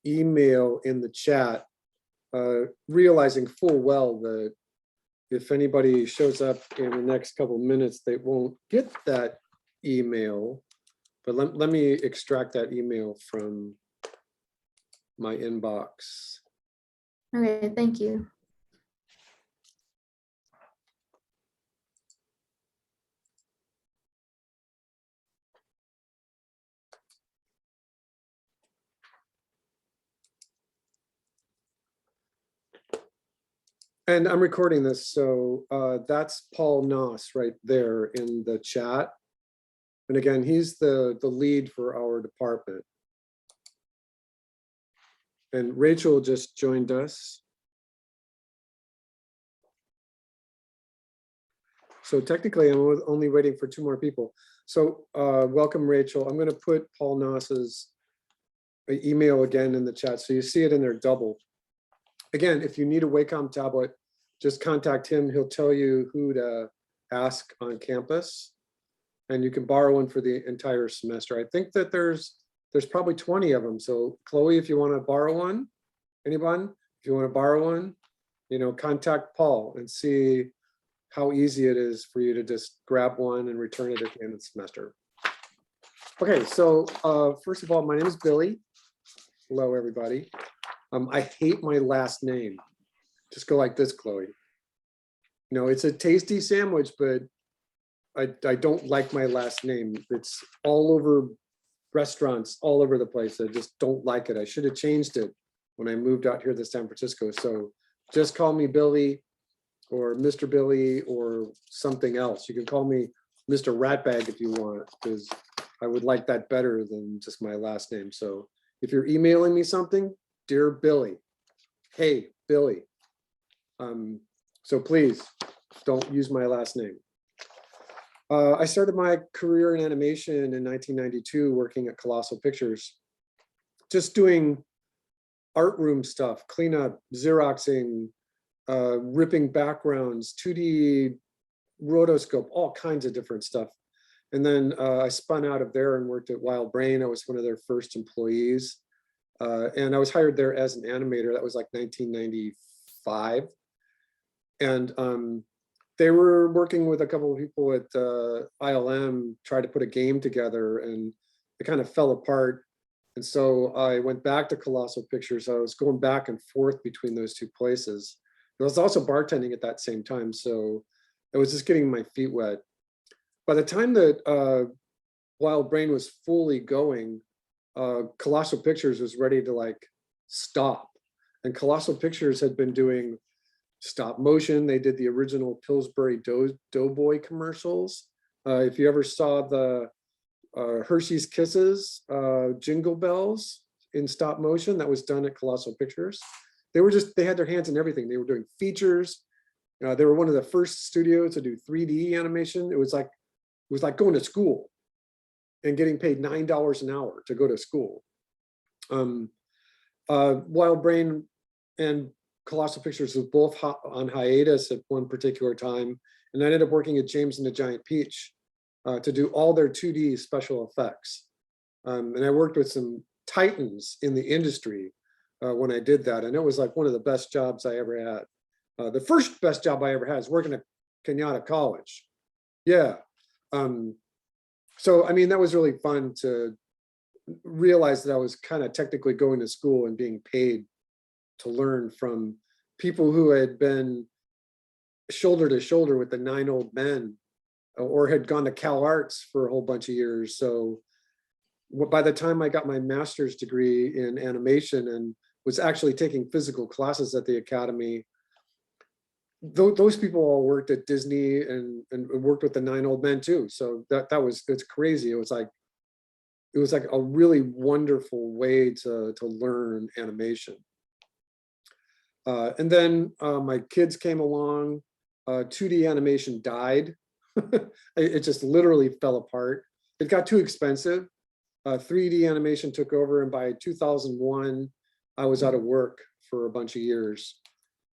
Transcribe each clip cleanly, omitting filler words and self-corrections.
email in the chat, realizing full well that if anybody shows up in the next couple of minutes, they won't get that email. But let me extract that email from my inbox. Okay, thank you. And I'm recording this, so that's Paul Noss right there in the chat. And again, he's the lead for our department. And Rachel just joined us. So technically, I'm only waiting for 2 more people. So welcome, Rachel. I'm going to put Paul Noss's email again in the chat, so you see it in there double. Again, if you need a Wacom tablet, just contact him. He'll tell you who to ask on campus, and you can borrow one for the entire semester. I think that there's probably 20 of them. So Chloe, if you want to borrow one, anyone, if you want to borrow one, you know, contact Paul and see how easy it is for you to just grab one and return it at the end of the semester. Okay, so first of all, my name is Billy. Hello, everybody. I hate my last name. Just go like this, Chloe. You know, it's a tasty sandwich, but I don't like my last name. It's all over restaurants, all over the place. I just don't like it. I should have changed it when I moved out here to San Francisco. So just call me Billy or Mr. Billy or something else. You can call me Mr. Ratbag if you want, because I would like that better than just my last name. So if you're emailing me something, dear Billy, hey, Billy. So please don't use my last name. I started my career in animation in 1992, working at Colossal Pictures, just doing art room stuff, cleanup, Xeroxing, ripping backgrounds, 2D rotoscope, all kinds of different stuff. And then I spun out of there and worked at Wild Brain. I was one of their first employees. And I was hired there as an animator. That was like 1995. And they were working with a couple of people at ILM, tried to put a game together, and it kind of fell apart. And so I went back to Colossal Pictures. I was going back and forth between those 2 places. I was also bartending at that same time, so I was just getting my feet wet. By the time that Wild Brain was fully going, Colossal Pictures was ready to like stop. And Colossal Pictures had been doing stop motion. They did the original Pillsbury Doughboy commercials. If you ever saw the Hershey's Kisses Jingle Bells in stop motion, that was done at Colossal Pictures. They had their hands in everything. They were doing features. They were one of the first studios to do 3D animation. It was like going to school and getting paid $9 an hour to go to school. Wild Brain and Colossal Pictures was both on hiatus at one particular time, and I ended up working at James and the Giant Peach to do all their 2D special effects. And I worked with some titans in the industry when I did that, and it was like one of the best jobs I ever had. The first best job I ever had is working at Kenyatta College. Yeah. So, I mean, that was really fun to realize that I was kind of technically going to school and being paid to learn from people who had been shoulder to shoulder with the 9 old men or had gone to Cal Arts for a whole bunch of years. So by the time I got my master's degree in animation and was actually taking physical classes at the academy, those people all worked at Disney and worked with the 9 old men too. So it's crazy. It was like a really wonderful way to learn animation. And then my kids came along. 2D animation died. It just literally fell apart. It got too expensive. 3D animation took over, and by 2001, I was out of work for a bunch of years.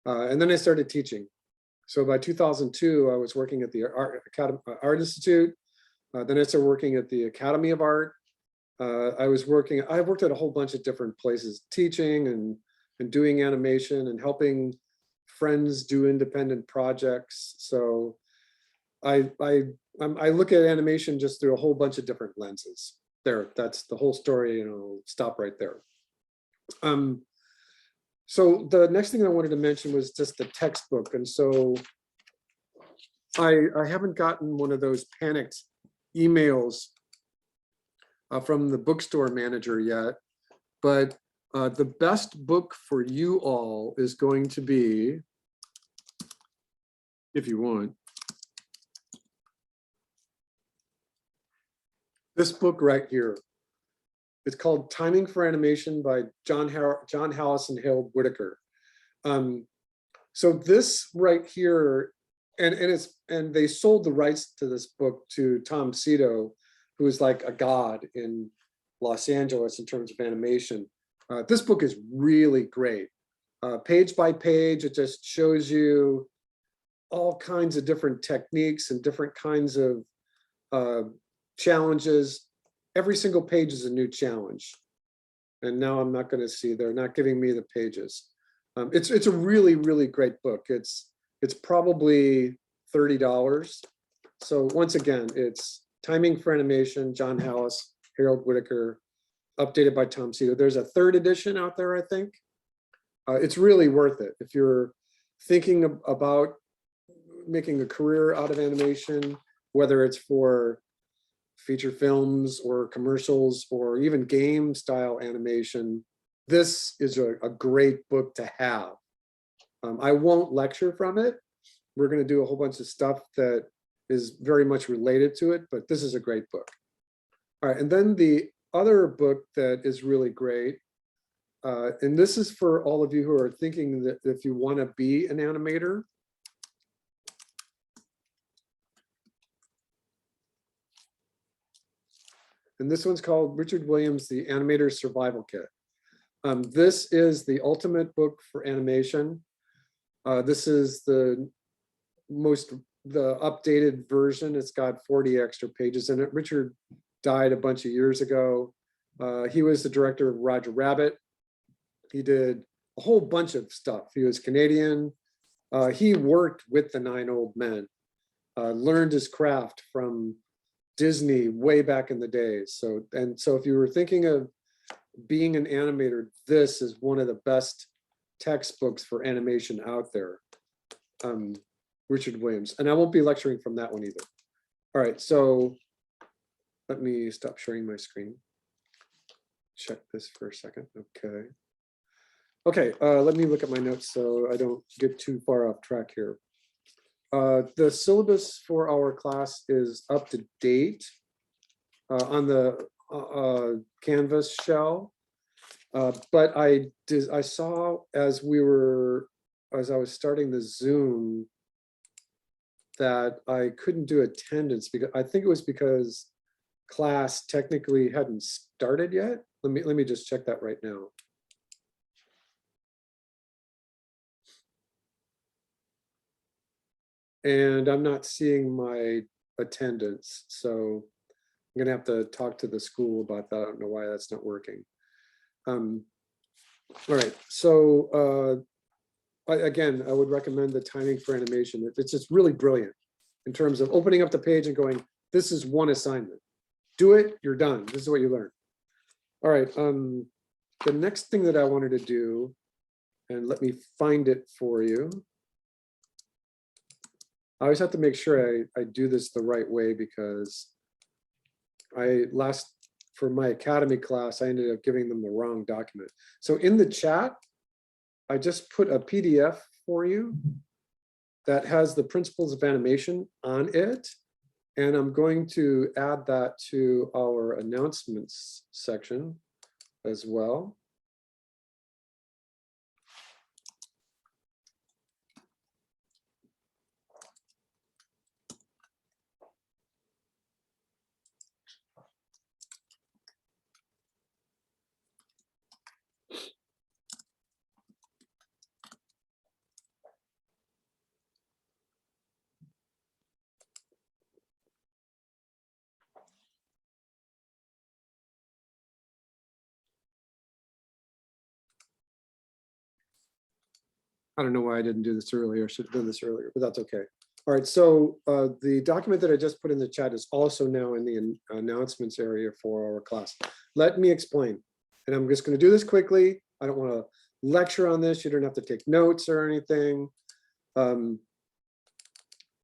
And then I started teaching. So by 2002, I was working at the Art Institute. Then I started working at the Academy of Art. I worked at a whole bunch of different places, teaching and doing animation and helping friends do independent projects. So I look at animation just through a whole bunch of different lenses. There, that's the whole story, and I'll stop right there. So the next thing I wanted to mention was just the textbook. And so I haven't gotten one of those panicked emails from the bookstore manager yet, but the best book for you all is going to be, if you want, this book right here. It's called Timing for Animation by John Hallis and Hale Whitaker. So this right here, and they sold the rights to this book to Tom Cito, who is like a god in Los Angeles in terms of animation. This book is really great. Page by page, it just shows you all kinds of different techniques and different kinds of challenges. Every single page is a new challenge. And now I'm not going to see, they're not giving me the pages. It's a really, really great book. It's probably $30. So once again, it's Timing for Animation, John Hallis, Harold Whitaker, updated by Tom Cito. There's a third edition out there, I think. It's really worth it. If you're thinking about making a career out of animation, whether it's for feature films or commercials or even game style animation, this is a great book to have. I won't lecture from it. We're going to do a whole bunch of stuff that is very much related to it, but this is a great book. All right, and then the other book that is really great, and this is for all of you who are thinking that if you want to be an animator, and this one's called Richard Williams, The Animator Survival Kit. This is the ultimate book for animation. This is the updated version. It's got 40 extra pages in it. Richard died a bunch of years ago. He was the director of Roger Rabbit. He did a whole bunch of stuff. He was Canadian. He worked with the 9 Old Men, learned his craft from Disney way back in the days. So if you were thinking of being an animator, this is one of the best textbooks for animation out there. Richard Williams, and I won't be lecturing from that one either. All right, so let me stop sharing my screen. Check this for a second. Okay, let me look at my notes so I don't get too far off track here. The syllabus for our class is up to date on the Canvas shell, but I saw as I was starting the Zoom that I couldn't do attendance because I think it was because class technically hadn't started yet. Let me just check that right now. And I'm not seeing my attendance, so I'm gonna have to talk to the school about that. I don't know why that's not working. All right, so again, I would recommend the Timing for Animation. It's just really brilliant in terms of opening up the page and going, this is one assignment. Do it, you're done. This is what you learn. All right, the next thing that I wanted to do, and let me find it for you. I always have to make sure I do this the right way because for my academy class, I ended up giving them the wrong document. So in the chat, I just put a PDF for you that has the principles of animation on it. And I'm going to add that to our announcements section as well. I don't know why I didn't do this earlier. I should have done this earlier, but that's okay. All right, so the document that I just put in the chat is also now in the announcements area for our class. Let me explain. And I'm just going to do this quickly. I don't want to lecture on this. You don't have to take notes or anything.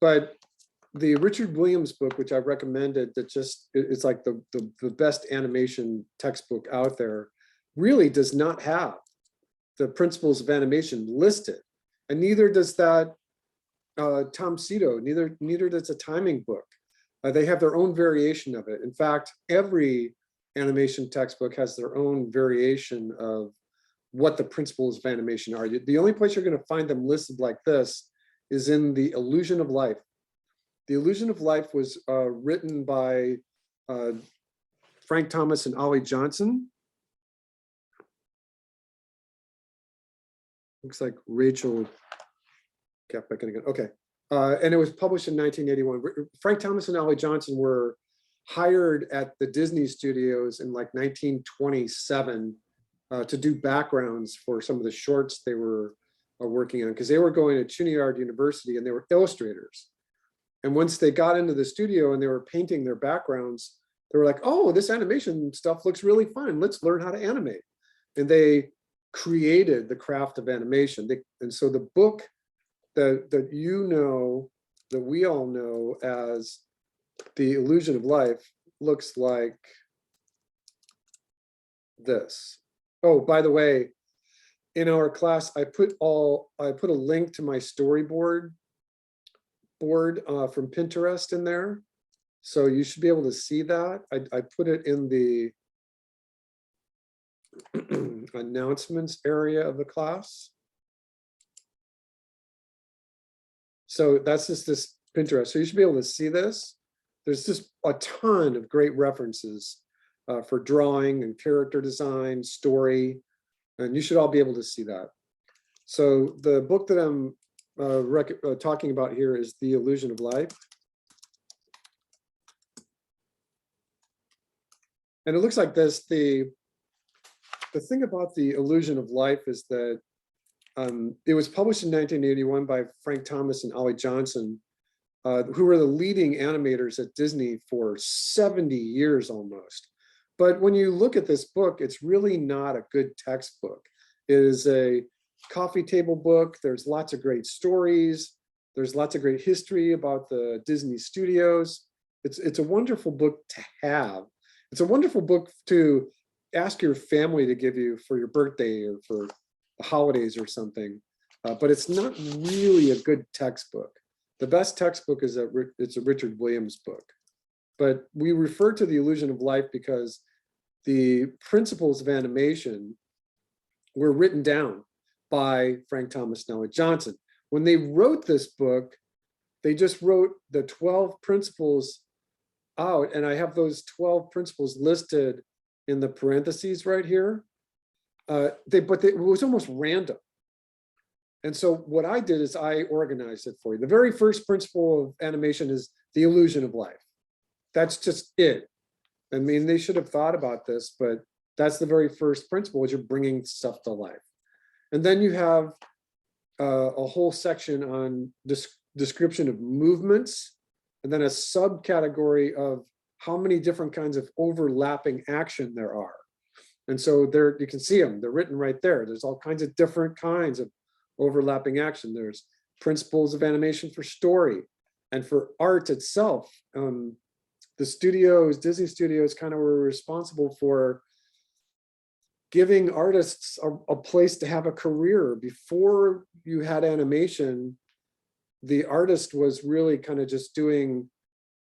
But the Richard Williams book, which I've recommended, that just it's like the best animation textbook out there, really does not have the principles of animation listed, and neither does that Tom Cito, neither does a timing book. They have their own variation of it. In fact, every animation textbook has their own variation of what the principles of animation are. The only place you're going to find them listed like this is in The Illusion of Life. The Illusion of Life was written by Frank Thomas and Ollie Johnson. Looks like Rachel got back in again. Okay. And it was published in 1981. Frank Thomas and Ollie Johnson were hired at the Disney studios in like 1927 to do backgrounds for some of the shorts they were working on, because they were going to Chouinard University and they were illustrators. And once they got into the studio and they were painting their backgrounds, they were like, oh, this animation stuff looks really fun. Let's learn how to animate. And they created the craft of animation. And so the book that you know, that we all know as The Illusion of Life, looks like this. Oh, by the way, in our class, I put a link to my storyboard board from Pinterest in there. So you should be able to see that. I put it in the announcements area of the class. So that's just this Pinterest. So you should be able to see this. There's just a ton of great references for drawing and character design, story, and you should all be able to see that. So the book that I'm talking about here is The Illusion of Life. And it looks like this. The thing about The Illusion of Life is that it was published in 1981 by Frank Thomas and Ollie Johnson, who were the leading animators at Disney for 70 years almost. But when you look at this book, it's really not a good textbook. It is a coffee table book. There's lots of great stories. There's lots of great history about the Disney studios. It's a wonderful book to have. It's a wonderful book to ask your family to give you for your birthday or for the holidays or something, but it's not really a good textbook. The best textbook is it's a Richard Williams book. But we refer to The Illusion of Life because the principles of animation were written down by Frank Thomas and Ollie Johnson. When they wrote this book, they just wrote the 12 principles out, and I have those 12 principles listed in the parentheses right here. It was almost random. And so what I did is I organized it for you. The very first principle of animation is the illusion of life. That's just it. I mean, they should have thought about this, but that's the very first principle, is you're bringing stuff to life. And then you have a whole section on description of movements, and then a subcategory of how many different kinds of overlapping action there are. And so there, you can see them, they're written right there. There's all kinds of different kinds of overlapping action. There's principles of animation for story and for art itself. The studios, Disney studios, kind of were responsible for giving artists a place to have a career. Before you had animation, the artist was really kind of just doing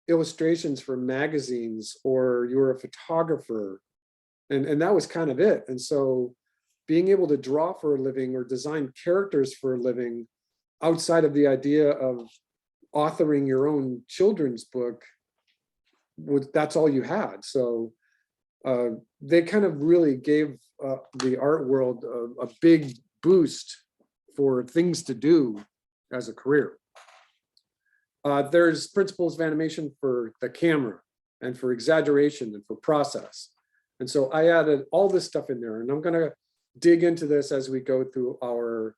illustrations for magazines, or you were a photographer, and that was kind of it. And so being able to draw for a living or design characters for a living outside of the idea of authoring your own children's book, that's all you had. So they kind of really gave the art world a big boost for things to do as a career. There's principles of animation for the camera and for exaggeration and for process. And so I added all this stuff in there, and I'm going to dig into this as we go through our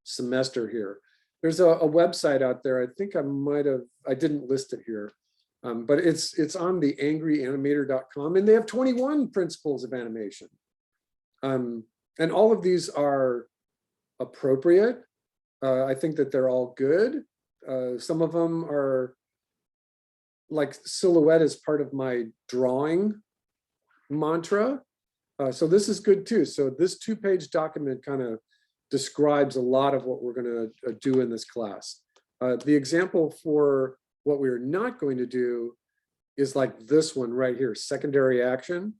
semester here. There's a website out there. I think I didn't list it here, but it's on the angryanimator.com, and they have 21 principles of animation. And all of these are appropriate. I think that they're all good. Some of them are like silhouette is part of my drawing mantra. So this is good too. So this 2-page document kind of describes a lot of what we're going to do in this class. The example for what we're not going to do is like this one right here, secondary action.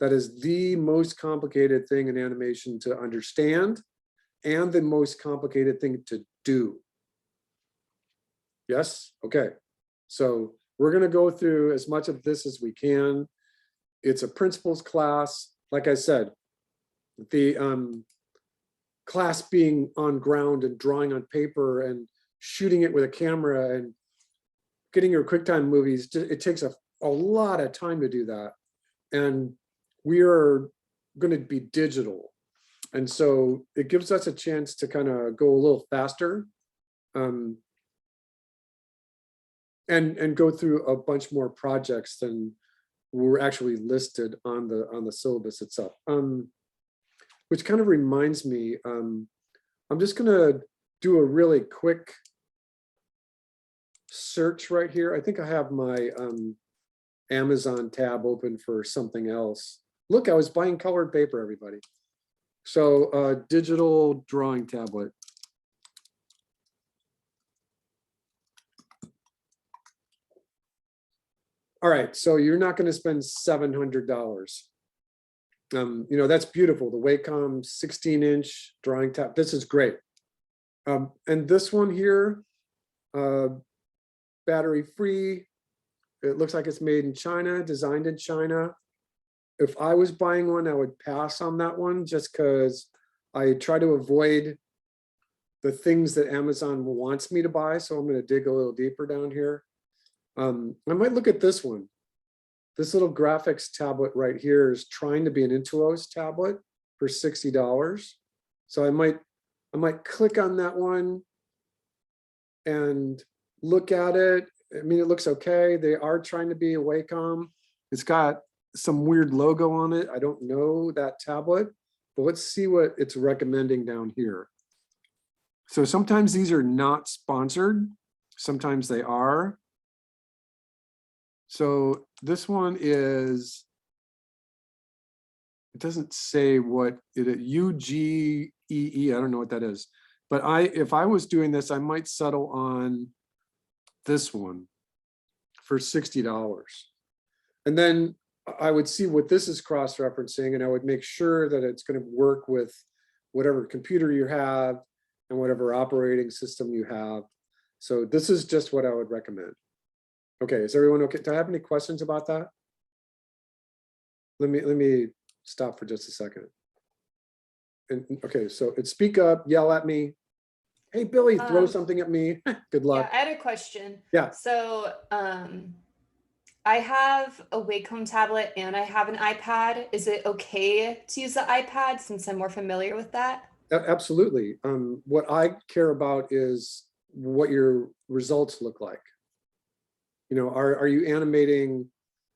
That is the most complicated thing in animation to understand and the most complicated thing to do. Yes? Okay. So we're going to go through as much of this as we can. It's a principles class. Like I said, the class being on ground and drawing on paper and shooting it with a camera and getting your QuickTime movies, it takes a lot of time to do that. And we are going to be digital. And so it gives us a chance to kind of go a little faster and go through a bunch more projects than were actually listed on the syllabus itself. Which kind of reminds me, I'm just gonna do a really quick search right here. I think I have my Amazon tab open for something else. Look, I was buying colored paper, everybody. So digital drawing tablet. All right, so you're not gonna spend $700. You know, that's beautiful. The Wacom 16-inch drawing tab, this is great. And this one here, battery free. It looks like it's made in China, designed in China. If I was buying one, I would pass on that one just because I try to avoid the things that Amazon wants me to buy. So I'm going to dig a little deeper down here. I might look at this one. This little graphics tablet right here is trying to be an Intuos tablet for $60. So I might click on that one and look at it. I mean, it looks okay. They are trying to be a Wacom. It's got some weird logo on it. I don't know that tablet, but let's see what it's recommending down here. So sometimes these are not sponsored. Sometimes they are. So this one is, it doesn't say what it is, UGEE, I don't know what that is. But if I was doing this, I might settle on this one for $60. And then I would see what this is cross-referencing, and I would make sure that it's going to work with whatever computer you have and whatever operating system you have. So this is just what I would recommend. Okay, is everyone okay? Do I have any questions about that? Let me stop for just a second. And okay, so it's speak up, yell at me. Hey, Billy, throw something at me. Good luck. Yeah, I had a question. Yeah. So I have a Wacom tablet and I have an iPad. Is it okay to use the iPad since I'm more familiar with that? Absolutely. What I care about is what your results look like. You know, are you animating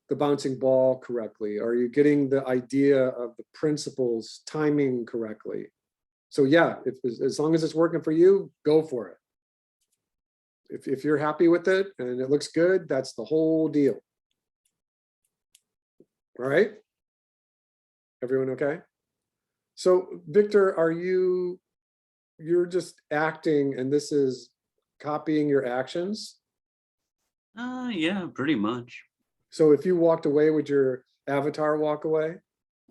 the bouncing ball correctly? Are you getting the idea of the principles, timing correctly? So yeah, as long as it's working for you, go for it. If you're happy with it and it looks good, that's the whole deal. All right? Everyone okay? So Victor, you're just acting and this is copying your actions? Yeah, pretty much. So if you walked away, would your avatar walk away?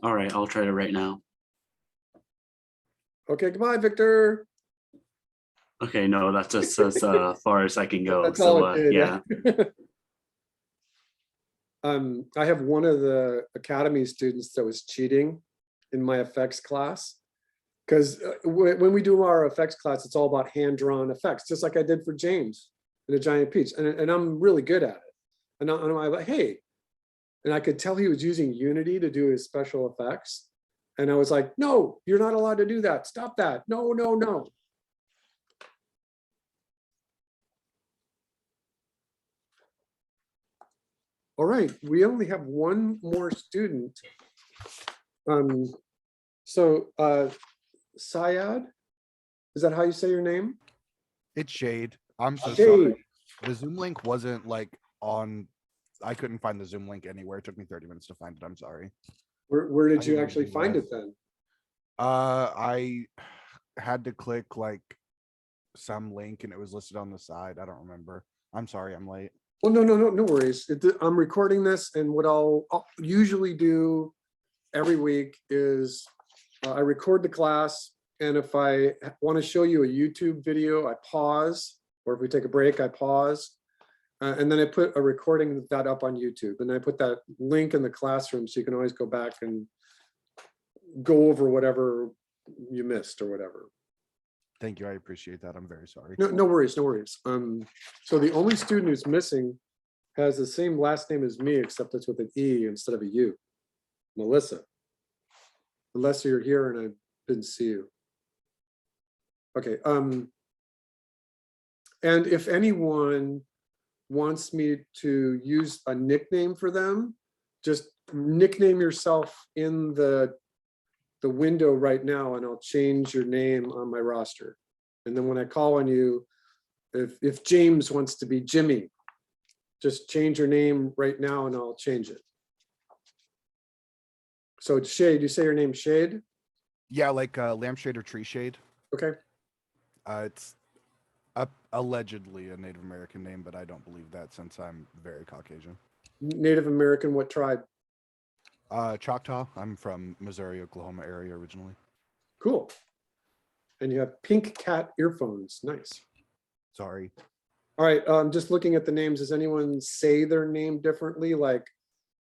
All right, I'll try it right now. Okay, goodbye, Victor. Okay, no, that's just as far as I can go. That's So all it did, yeah. I have one of the Academy students that was cheating in my effects class. Because when we do our effects class, it's all about hand-drawn effects, just like I did for James in A Giant Peach. And I'm really good at it. And I'm like, hey, and I could tell he was using Unity to do his special effects. And I was like, no, you're not allowed to do that. Stop that. No, no, no. All right, we only have one more student. So Syed, is that how you say your name? It's Shade. I'm so Shade. sorry. The Zoom link wasn't like on. I couldn't find the Zoom link anywhere. It took me 30 minutes to find it. I'm sorry. Where did I you didn't actually do find that. it then? I had to click like some link and it was listed on the side. I don't remember. I'm sorry. I'm late. Well, no worries. I'm recording this, and what I'll usually do every week is I record the class, and if I want to show you a YouTube video, I pause, or if we take a break, I pause, and then I put a recording of that up on YouTube, and I put that link in the classroom so you can always go back and go over whatever you missed or whatever. Thank you. I appreciate that. I'm very sorry. No worries, no worries. So the only student who's missing has the same last name as me, except it's with an E instead of a U. Melissa. Unless you're here and I didn't see you. Okay. And if anyone wants me to use a nickname for them, just nickname yourself in the window right now, and I'll change your name on my roster. And then when I call on you, if James wants to be Jimmy, just change your name right now and I'll change it. So Shade, you say your name Shade? Yeah, like lampshade or tree shade. Okay. It's allegedly a Native American name, but I don't believe that since I'm very Caucasian. Native American, what tribe? Choctaw. I'm from Missouri, Oklahoma area originally. Cool. And you have pink cat earphones. Nice. Sorry. All right, just looking at the names, does anyone say their name differently? Like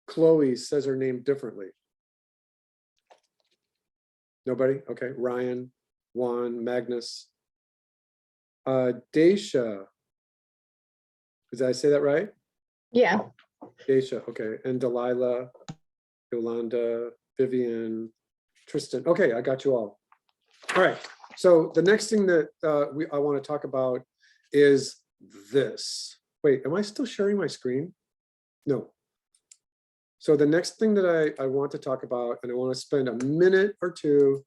Chloe says her name differently. Nobody? Okay, Ryan, Juan, Magnus. Daisha. Did I say that right? Yeah. Daisha, okay. And Delilah, Yolanda, Vivian, Tristan. Okay, I got you all. All right, so the next thing that I want to talk about is this. Wait, am I still sharing my screen? No. So the next thing that I want to talk about, and I want to spend a minute or two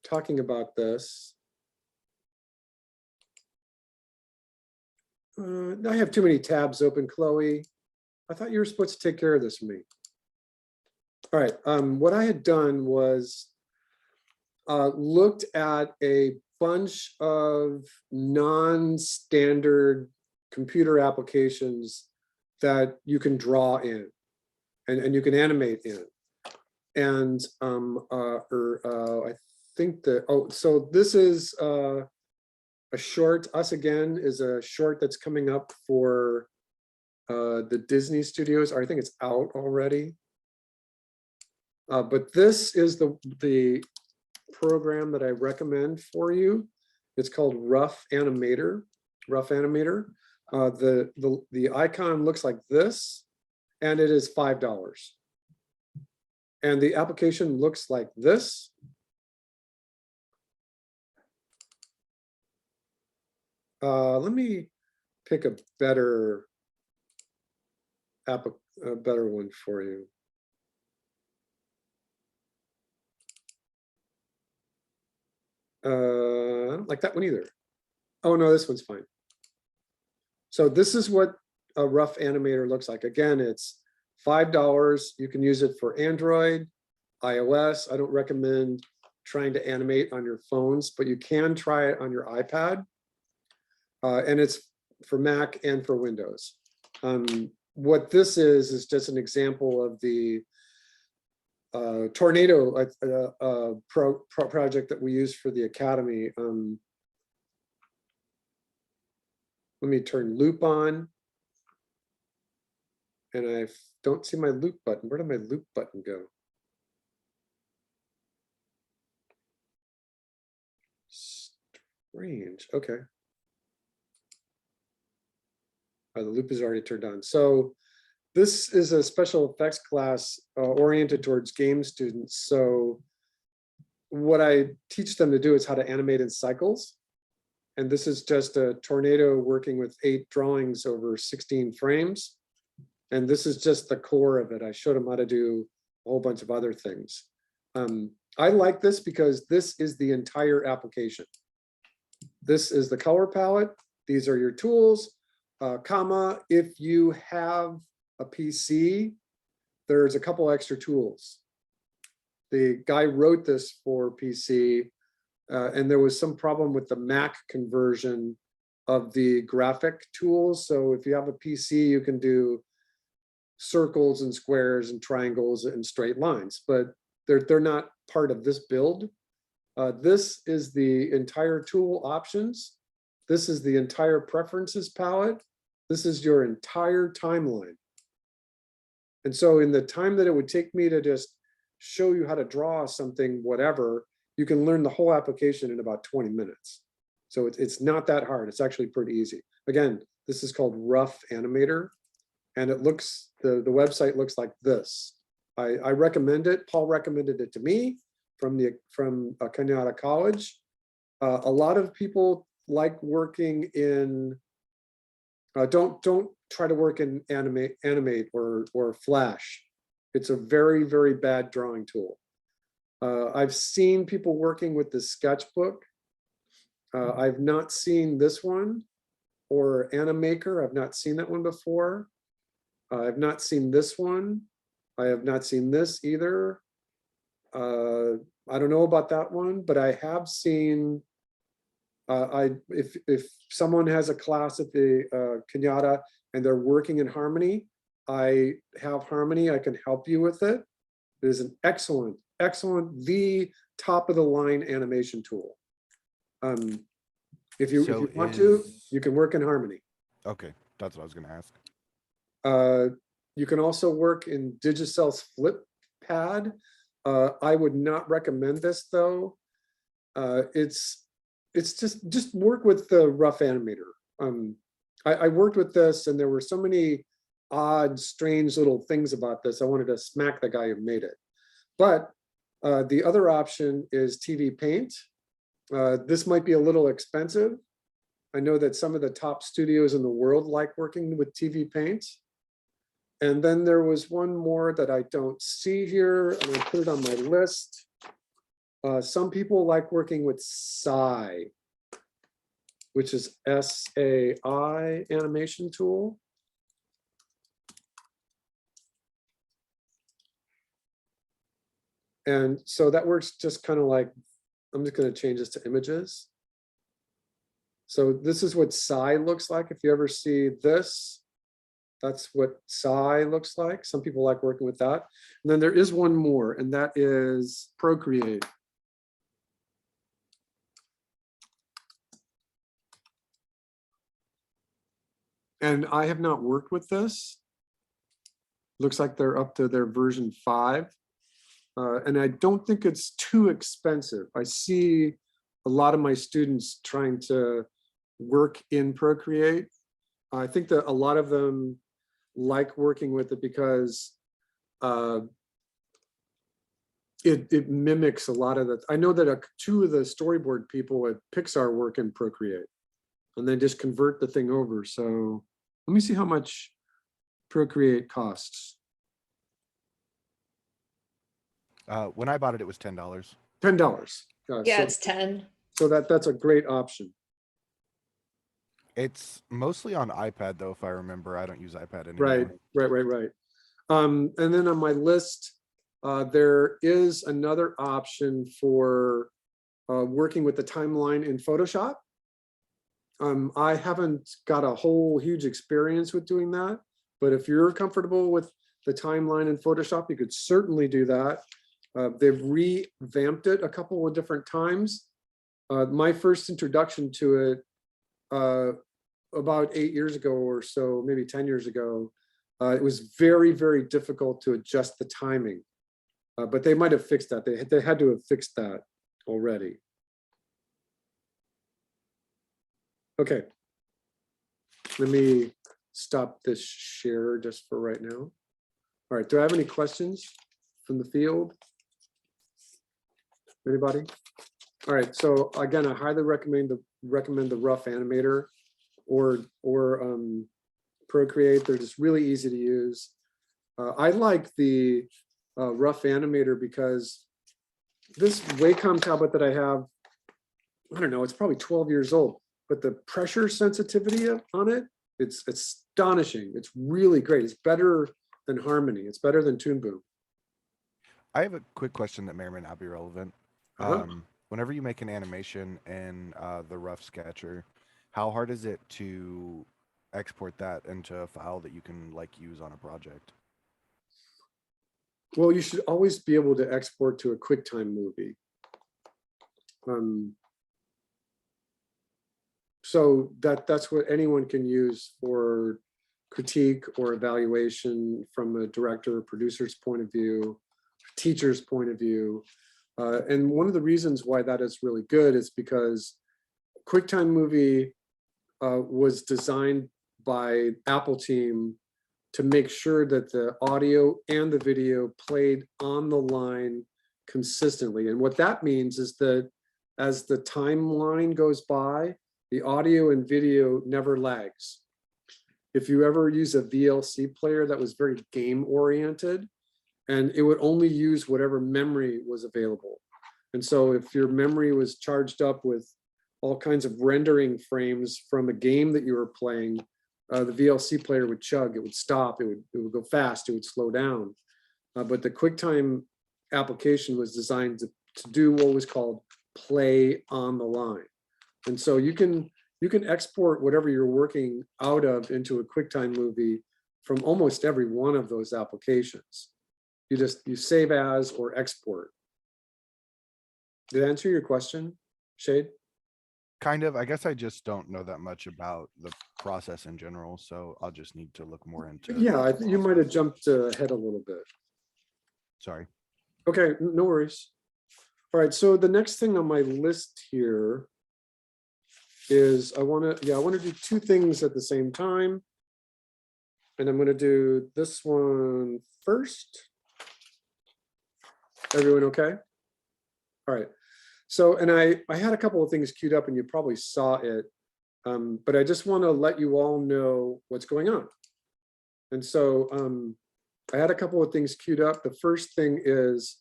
talking about this. I have too many tabs open, Chloe. I thought you were supposed to take care of this for me. All right, what I had done was looked at a bunch of non-standard computer applications that you can draw in and you can animate in. And I think that, so this is a short, Us Again is a short that's coming up for the Disney studios, or I think it's out already. But this is the program that I recommend for you. It's called Rough Animator. The icon looks like this, and it is $5. And the application looks like this. Let me pick a better one for you. I don't like that one either. Oh no, this one's fine. So this is what a Rough Animator looks like. Again, it's $5. You can use it for Android, iOS. I don't recommend trying to animate on your phones, but you can try it on your iPad. And it's for Mac and for Windows. What this is just an example of the Tornado project that we use for the Academy. Let me turn loop on. And I don't see my loop button. Where did my loop button go? Strange, okay. The loop is already turned on. So this is a special effects class oriented towards game students. So what I teach them to do is how to animate in cycles. And this is just a tornado working with 8 drawings over 16 frames. And this is just the core of it. I showed him how to do a whole bunch of other things. I like this because this is the entire application. This is the color palette. These are your tools, comma, if you have a PC, there's a couple extra tools. The guy wrote this for PC, and there was some problem with the Mac conversion of the graphic tools. So if you have a PC, you can do circles and squares and triangles and straight lines, but they're not part of this build. This is the entire tool options. This is the entire preferences palette. This is your entire timeline. And so in the time that it would take me to just show you how to draw something, whatever, you can learn the whole application in about 20 minutes. So it's not that hard. It's actually pretty easy. Again, this is called Rough Animator, and it looks, the website looks like this. I recommend it. Paul recommended it to me from Kenyatta College. A lot of people like working in, don't try to work in Animate or Flash. It's a very, very bad drawing tool. I've seen people working with the sketchbook. I've not seen this one, or Animaker. I've not seen that one before. I've not seen this one. I have not seen this either. I don't know about that one, but I have seen, if someone has a class at the Kenyatta and they're working in Harmony, I have Harmony, I can help you with it. It is an excellent, the top of the line animation tool. If you want to, you can work in Harmony. Okay, that's what I was gonna ask. You can also work in Digicel's Flip Pad. I would not recommend this though. It's just work with the Rough Animator. I worked with this and there were so many odd, strange little things about this. I wanted to smack the guy who made it. But the other option is TV Paint. This might be a little expensive. I know that some of the top studios in the world like working with TV Paint. And then there was one more that I don't see here, and I put it on my list. Some people like working with SAI, which is SAI animation tool. And so that works just kind of like, I'm just going to change this to images. So this is what SAI looks like. If you ever see this, that's what SAI looks like. Some people like working with that. And then there is one more, and that is Procreate. And I have not worked with this. Looks like they're up to their version 5. And I don't think it's too expensive. I see a lot of my students trying to work in Procreate. I think that a lot of them like working with it because it mimics a lot of the, I know that 2 of the storyboard people at Pixar work in Procreate and they just convert the thing over. So let me see how much Procreate costs. When I bought it, it was $10. $10. Yeah, So, it's 10. so that's a great option. It's mostly on iPad though, if I remember. I don't use iPad anymore. Right. And then on my list, there is another option for working with the timeline in Photoshop. I haven't got a whole huge experience with doing that, but if you're comfortable with the timeline in Photoshop, you could certainly do that. They've revamped it a couple of different times. My first introduction to it about 8 years ago or so, maybe 10 years ago, it was very, very difficult to adjust the timing, but they might have fixed that. They had to have fixed that already. Okay, let me stop this share just for right now. All right, do I have any questions from the field? Anybody? All right, so again, I highly recommend the Rough Animator or Procreate. They're just really easy to use. I like the rough animator because this Wacom tablet that I have, I don't know, it's probably 12 years old, but the pressure sensitivity on it, it's astonishing. It's really great. It's better than Harmony. It's better than Toon Boom. I have a quick question that may or may not be relevant. Uh-huh. Whenever you make an animation in the rough sketcher, how hard is it to export that into a file that you can like use on a project? Well, you should always be able to export to a QuickTime movie. So that's what anyone can use for critique or evaluation from a director or producer's point of view, teacher's point of view. And one of the reasons why that is really good is because QuickTime Movie was designed by Apple team to make sure that the audio and the video played on the line consistently. And what that means is that as the timeline goes by, the audio and video never lags. If you ever use a VLC player that was very game oriented, and it would only use whatever memory was available. And so if your memory was charged up with all kinds of rendering frames from a game that you were playing, the VLC player would chug, it would stop, it would go fast, it would slow down. But the QuickTime application was designed to do what was called play on the line. And so you can export whatever you're working out of into a QuickTime movie from almost every one of those applications. You save as or export. Did I answer your question, Shade? Kind of. I guess I just don't know that much about the process in general, so I'll just need to look more into. Yeah, I think you might have jumped ahead a little bit. Sorry. Okay, no worries. All right, so the next thing on my list here is I want to do two things at the same time. And I'm going to do this one first. Everyone okay? All right. So, and I had a couple of things queued up and you probably saw it, but I just want to let you all know what's going on. And so I had a couple of things queued up. The first thing is,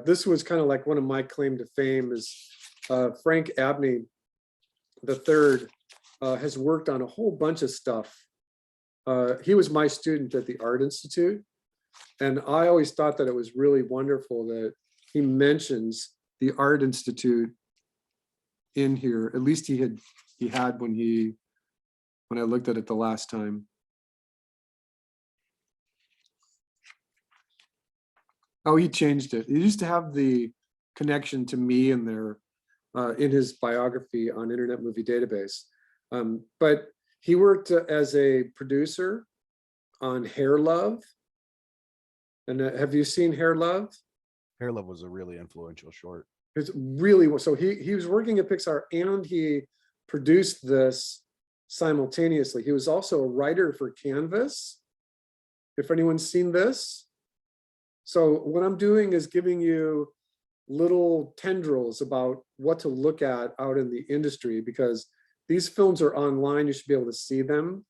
this was kind of like one of my claim to fame is Frank Abney III has worked on a whole bunch of stuff. He was my student at the Art Institute. And I always thought that it was really wonderful that he mentions the Art Institute in here. At least he had when I looked at it the last time. Oh, he changed it. He used to have the connection to me in there in his biography on Internet Movie Database. But he worked as a producer on Hair Love. And have you seen Hair Love? Hair Love was a really influential short. It's really, so he was working at Pixar and he produced this simultaneously. He was also a writer for Canvas, if anyone's seen this. So what I'm doing is giving you little tendrils about what to look at out in the industry, because these films are online, you should be able to see them.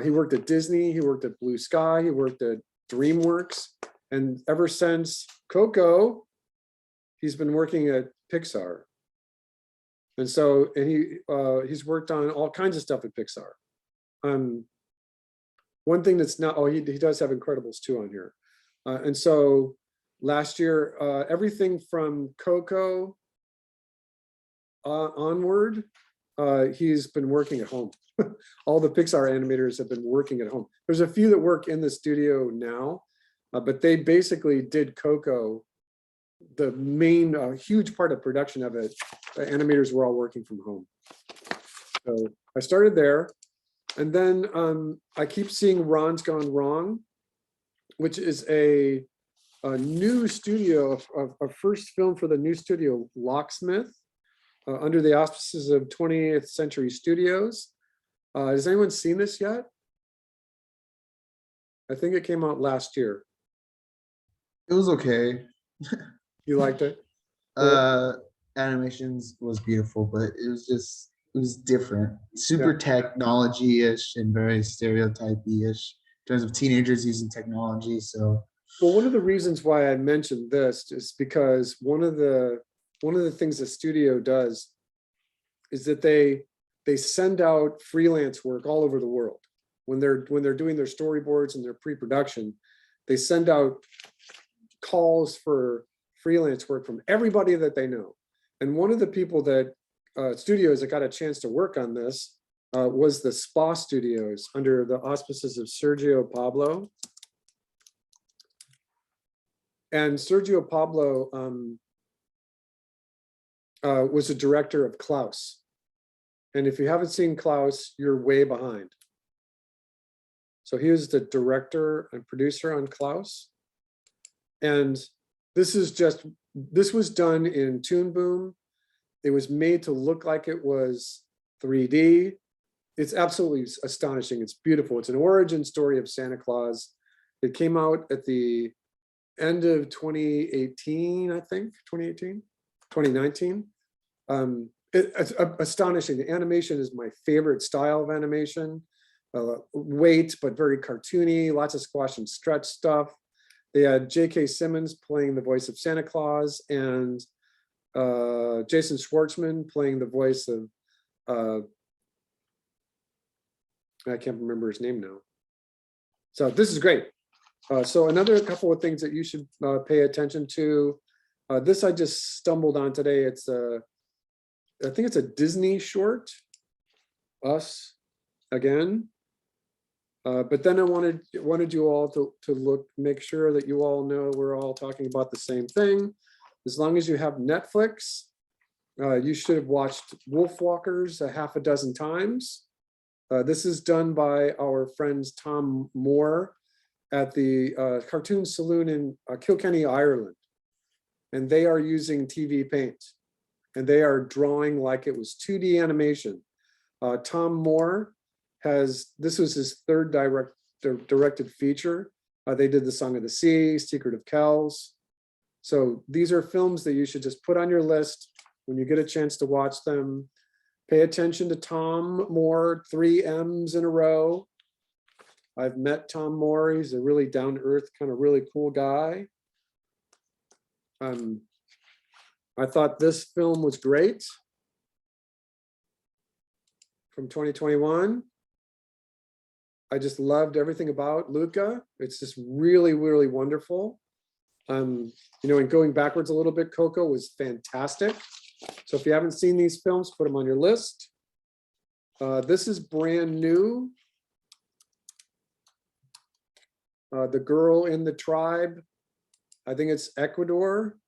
He worked at Disney, he worked at Blue Sky, he worked at DreamWorks, and ever since Coco, he's been working at Pixar. And so, and he's worked on all kinds of stuff at Pixar. One thing that's not, he does have Incredibles 2 on here. And so last year, everything from Coco onward, he's been working at home. All the Pixar animators have been working at home. There's a few that work in the studio now, but they basically did Coco. The main huge part of production of it, the animators were all working from home. So I started there. And then I keep seeing Ron's Gone Wrong, which is a new studio, a first film for the new studio, Locksmith, under the auspices of 20th Century Studios. Has anyone seen this yet? I think it came out last year. It was okay. You liked it? Animations was beautiful, but it was just was different, super technology-ish and very stereotypy-ish in terms of teenagers using technology. So Well, one of the reasons why I mentioned this is because one of the things the studio does is that they send out freelance work all over the world. When they're doing their storyboards and their pre-production, they send out calls for freelance work from everybody that they know. And one of the people that studios that got a chance to work on this was the Spa Studios under the auspices of Sergio Pablo. And Sergio Pablo was a director of Klaus. And if you haven't seen Klaus, you're way behind. So he was the director and producer on Klaus. And this was done in Toon Boom. It was made to look like it was 3D. It's absolutely astonishing. It's beautiful. It's an origin story of Santa Claus. It came out at the end of 2018, I think, 2019. It's astonishing. The animation is my favorite style of animation. Weight, but very cartoony, lots of squash and stretch stuff. They had J.K. Simmons playing the voice of Santa Claus and Jason Schwartzman playing the voice of, I can't remember his name now. So this is great. So another couple of things that you should pay attention to. This I just stumbled on today. It's I think it's a Disney short, Us Again. But then I wanted you all to make sure that you all know we're all talking about the same thing. As long as you have Netflix, you should have watched Wolfwalkers a half a dozen times. This is done by our friends Tom Moore at the Cartoon Saloon in Kilkenny, Ireland. And they are using TV Paint. And they are drawing like it was 2D animation. Tom Moore this was his third directed feature. They did The Song of the Sea, Secret of Kells. So these are films that you should just put on your list when you get a chance to watch them. Pay attention to Tom Moore, 3 M's in a row. I've met Tom Moore. He's a really down-to-earth, kind of really cool guy. I thought this film was great from 2021. I just loved everything about Luca. It's just really, really wonderful. And going backwards a little bit, Coco was fantastic. So if you haven't seen these films, put them on your list. This is brand new. The Girl in the Tribe, I think it's Ecuador,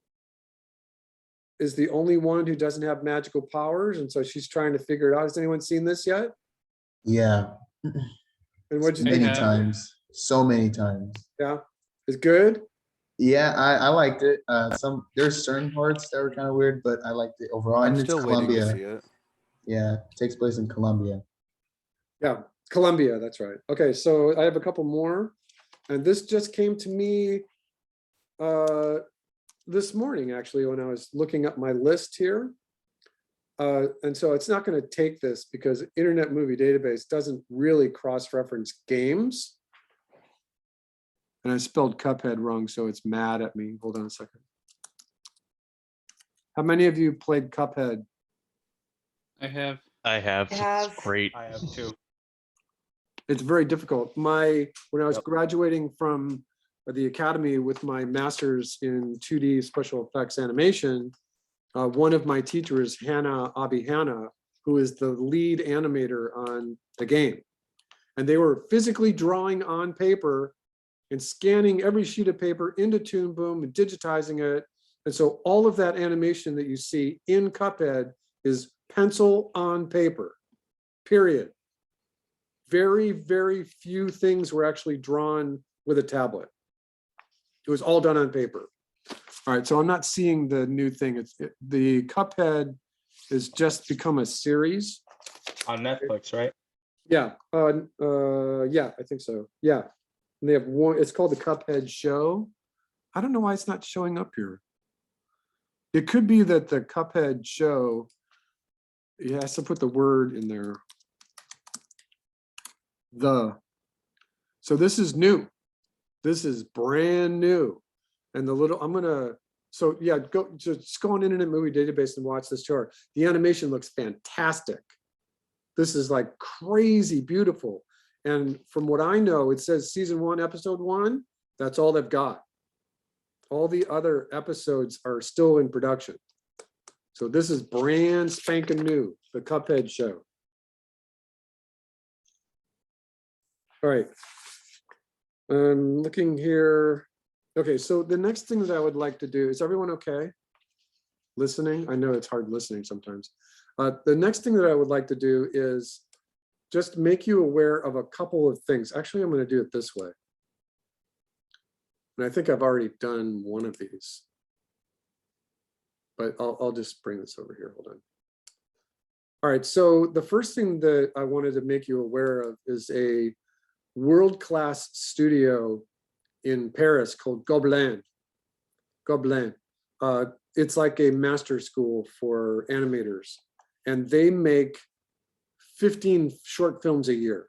is the only one who doesn't have magical powers. And so she's trying to figure it out. Has anyone seen this yet? yeah, And what'd you many think? times, so many times. Yeah, it's good. Yeah, I liked it. There's certain parts that were kind of weird, but I liked it overall. I'm And it's still waiting to Colombia. see it. Yeah, it takes place in Colombia. Yeah, Colombia, that's right. Okay, so I have a couple more. And this just came to me this morning, actually, when I was looking up my list here. And so it's not going to take this because Internet Movie Database doesn't really cross-reference games. And I spelled Cuphead wrong, so it's mad at me. Hold on a second. How many of you played Cuphead? I have. I have. It's great. I have 2. It's very difficult. When I was graduating from the academy with my master's in 2D special effects animation, one of my teachers, Hannah Abihana, who is the lead animator on the game. And they were physically drawing on paper and scanning every sheet of paper into Toon Boom and digitizing it. And so all of that animation that you see in Cuphead is pencil on paper, period. Very, very few things were actually drawn with a tablet. It was all done on paper. All right, so I'm not seeing the new thing. The Cuphead has just become a series. On Netflix, right? Yeah, yeah, I think so. Yeah, and they have one. It's called the Cuphead Show. I don't know why it's not showing up here. It could be that the Cuphead Show he has to put the word in there. So this is new. This is brand new. And the little, so yeah, just go on Internet Movie Database and watch this chart. The animation looks fantastic. This is like crazy beautiful. And from what I know, it says season 1, episode 1. That's all they've got. All the other episodes are still in production. So this is brand spanking new, the Cuphead show. All right. I'm looking here. Okay, so the next thing that I would like to do, is everyone okay? Listening? I know it's hard listening sometimes. The next thing that I would like to do is just make you aware of a couple of things. Actually, I'm going to do it this way. And I think I've already done one of these. But I'll just bring this over here. Hold on. All right, so the first thing that I wanted to make you aware of is a world-class studio in Paris called Gobelin. Gobelin. It's like a master school for animators, and they make 15 short films a year.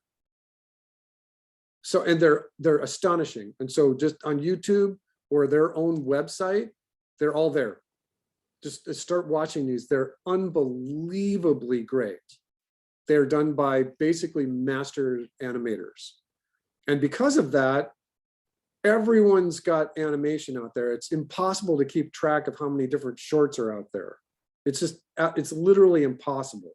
So, and they're astonishing. And so just on YouTube or their own website, they're all there. Just start watching these. They're unbelievably great. They're done by basically master animators. And because of that, everyone's got animation out there. It's impossible to keep track of how many different shorts are out there. It's just, it's literally impossible.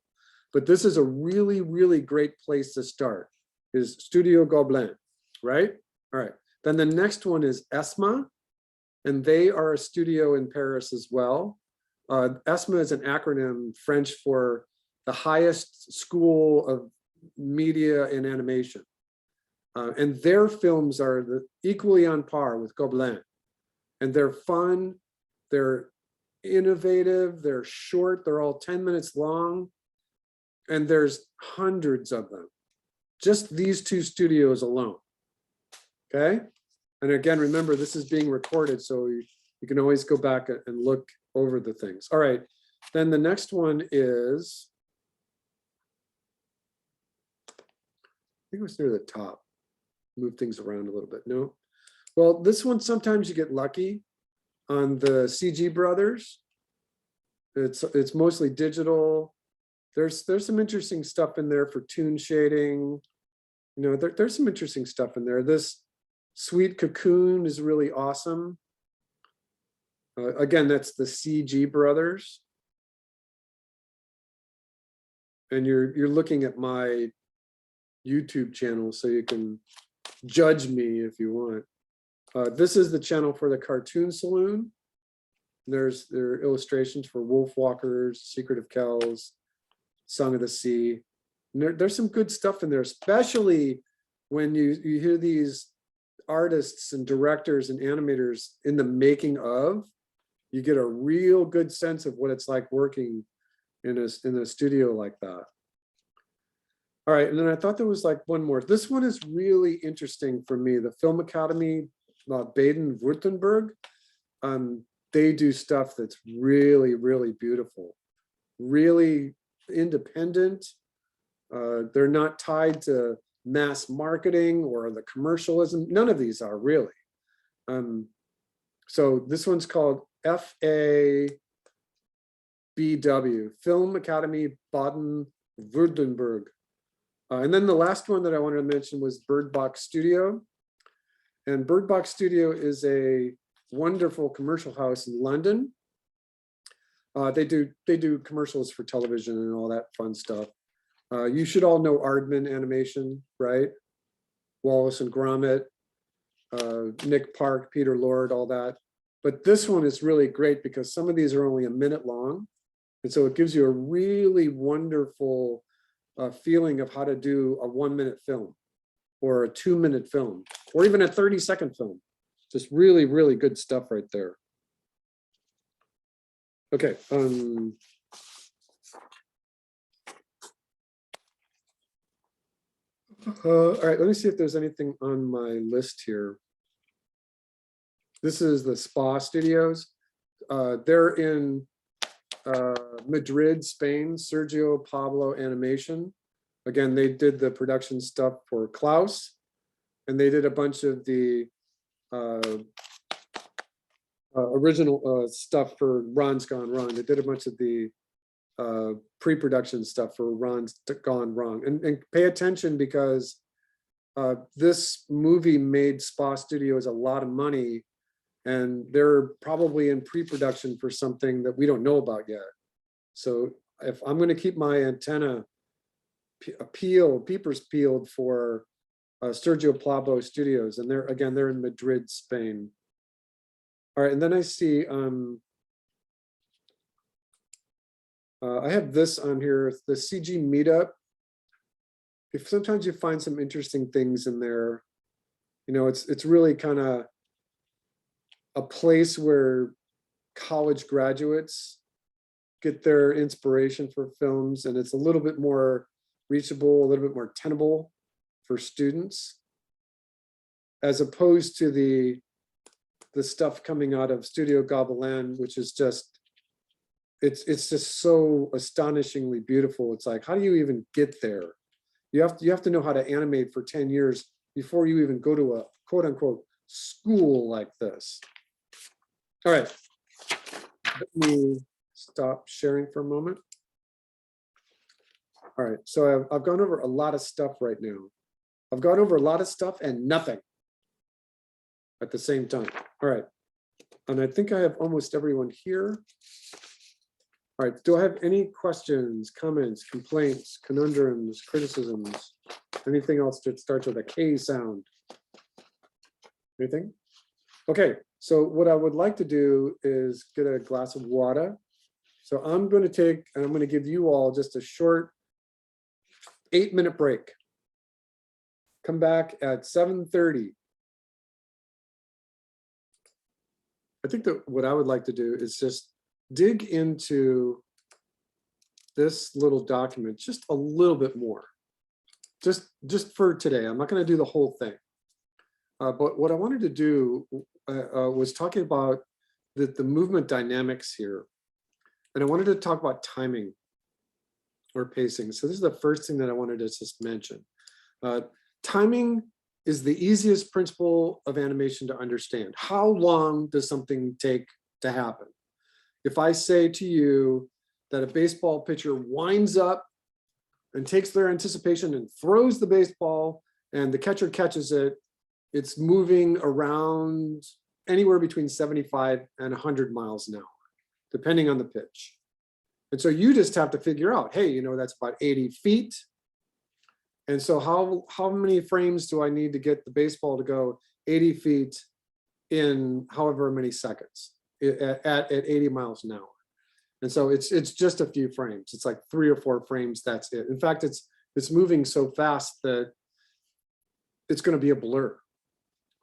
But this is a really, really great place to start, is Studio Gobelin, right? All right. Then the next one is Esma, and they are a studio in Paris as well. Esma is an acronym French for the highest school of media and animation. And their films are equally on par with Gobelin. And they're fun, they're innovative, they're short, they're all 10 minutes long. And there's hundreds of them. Just these two studios alone. Okay? And again, remember, this is being recorded, so you can always go back and look over the things. All right, then the next one is, I think it was near the top. Move things around a little bit. No. Well, this one, sometimes you get lucky on the CG brothers. It's mostly digital. There's some interesting stuff in there for tune shading. You know, there's some interesting stuff in there. This Sweet Cocoon is really awesome. Again, that's the CG brothers. And you're looking at my YouTube channel, so you can judge me if you want. This is the channel for the Cartoon Saloon. There are illustrations for Wolf Walkers, Secret of Kells, Song of the Sea. And there's some good stuff in there, especially when you hear these artists and directors and animators in the making of. You get a real good sense of what it's like working in a studio like that. All right, and then I thought there was like one more. This one is really interesting for me. The Film Academy, Baden-Württemberg. They do stuff that's really, really beautiful, really independent. They're not tied to mass marketing or the commercialism. None of these are really. So this one's called FABW, Film Academy Baden-Württemberg. And then the last one that I wanted to mention was Bird Box Studio. And Bird Box Studio is a wonderful commercial house in London. They do commercials for television and all that fun stuff. You should all know Aardman Animation, right? Wallace and Gromit, Nick Park, Peter Lord, all that. But this one is really great because some of these are only a minute long. And so it gives you a really wonderful feeling of how to do a 1-minute film or a 2-minute film or even a 30-second film. Just really, really good stuff right there. Okay. All right, let me see if there's anything on my list here. This is the Spa Studios. They're in Madrid, Spain, Sergio Pablo Animation. Again, they did the production stuff for Klaus, and they did a bunch of the original stuff for Ron's Gone Wrong. They did a bunch of the pre-production stuff for Ron's Gone Wrong. And pay attention, because this movie made Spa Studios a lot of money, and they're probably in pre-production for something that we don't know about yet. So if I'm going to keep my antenna peepers peeled for Sergio Pablo Studios, and they're in Madrid, Spain. All right, and then I see I have this on here, the CG Meetup. If sometimes you find some interesting things in there, you know, it's really kind of a place where college graduates get their inspiration for films, and it's a little bit more reachable, a little bit more tenable for students, as opposed to the stuff coming out of Studio Gobelin, which is just, it's just so astonishingly beautiful. It's like, how do you even get there? You have to know how to animate for 10 years before you even go to a quote unquote school like this. All right, let me stop sharing for a moment. All right, so I've gone over a lot of stuff right now. I've gone over a lot of stuff and nothing at the same time. All right, and I think I have almost everyone here. All right, do I have any questions, comments, complaints, conundrums, criticisms, anything else that starts with a K sound? Anything? Okay, so what I would like to do is get a glass of water. So I'm going to take, and I'm going to give you all just a short 8-minute break. Come back at 7:30. I think that what I would like to do is just dig into this little document just a little bit more, just for today. I'm not going to do the whole thing, but what I wanted to do was talking about the movement dynamics here, and I wanted to talk about timing or pacing. So this is the first thing that I wanted to just mention. Timing is the easiest principle of animation to understand. How long does something take to happen? If I say to you that a baseball pitcher winds up and takes their anticipation and throws the baseball and the catcher catches it, it's moving around anywhere between 75 and 100 miles an hour, depending on the pitch. And so you just have to figure out, hey, you know, that's about 80 feet. And so how many frames do I need to get the baseball to go 80 feet in however many seconds at 80 miles an hour? And so it's just a few frames. It's like 3 or 4 frames, that's it. In fact, it's moving so fast that it's going to be a blur,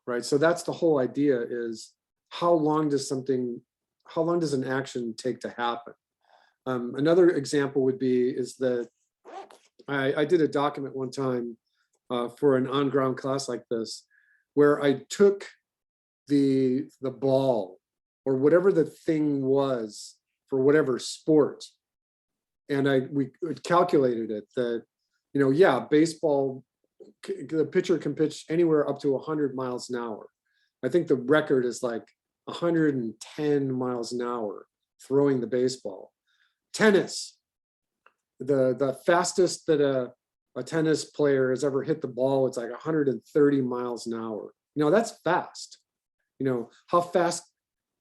right? So that's the whole idea, is how long does an action take to happen? Another example would be is that I did a document one time for an on-ground class like this, where I took the ball or whatever the thing was for whatever sport, and we calculated it that, you know, yeah, baseball, the pitcher can pitch anywhere up to 100 miles an hour. I think the record is like 110 miles an hour throwing the baseball. Tennis, the fastest that a tennis player has ever hit the ball, it's like 130 miles an hour. You know, that's fast. You know, how fast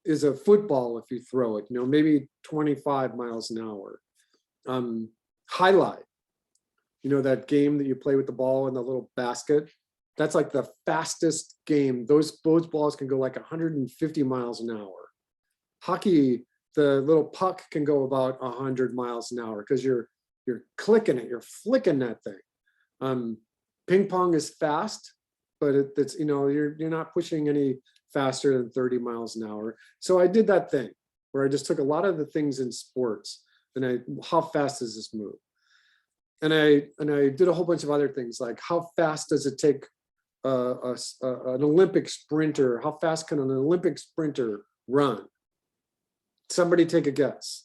is a football if you throw it? You know, maybe 25 miles an hour. Highlight, you know, that game that you play with the ball in the little basket, that's like the fastest game. Those balls can go like 150 miles an hour. Hockey, the little puck can go about 100 miles an hour because you're clicking it, you're flicking that thing. Ping pong is fast, but it's, you know, you're not pushing any faster than 30 miles an hour. So I did that thing where I just took a lot of the things in sports and how fast does this move? And I did a whole bunch of other things, like how fast does it take an Olympic sprinter? How fast can an Olympic sprinter run? Somebody take a guess.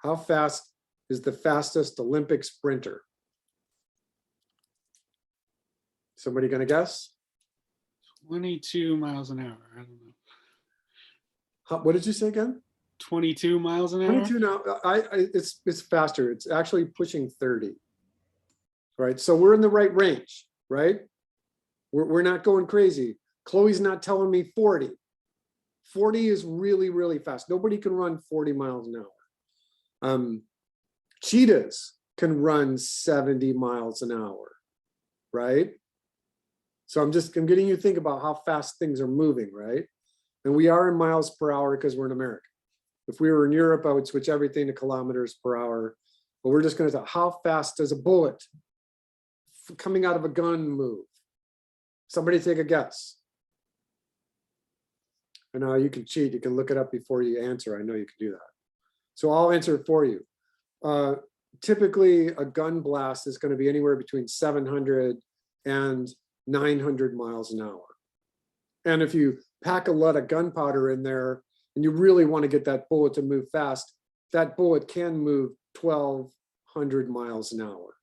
How fast is the fastest Olympic sprinter? Somebody gonna guess? 22 miles an hour. I don't know. What did you say again? 22 miles an hour. 22 now. It's faster. It's actually pushing 30. Right. So we're in the right range, right? We're not going crazy. Chloe's not telling me 40. 40 is really, really fast. Nobody can run 40 miles an hour. Cheetahs can run 70 miles an hour, right? So I'm getting you to think about how fast things are moving, right? And we are in miles per hour because we're in America. If we were in Europe, I would switch everything to kilometers per hour. But we're just going to talk, how fast does a bullet coming out of a gun move? Somebody take a guess. I know you can cheat. You can look it up before you answer. I know you can do that. So I'll answer it for you. Typically, a gun blast is going to be anywhere between 700 and 900 miles an hour. And if you pack a lot of gunpowder in there and you really want to get that bullet to move fast, that bullet can move 1,200 miles an hour.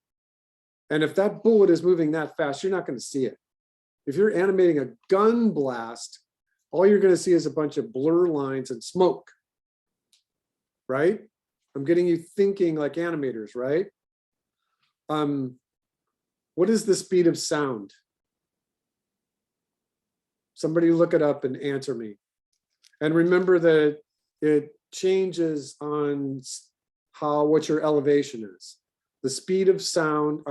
And if that bullet is moving that fast, you're not going to see it. If you're animating a gun blast, all you're going to see is a bunch of blur lines and smoke, right? I'm getting you thinking like animators, right? What is the speed of sound? Somebody look it up and answer me. And remember that it changes on what your elevation is. The speed of sound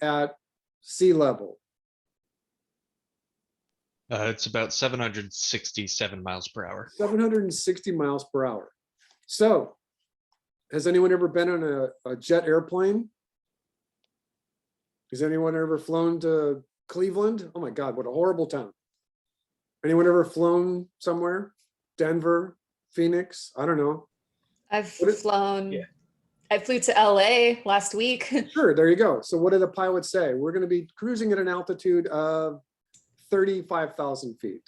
at sea level. It's about 767 miles per hour. 760 miles per hour. So, has anyone ever been on a jet airplane? Has anyone ever flown to Cleveland? Oh my God, what a horrible town. Anyone ever flown somewhere? Denver, Phoenix? I don't know. I've flown. Yeah. I flew to LA last week. Sure, there you go. So what did the pilot say? We're going to be cruising at an altitude of 35,000 feet.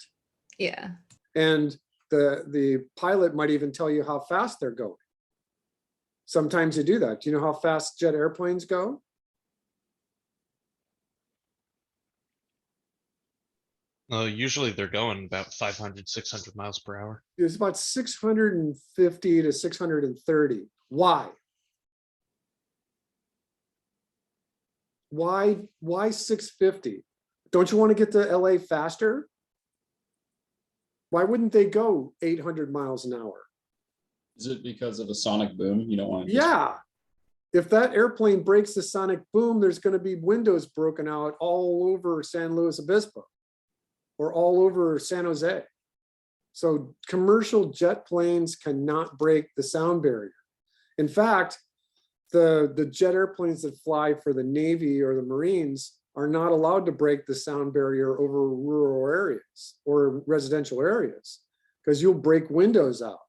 Yeah. And the pilot might even tell you how fast they're going. Sometimes you do that. Do you know how fast jet airplanes go? Usually they're going about 500, 600 miles per hour. It's about 650 to 630. Why? Why 650? Don't you want to get to LA faster? Why wouldn't they go 800 miles an hour? Is it because of the sonic boom? You don't want to. Yeah. If that airplane breaks the sonic boom, there's going to be windows broken out all over San Luis Obispo or all over San Jose. So commercial jet planes cannot break the sound barrier. In fact, the jet airplanes that fly for the Navy or the Marines are not allowed to break the sound barrier over rural areas or residential areas because you'll break windows out.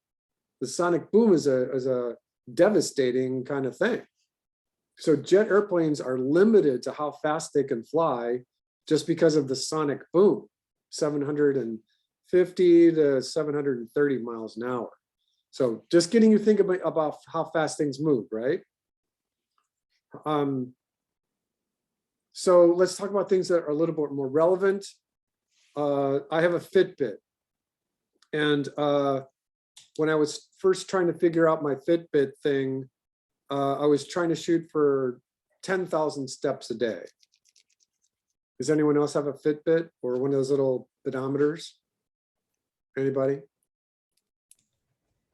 The sonic boom is a devastating kind of thing. So jet airplanes are limited to how fast they can fly just because of the sonic boom, 750 to 730 miles an hour. So just getting you think about how fast things move, right? So let's talk about things that are a little bit more relevant. I have a Fitbit. And when I was first trying to figure out my Fitbit thing, I was trying to shoot for 10,000 steps a day. Does anyone else have a Fitbit or one of those little pedometers? Anybody?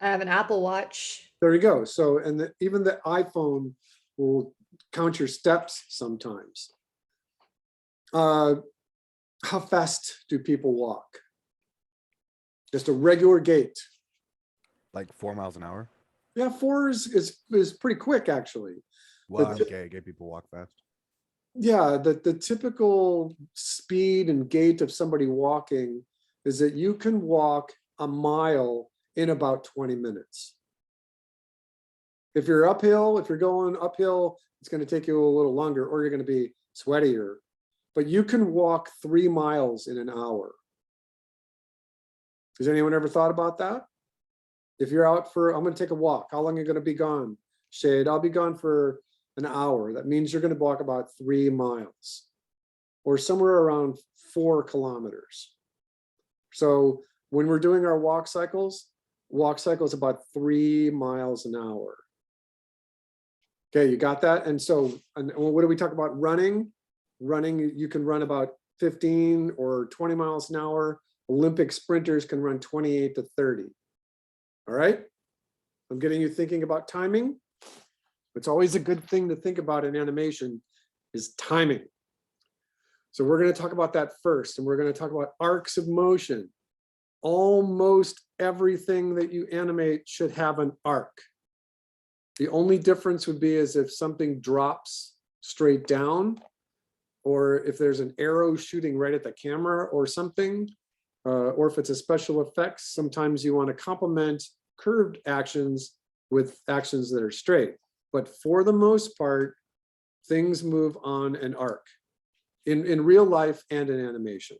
I have an Apple Watch. There you go. So, and even the iPhone will count your steps sometimes. How fast do people walk? Just a regular gait. Like 4 miles an hour? Yeah, 4 is pretty quick, actually. Well, I'm gay. Gay people walk fast. Yeah, the typical speed and gait of somebody walking is that you can walk a mile in about 20 minutes. If you're uphill, if you're going uphill, it's going to take you a little longer or you're going to be sweatier. But you can walk 3 miles in an hour. Has anyone ever thought about that? If you're out for, I'm gonna take a walk. How long are you gonna be gone? Shade, I'll be gone for an hour. That means you're gonna walk about 3 miles or somewhere around 4 kilometers. So when we're doing our walk cycles about 3 miles an hour. Okay, you got that? And so, and what do we talk about? Running, you can run about 15 or 20 miles an hour. Olympic sprinters can run 28 to 30. All right, I'm getting you thinking about timing. It's always a good thing to think about in animation is timing. So we're going to talk about that first, and we're going to talk about arcs of motion. Almost everything that you animate should have an arc. The only difference would be is if something drops straight down, or if there's an arrow shooting right at the camera or something, or if it's a special effects, sometimes you want to complement curved actions with actions that are straight. But for the most part, things move on an arc in real life and in animation.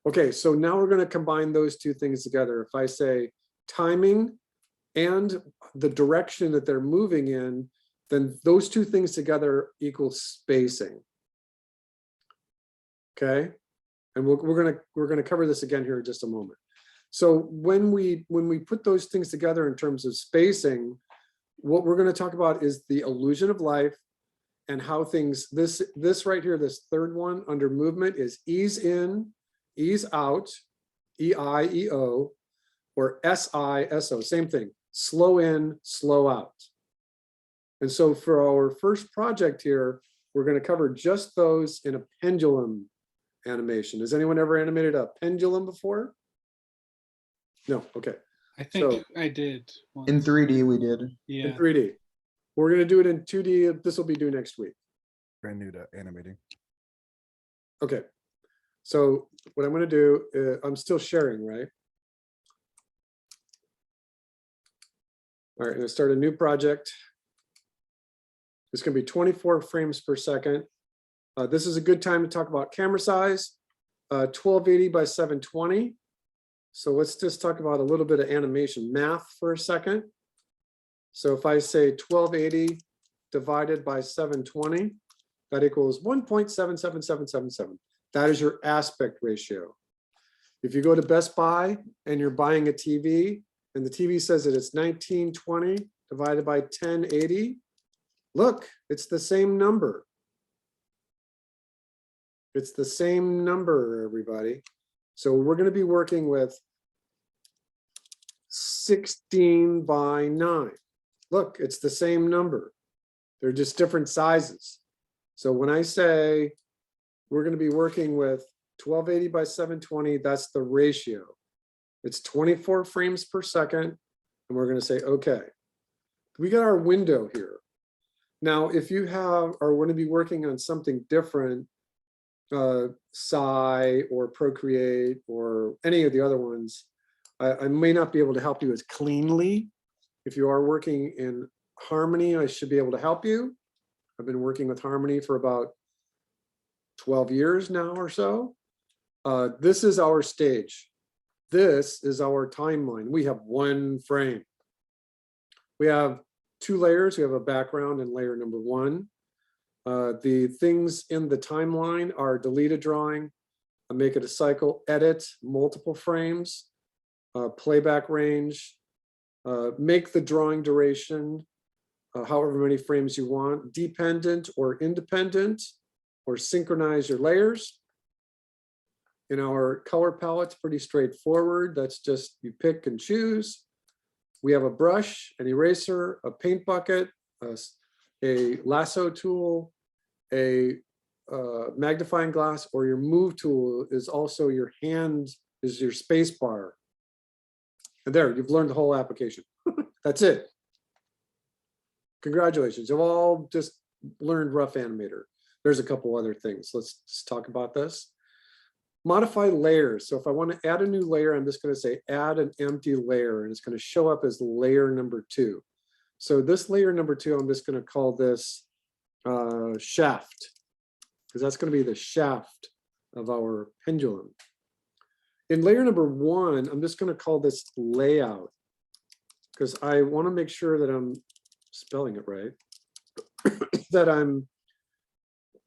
Okay, so now we're going to combine those two things together. If I say timing and the direction that they're moving in, then those two things together equal spacing. Okay, and we're gonna cover this again here in just a moment. So when we put those things together in terms of spacing, what we're going to talk about is the illusion of life and how things, this right here, this third one under movement is ease in, ease out, EI, EO, or SI, SO, same thing, slow in, slow out. And so for our first project here, we're going to cover just those in a pendulum animation. Has anyone ever animated a pendulum before? No, okay. I think So- I did. In once. 3D, we did. In Yeah. 3D. We're going to do it in 2D. This will be due next week. Brand new to animating. Okay. So what I'm going to do, I'm still sharing, right? All right, I'm going to start a new project. It's going to be 24 frames per second. This is a good time to talk about camera size, 1280 by 720. So let's just talk about a little bit of animation math for a second. So if I say 1280 divided by 720, that equals 1.77777. That is your aspect ratio. If you go to Best Buy and you're buying a TV and the TV says that it's 1920 divided by 1080, look, it's the same number. It's the same number, everybody. So we're going to be working with 16 by 9. Look, it's the same number. They're just different sizes. So when I say we're going to be working with 1280 by 720, that's the ratio. It's 24 frames per second. And we're going to say, okay, we got our window here. Now, if you are going to be working on something different, Sci or Procreate or any of the other ones, I may not be able to help you as cleanly. If you are working in Harmony, I should be able to help you. I've been working with Harmony for about 12 years now or so. This is our stage. This is our timeline. We have one frame. We have 2 layers. We have a background and layer number 1. The things in the timeline are delete a drawing, make it a cycle, edit multiple frames, playback range, make the drawing duration however many frames you want, dependent or independent, or synchronize your layers. In our color palette's pretty straightforward. That's just you pick and choose. We have a brush, an eraser, a paint bucket, a lasso tool, a magnifying glass, or your move tool is also your hand, is your space bar. And there, you've learned the whole application. That's it. Congratulations, you've all just learned Rough Animator. There's a couple other things. Let's just talk about this. Modify layers. So if I want to add a new layer, I'm just going to say add an empty layer, and it's going to show up as layer number 2. So this layer number 2, I'm just going to call this shaft, because that's going to be the shaft of our pendulum. In layer number 1, I'm just going to call this layout. because I want to make sure that I'm spelling it right, that I'm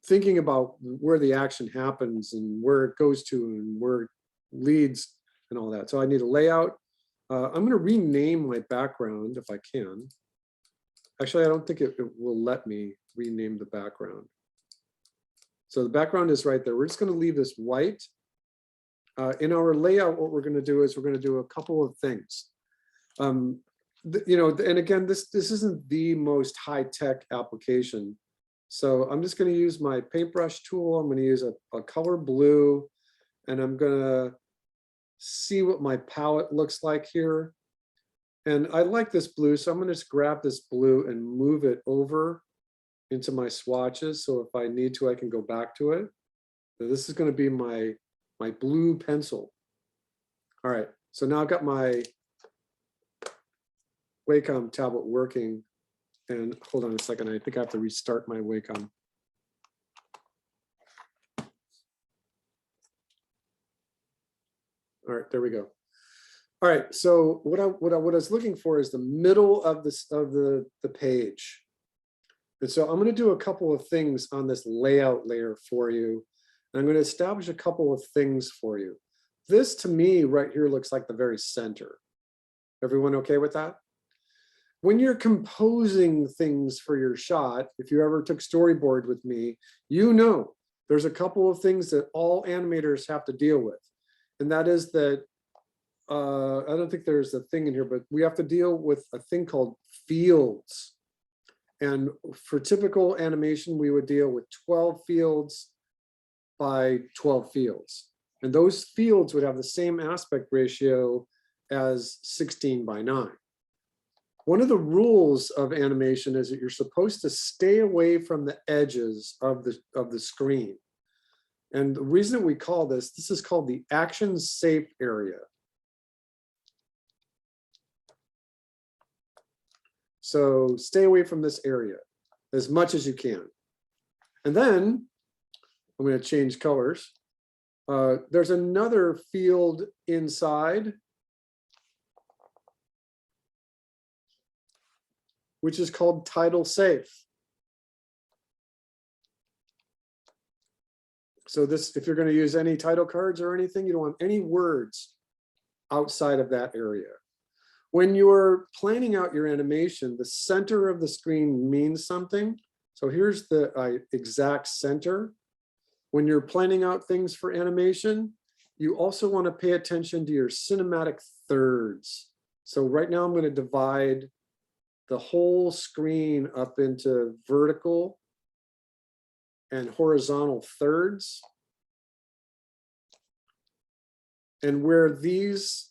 thinking about where the action happens and where it goes to and where it leads and all that. So I need a layout. I'm going to rename my background if I can. Actually, I don't think it will let me rename the background. So the background is right there. We're just going to leave this white. In our layout, what we're going to do is we're going to do a couple of things. And again, this isn't the most high-tech application. So I'm just going to use my paintbrush tool. I'm going to use a color blue, and I'm going to see what my palette looks like here. And I like this blue, so I'm going to just grab this blue and move it over into my swatches. So if I need to, I can go back to it. So this is going to be my blue pencil. All right, so now I've got my Wacom tablet working. And hold on a second, I think I have to restart my Wacom. All right, there we go. All right, so what I was looking for is the middle of the page. And so I'm going to do a couple of things on this layout layer for you. And I'm going to establish a couple of things for you. This to me right here looks like the very center. Everyone okay with that? When you're composing things for your shot, if you ever took storyboard with me, you know there's a couple of things that all animators have to deal with. And that is that, I don't think there's a thing in here, but we have to deal with a thing called fields. And for typical animation, we would deal with 12 fields by 12 fields. And those fields would have the same aspect ratio as 16 by 9. One of the rules of animation is that you're supposed to stay away from the edges of the screen. And the reason that we call this is called the action safe area. So stay away from this area as much as you can. And then I'm going to change colors. There's another field inside, which is called title safe. So this, if you're going to use any title cards or anything, you don't want any words outside of that area. When you're planning out your animation, the center of the screen means something. So here's the exact center. When you're planning out things for animation, you also want to pay attention to your cinematic thirds. So right now I'm going to divide the whole screen up into vertical and horizontal thirds. And where these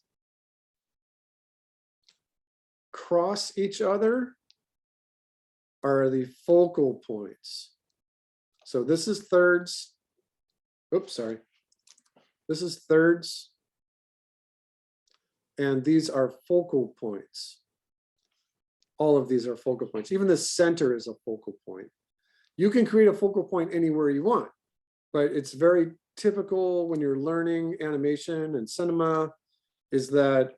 cross each other are the focal points. So this is thirds. Oops, sorry. This is thirds. And these are focal points. All of these are focal points. Even the center is a focal point. You can create a focal point anywhere you want, but it's very typical when you're learning animation and cinema is that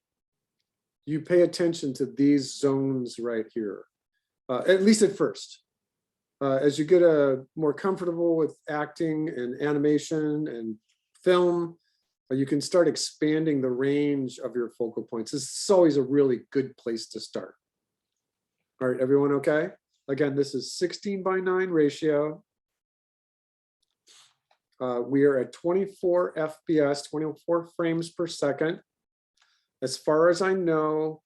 you pay attention to these zones right here, at least at first. As you get more comfortable with acting and animation and film, you can start expanding the range of your focal points. This is always a really good place to start. All right, everyone okay? Again, this is 16 by 9 ratio. We are at 24 FPS, 24 frames per second. As far as I know,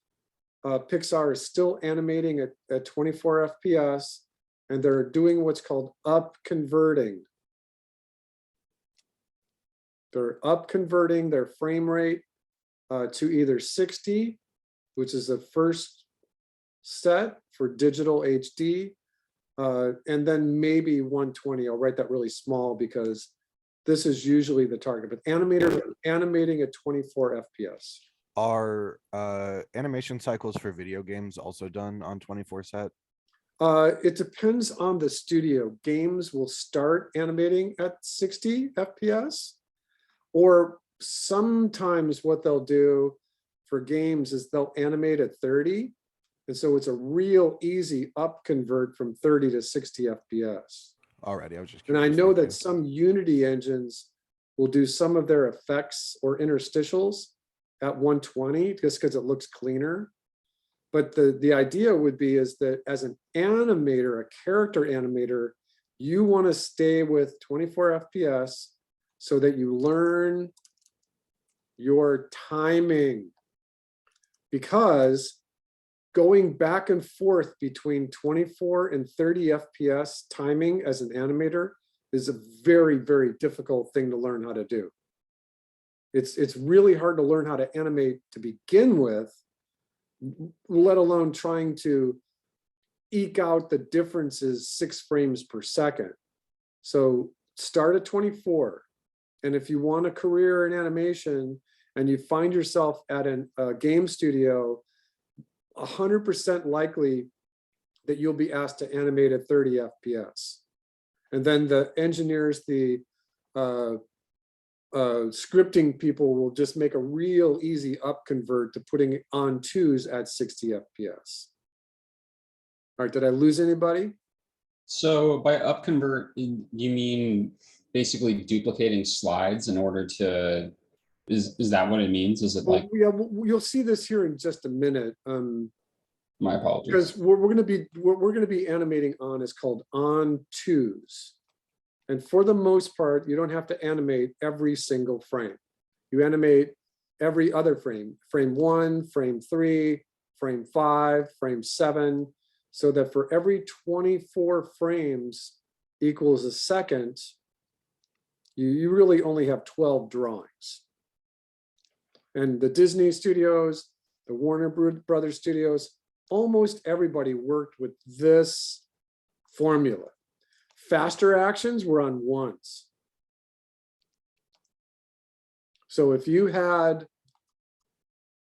Pixar is still animating at 24 FPS, and they're doing what's called up converting. They're up converting their frame rate to either 60, which is the first set for digital HD, and then maybe 120. I'll write that really small because this is usually the target, but Animator animating at 24 FPS. Are animation cycles for video games also done on 24 set? It depends on the studio. Games will start animating at 60 FPS, or sometimes what they'll do for games is they'll animate at 30 And so it's a real easy up convert from 30 to 60 FPS. Alrighty, I was just And I curious, know thank that you. some Unity engines will do some of their effects or interstitials at 120 just because it looks cleaner. But the idea would be is that as an animator, a character animator, you want to stay with 24 FPS so that you learn your timing. Because going back and forth between 24 and 30 FPS timing as an animator is a very, very difficult thing to learn how to do. It's really hard to learn how to animate to begin with, let alone trying to eke out the differences 6 frames per second. So start at 24. And if you want a career in animation and you find yourself at a game studio, 100% likely that you'll be asked to animate at 30 FPS. And then the engineers, the scripting people will just make a real easy up convert to putting on 2s at 60 FPS. All right, did I lose anybody? So by upconvert, you mean basically duplicating slides in order to, is that what it means? Is it Well, like, yeah, you'll see this here in just a minute. my apologies. Because we're going to be animating on is called on 2s. And for the most part, you don't have to animate every single frame. You animate every other frame, frame 1, frame 3, frame 5, frame 7, so that for every 24 frames equals a second, you really only have 12 drawings. And the Disney studios, the Warner Brothers studios, almost everybody worked with this formula. Faster actions were on 1s. So if you had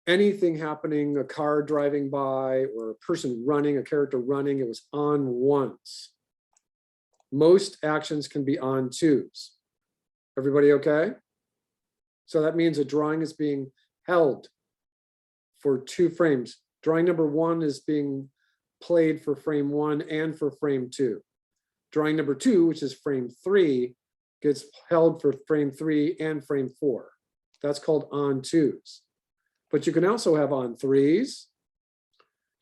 anything happening, a car driving by or a person running, a character running, it was on 1s. Most actions can be on 2s. Everybody okay? So that means a drawing is being held for 2 frames. Drawing number 1 is being played for frame 1 and for frame 2. Drawing number 2, which is frame 3, gets held for frame 3 and frame 4. That's called on 2s. But you can also have on 3s.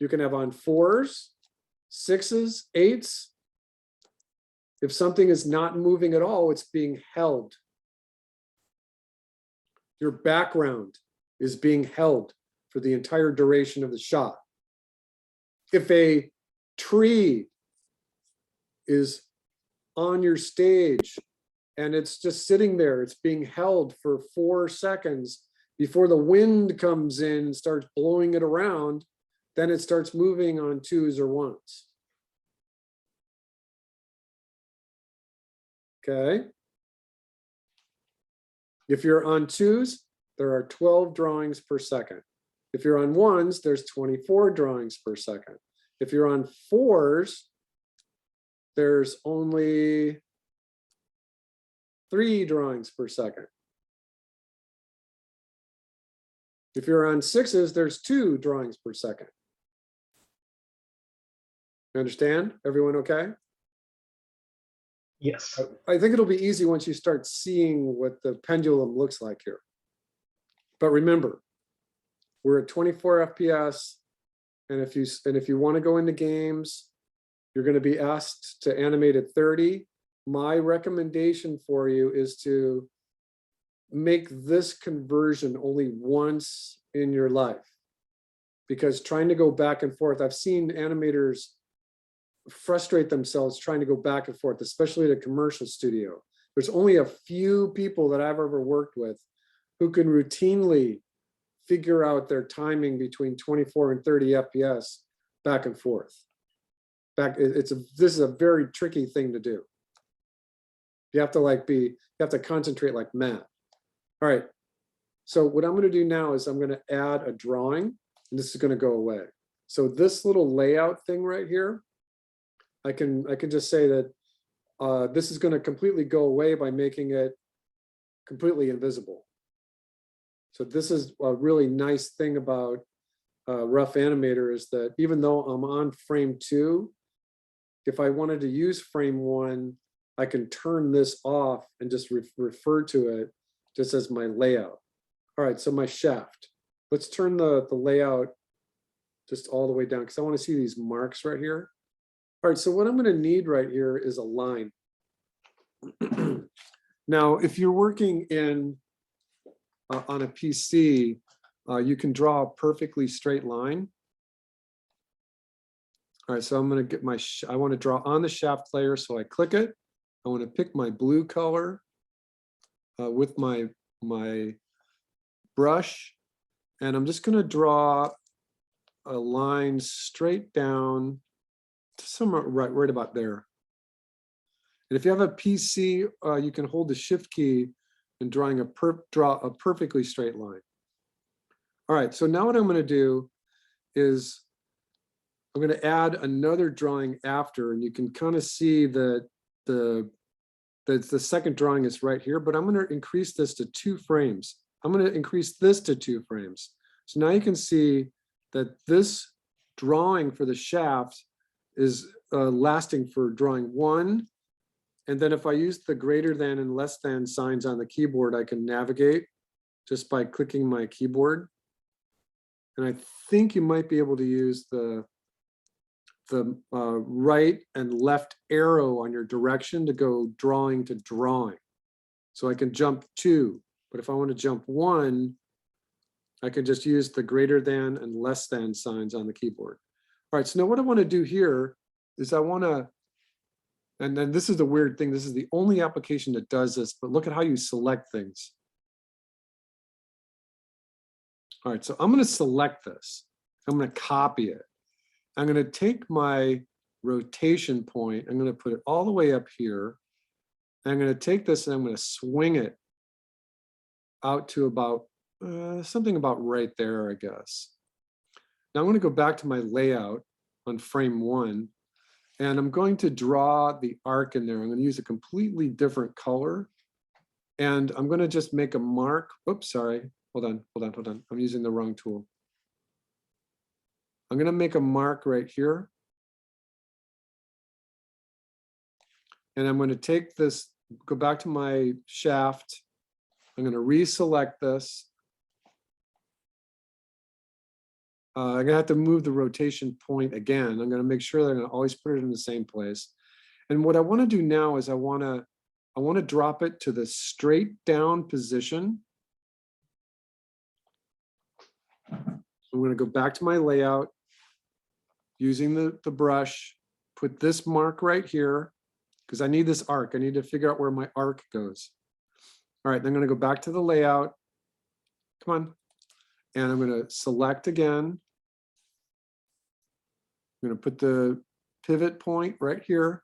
You can have on 4s, 6s, 8s. If something is not moving at all, it's being held. Your background is being held for the entire duration of the shot. If a tree is on your stage and it's just sitting there, it's being held for 4 seconds before the wind comes in and starts blowing it around, then it starts moving on 2s or 1s. Okay. If you're on 2s, there are 12 drawings per second. If you're on 1s, there's 24 drawings per second. If you're on 4s, there's only 3 drawings per second. If you're on 6s, there's 2 drawings per second. You understand? Everyone okay? Yes. I think it'll be easy once you start seeing what the pendulum looks like here. But remember, we're at 24 FPS, and if you want to go into games, you're going to be asked to animate at 30. My recommendation for you is to make this conversion only once in your life, because trying to go back and forth, I've seen animators frustrate themselves trying to go back and forth, especially at a commercial studio. There's only a few people that I've ever worked with who can routinely figure out their timing between 24 and 30 FPS back and forth. This is a very tricky thing to do. You have to concentrate like mad. All right. So what I'm going to do now is I'm going to add a drawing, and this is going to go away. So this little layout thing right here, I can just say that this is going to completely go away by making it completely invisible. So this is a really nice thing about rough animator is that even though I'm on frame 2, if I wanted to use frame 1, I can turn this off and just refer to it just as my layout. All right, so my shaft. Let's turn the layout just all the way down because I want to see these marks right here. All right, so what I'm going to need right here is a line. Now, if you're working in on a PC, you can draw a perfectly straight line. All right, so I'm going to get my, I want to draw on the shaft layer, so I click it. I want to pick my blue color with my brush, and I'm just going to draw a line straight down to somewhere right about there. And if you have a PC, you can hold the Shift key and draw a perfectly straight line. All right, so now what I'm going to do is I'm going to add another drawing after, and you can kind of see that the second drawing is right here, but I'm going to increase this to 2 frames. I'm going to increase this to 2 frames. So now you can see that this drawing for the shaft is lasting for drawing 1. And then if I use the greater than and less than signs on the keyboard, I can navigate just by clicking my keyboard. And I think you might be able to use the right and left arrow on your direction to go drawing to drawing. So I can jump 2, but if I want to jump 1, I can just use the greater than and less than signs on the keyboard. All right, so now what I want to do here is I want to, and then this is the weird thing, this is the only application that does this, but look at how you select things. All right, so I'm going to select this. I'm going to copy it. I'm going to take my rotation point. I'm going to put it all the way up here. I'm going to take this and I'm going to swing it out to about something about right there, I guess. Now I'm going to go back to my layout on frame 1, and I'm going to draw the arc in there. I'm going to use a completely different color, and I'm going to just make a mark. Oops, sorry. Hold on. I'm using the wrong tool. I'm going to make a mark right here. And I'm going to take this, go back to my shaft. I'm going to reselect this. I'm going to have to move the rotation point again. I'm going to make sure that I'm going to always put it in the same place. And what I want to do now is I want to drop it to the straight down position. I'm going to go back to my layout using the brush, put this mark right here because I need this arc. I need to figure out where my arc goes. All right, then I'm going to go back to the layout. Come on. And I'm going to select again. I'm going to put the pivot point right here.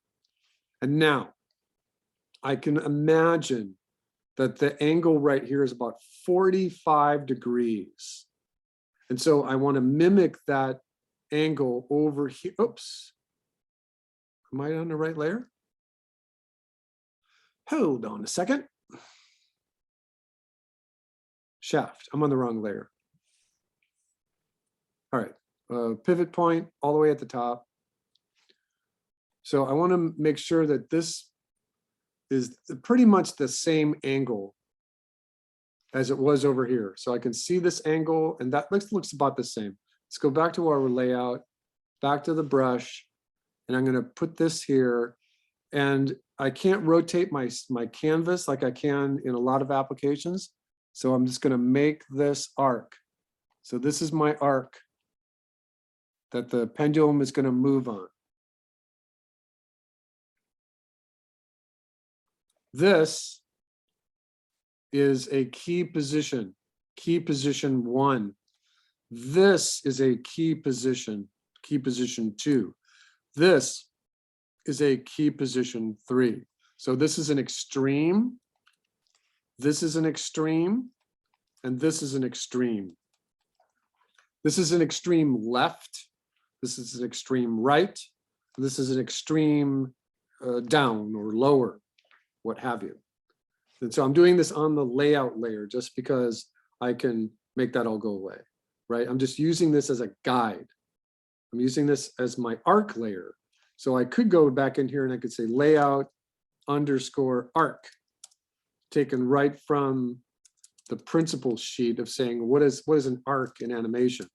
And now I can imagine that the angle right here is about 45 degrees. And so I want to mimic that angle over here. Oops. Am I on the right layer? Hold on a second. Shaft. I'm on the wrong layer. All right. Pivot point all the way at the top. So I want to make sure that this is pretty much the same angle as it was over here. So I can see this angle, and that looks about the same. Let's go back to our layout, back to the brush, and I'm going to put this here. And I can't rotate my canvas like I can in a lot of applications. So I'm just going to make this arc. So this is my arc that the pendulum is going to move on. This is a key position 1. This is a key position 2. This is a key position 3. So this is an extreme, this is an extreme, and this is an extreme. This is an extreme left, this is an extreme right, this is an extreme down or lower, what have you. And so I'm doing this on the layout layer just because I can make that all go away. right? I'm just using this as a guide. I'm using this as my arc layer. So I could go back in here and I could say layout underscore arc, taken right from the principal sheet of saying what is an arc in animation.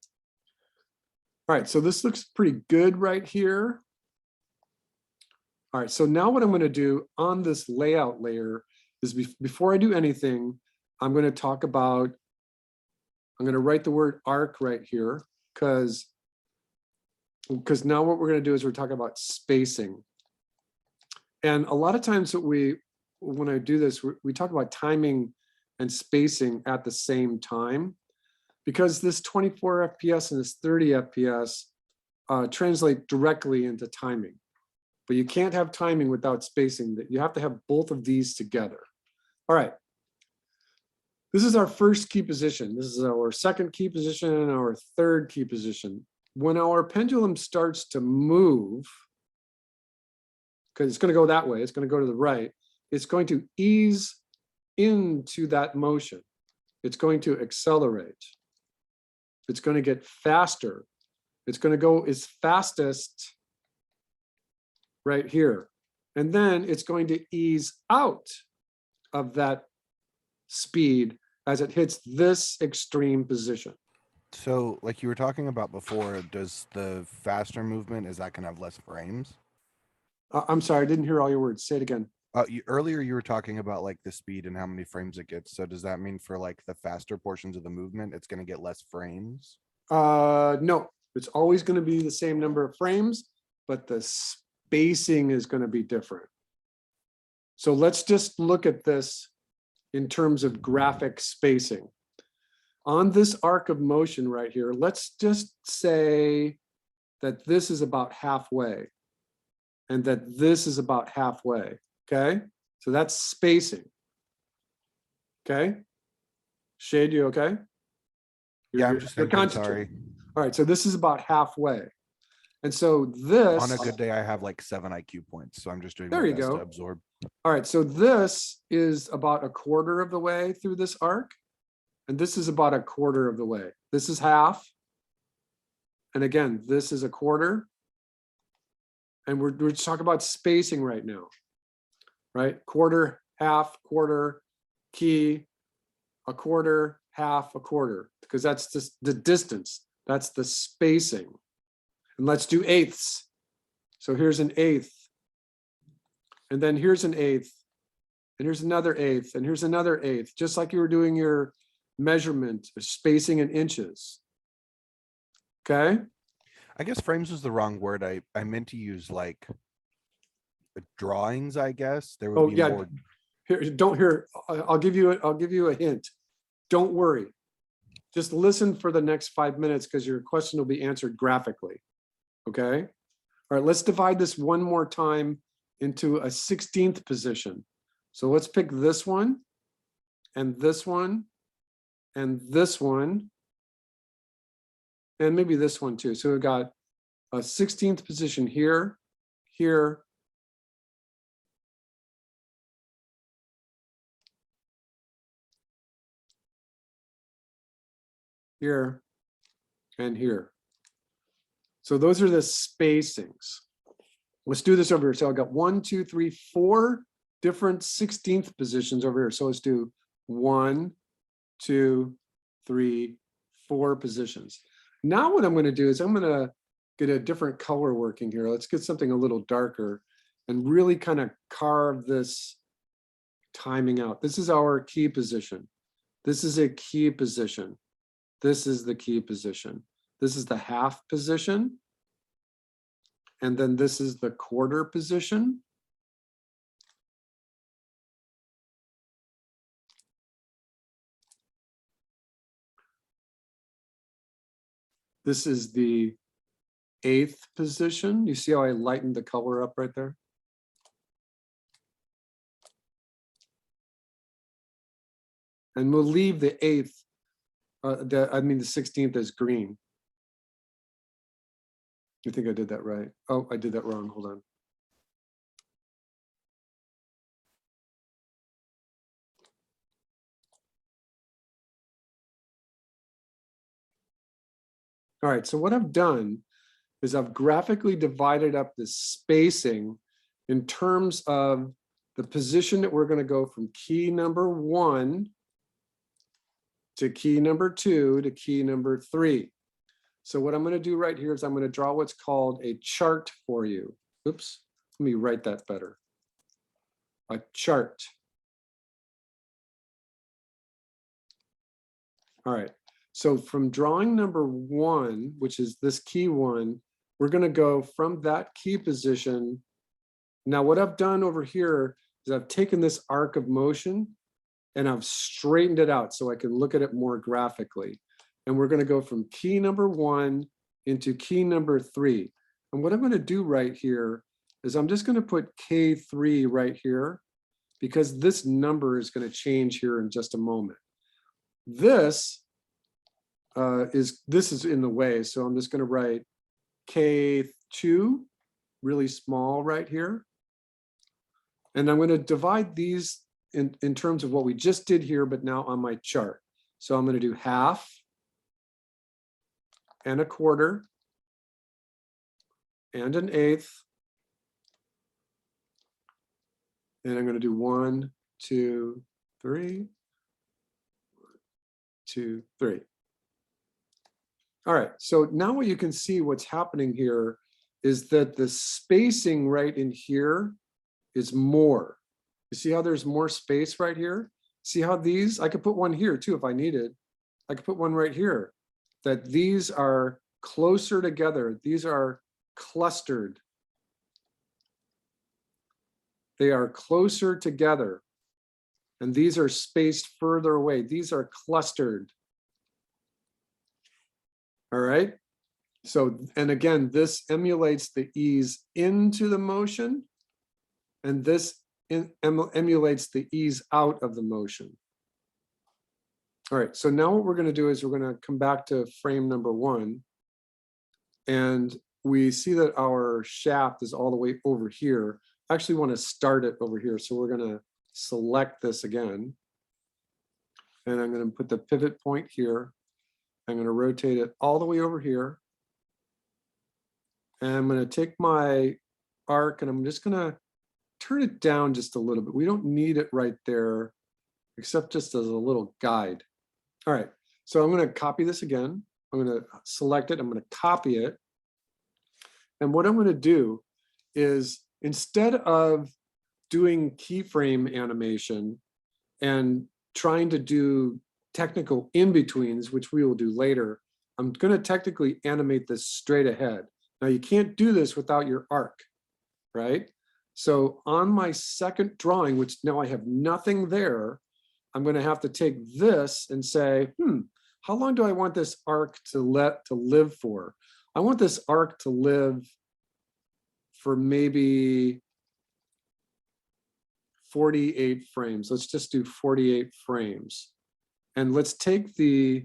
All right, so this looks pretty good right here. All right, so now what I'm going to do on this layout layer is before I do anything, I'm going to talk about, I'm going to write the word arc right here because now what we're going to do is we're talking about spacing. And a lot of times when I do this, we talk about timing and spacing at the same time, because this 24 FPS and this 30 FPS translate directly into timing. But you can't have timing without spacing. That you have to have both of these together. All right. This is our first key position. This is our second key position and our third key position. When our pendulum starts to move, because it's going to go that way, it's going to go to the right, it's going to ease into that motion. It's going to accelerate. It's going to get faster. It's going to go its fastest right here. And then it's going to ease out of that speed as it hits this extreme position. So like you were talking about before, does the faster movement, is that going to have less frames? I'm sorry, I didn't hear all your words. Say it again. Earlier you were talking about like the speed and how many frames it gets. So does that mean for like the faster portions of the movement, it's going to get less frames? No, it's always going to be the same number of frames, but the spacing is going to be different. So let's just look at this in terms of graphic spacing. On this arc of motion right here, let's just say that this is about halfway and that this is about halfway, okay? So that's spacing, okay? Shade, you okay? Yeah, I'm just thinking, concentrating. sorry. All right, so this is about halfway. And so this— On a good day, I have like 7 IQ points, so I'm just doing There my you best go. to absorb. All right, so this is about a quarter of the way through this arc, and this is about a quarter of the way. This is half. And again, this is a quarter. And we're just talking about spacing right now, right? Quarter, half, quarter, key, a quarter, half, a quarter, because that's just the distance. That's the spacing. And let's do eighths. So here's an eighth. And then here's an eighth. And here's another eighth. And here's another eighth, just like you were doing your measurement, spacing in inches. Okay. I guess frames was the wrong word. I meant to use like drawings, I guess. There would Oh be yeah. more. Here, I'll give you a hint. Don't worry. Just listen for the next 5 minutes because your question will be answered graphically. Okay. All right, let's divide this one more time into a 16th position. So let's pick this one and this one and this one. And maybe this one too. So we've got a 16th position here, here, here, and here. So those are the spacings. Let's do this over here. So I've got 1, 2, 3, 4 different 16th positions over here. So let's do 1, 2, 3, 4 positions. Now what I'm going to do is I'm going to get a different color working here. Let's get something a little darker and really kind of carve this timing out. This is our key position. This is a key position. This is the key position. This is the half position. And then this is the quarter position. This is the eighth position. You see how I lightened the color up right there? And we'll leave the eighth, the 16th as green. I think I did that right. Oh, I did that wrong. Hold on. All right, so what I've done is I've graphically divided up the spacing in terms of the position that we're going to go from key number 1 to key number 2 to key number 3. So what I'm going to do right here is I'm going to draw what's called a chart for you. Oops, let me write that better. A chart. All right, so from drawing number 1, which is this key 1, we're going to go from that key position. Now what I've done over here is I've taken this arc of motion and I've straightened it out so I can look at it more graphically. And we're going to go from key number 1 into key number 3. And what I'm going to do right here is I'm just going to put K3 right here because this number is going to change here in just a moment. This is in the way, so I'm just going to write K2 really small right here. And I'm going to divide these in terms of what we just did here, but now on my chart. So I'm going to do 1/2 and 1/4 and 1/8. And I'm going to do 1, 2, 3, 1, 2, 3. All right, so now what you can see what's happening here is that the spacing right in here is more. You see how there's more space right here? See how these, I could put one here too if I needed. I could put one right here. That these are closer together. These are clustered. They are closer together. And these are spaced further away. These are clustered. All right. So, and again, this emulates the ease into the motion, and this emulates the ease out of the motion. All right, so now what we're going to do is we're going to come back to frame number 1, and we see that our shaft is all the way over here. I actually want to start it over here, so we're going to select this again, and I'm going to put the pivot point here. I'm going to rotate it all the way over here. And I'm going to take my arc and I'm just going to turn it down just a little bit. We don't need it right there, except just as a little guide. All right, so I'm going to copy this again. I'm going to select it. I'm going to copy it. And what I'm going to do is instead of doing keyframe animation and trying to do technical in-betweens, which we will do later, I'm going to technically animate this straight ahead. Now you can't do this without your arc, right? So on my second drawing, which now I have nothing there, I'm going to have to take this and say, how long do I want this arc to live for? I want this arc to live for maybe 48 frames. Let's just do 48 frames. And let's take there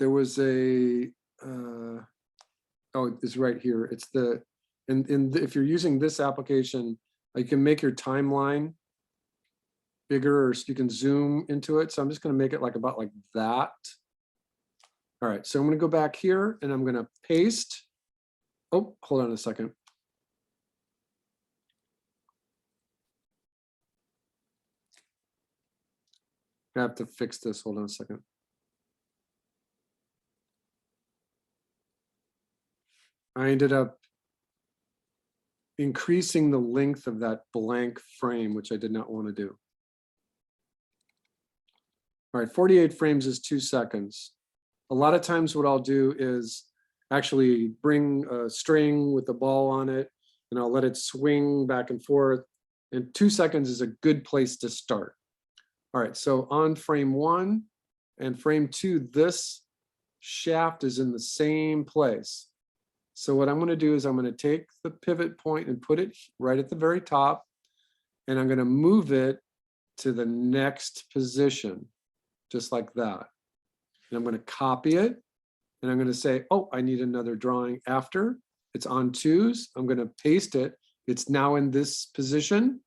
was a, oh, it's right here. It's the, if you're using this application, you can make your timeline bigger, or you can zoom into it. So I'm just going to make it about like that. All right, so I'm going to go back here and I'm going to paste. Oh, hold on a second. I have to fix this. Hold on a second. I ended up increasing the length of that blank frame, which I did not want to do. All right, 48 frames is 2 seconds. A lot of times what I'll do is actually bring a string with a ball on it, and I'll let it swing back and forth. And 2 seconds is a good place to start. All right, so on frame 1 and frame 2, this shaft is in the same place. So what I'm going to do is I'm going to take the pivot point and put it right at the very top, and I'm going to move it to the next position, just like that. And I'm going to copy it, and I'm going to say, oh, I need another drawing after. It's on 2s. I'm going to paste it. It's now in this position,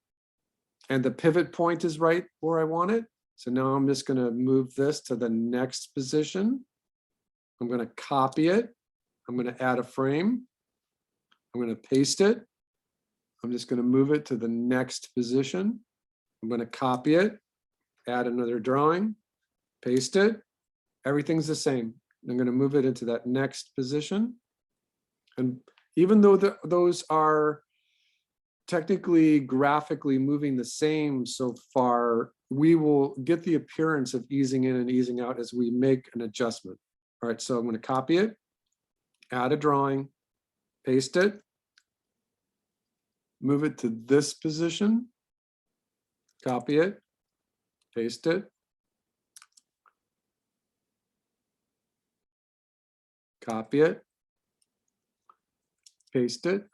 and the pivot point is right where I want it. So now I'm just gonna move this to the next position. I'm gonna copy it. I'm gonna add a frame. I'm gonna paste it. I'm just gonna move it to the next position. I'm gonna copy it, add another drawing, paste it. Everything's the same. I'm gonna move it into that next position. And even though those are technically graphically moving the same so far, we will get the appearance of easing in and easing out as we make an adjustment. All right, so I'm going to copy it, add a drawing, paste it, move it to this position, copy it, paste it, copy it, paste it.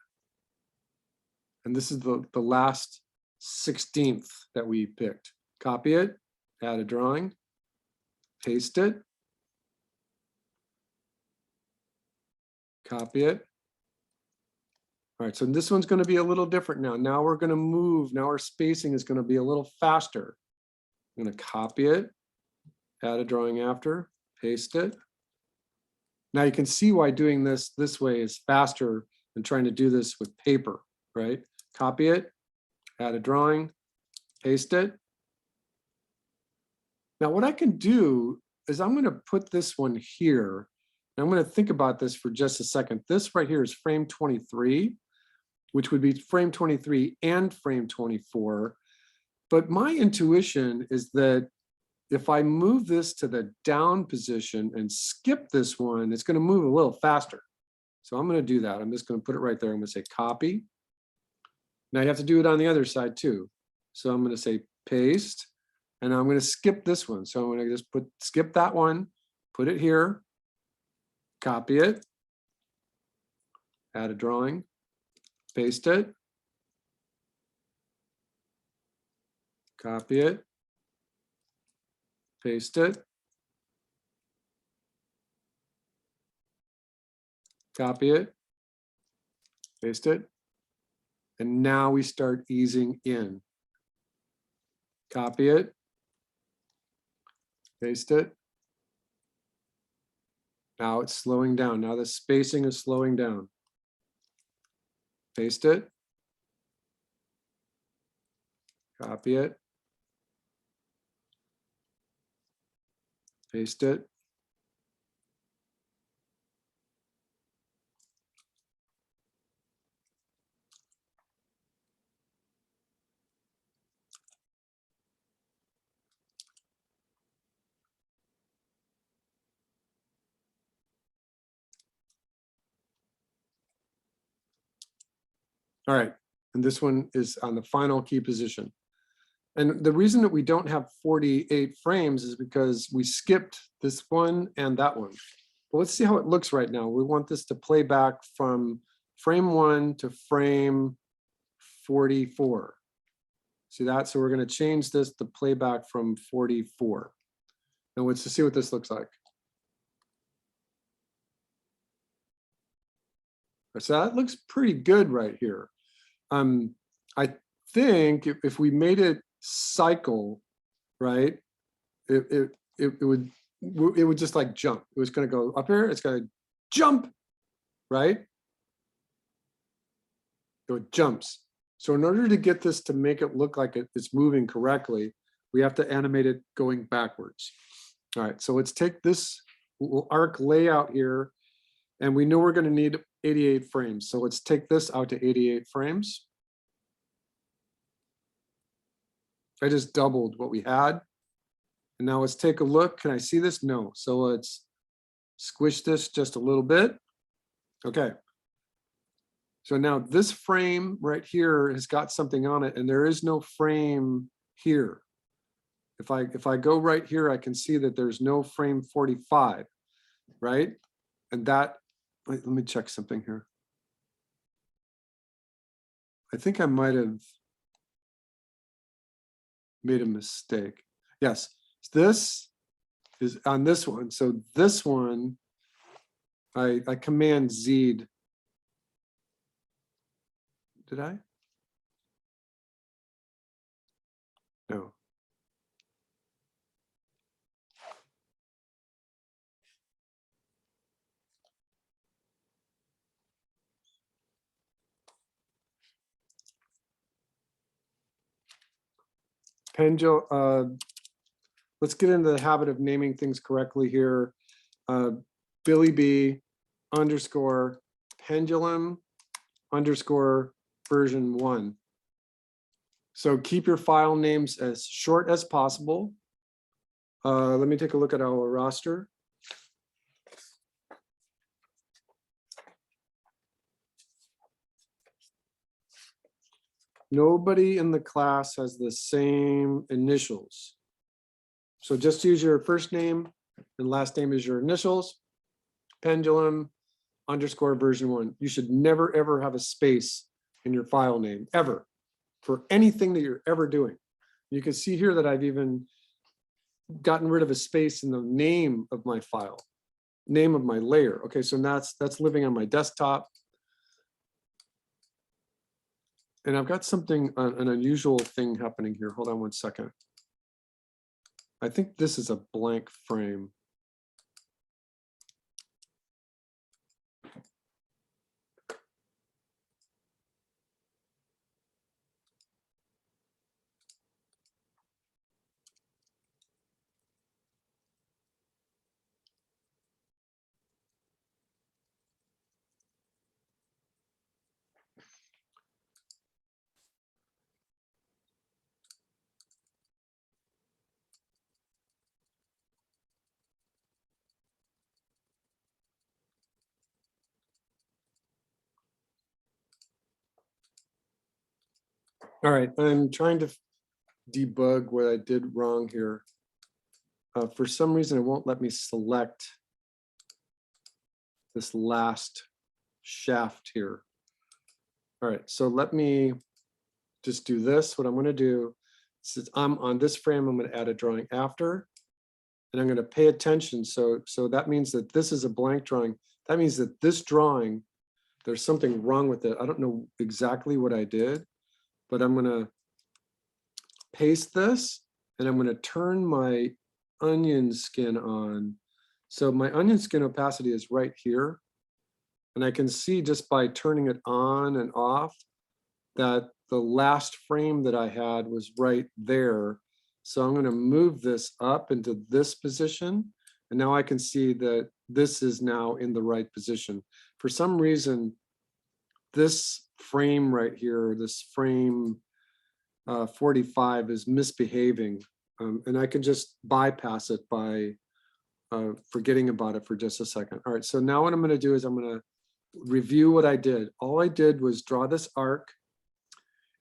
And this is the last 16th that we picked. Copy it, add a drawing, paste it, copy it. All right, so this one's going to be a little different now. Now we're going to move. Now our spacing is going to be a little faster. I'm going to copy it, add a drawing after, paste it. Now you can see why doing this way is faster than trying to do this with paper, right? Copy it, add a drawing, paste it. Now what I can do is I'm going to put this one here. And I'm going to think about this for just a second. This right here is frame 23, which would be frame 23 and frame 24. But my intuition is that if I move this to the down position and skip this one, it's going to move a little faster. So I'm going to do that. I'm just going to put it right there. I'm going to say copy. Now you have to do it on the other side too. So I'm going to say paste, and I'm going to skip this one. So I'm going to just skip that one, put it here, copy it, add a drawing, paste it, copy it, paste it, copy it, paste it, and now we start easing in. Copy it, paste it. Now it's slowing down. Now the spacing is slowing down. Paste it, copy it, paste it. All right, and this one is on the final key position. And the reason that we don't have 48 frames is because we skipped this one and that one. Well, let's see how it looks right now. We want this to play back from frame 1 to frame 44. See that? So we're going to change this to playback from 44. And let's just see what this looks like. So that looks pretty good right here. I think if we made it cycle, right, it would just like jump. It was going to go up here. It's going to jump, right? So it jumps. So in order to get this to make it look like it's moving correctly, we have to animate it going backwards. All right, so let's take this arc layout here, and we know we're going to need 88 frames. So let's take this out to 88 frames. I just doubled what we had. And now let's take a look. Can I see this? No. So let's squish this just a little bit. Okay. So now this frame right here has got something on it, and there is no frame here. If I go right here, I can see that there's no frame 45, right? And that, let me check something here. I think I might have made a mistake. Yes, this is on this one. So this one, I command Z'd. Did I? No. let's get into the habit of naming things correctly here. Billy B _ pendulum _ version 1. So keep your file names as short as possible. Let me take a look at our roster. Nobody in the class has the same initials. So just use your first name and last name as your initials. Pendulum _ version 1. You should never, ever have a space in your file name, ever, for anything that you're ever doing. You can see here that I've even gotten rid of a space in the name of my file, name of my layer. Okay, so that's living on my desktop. And I've got something, an unusual thing happening here. Hold on one second. I think this is a blank frame. All right, I'm trying to debug what I did wrong here. For some reason, it won't let me select this last shaft here. All right, so let me just do this. What I'm going to do, since I'm on this frame, I'm going to add a drawing after, and I'm going to pay attention. So that means that this is a blank drawing. That means that this drawing, there's something wrong with it. I don't know exactly what I did, but I'm going to paste this, and I'm going to turn my onion skin on. So my onion skin opacity is right here. And I can see just by turning it on and off that the last frame that I had was right there. So I'm going to move this up into this position. And now I can see that this is now in the right position. For some reason, this frame right here, this frame 45 is misbehaving. And I can just bypass it by forgetting about it for just a second. All right, so now what I'm going to do is I'm going to review what I did. All I did was draw this arc,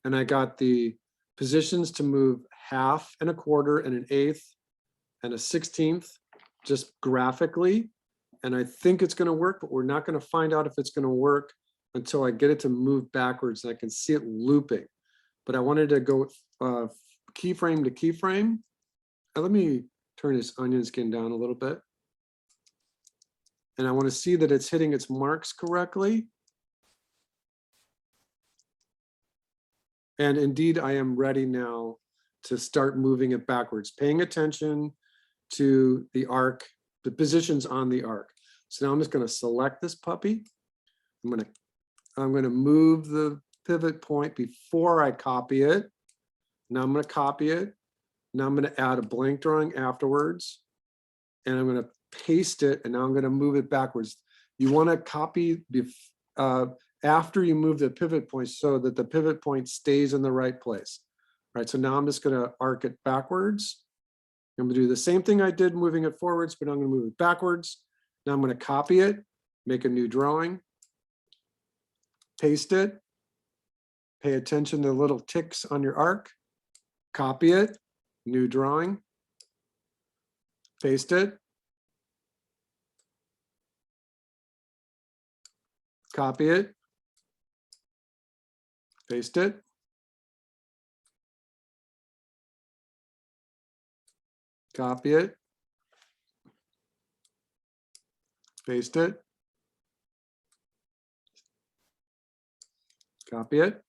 and I got the positions to move 1/2 and 1/4 and 1/8 and 1/16 just graphically. And I think it's going to work, but we're not going to find out if it's going to work until I get it to move backwards and I can see it looping. But I wanted to go keyframe to keyframe. Now let me turn this onion skin down a little bit. And I want to see that it's hitting its marks correctly. And indeed, I am ready now to start moving it backwards, paying attention to the arc, the positions on the arc. So now I'm just going to select this puppy. I'm going to move the pivot point before I copy it. Now I'm going to copy it. Now I'm going to add a blank drawing afterwards. And I'm going to paste it, and now I'm going to move it backwards. You want to copy after you move the pivot point so that the pivot point stays in the right place. All right, so now I'm just going to arc it backwards. I'm going to do the same thing I did moving it forwards, but I'm going to move it backwards. Now I'm going to copy it, make a new drawing, paste it, pay attention to the little ticks on your arc, copy it, new drawing, paste it, copy it, paste it, copy it, paste it, copy it,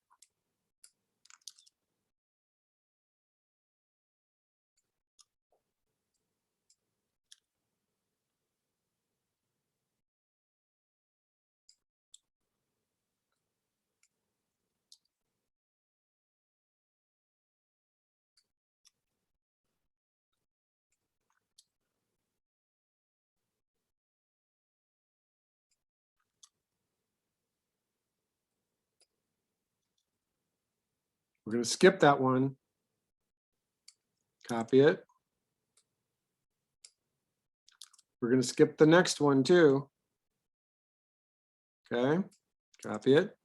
We're going to skip that one. Copy it. We're going to skip the next one too. Okay, copy it.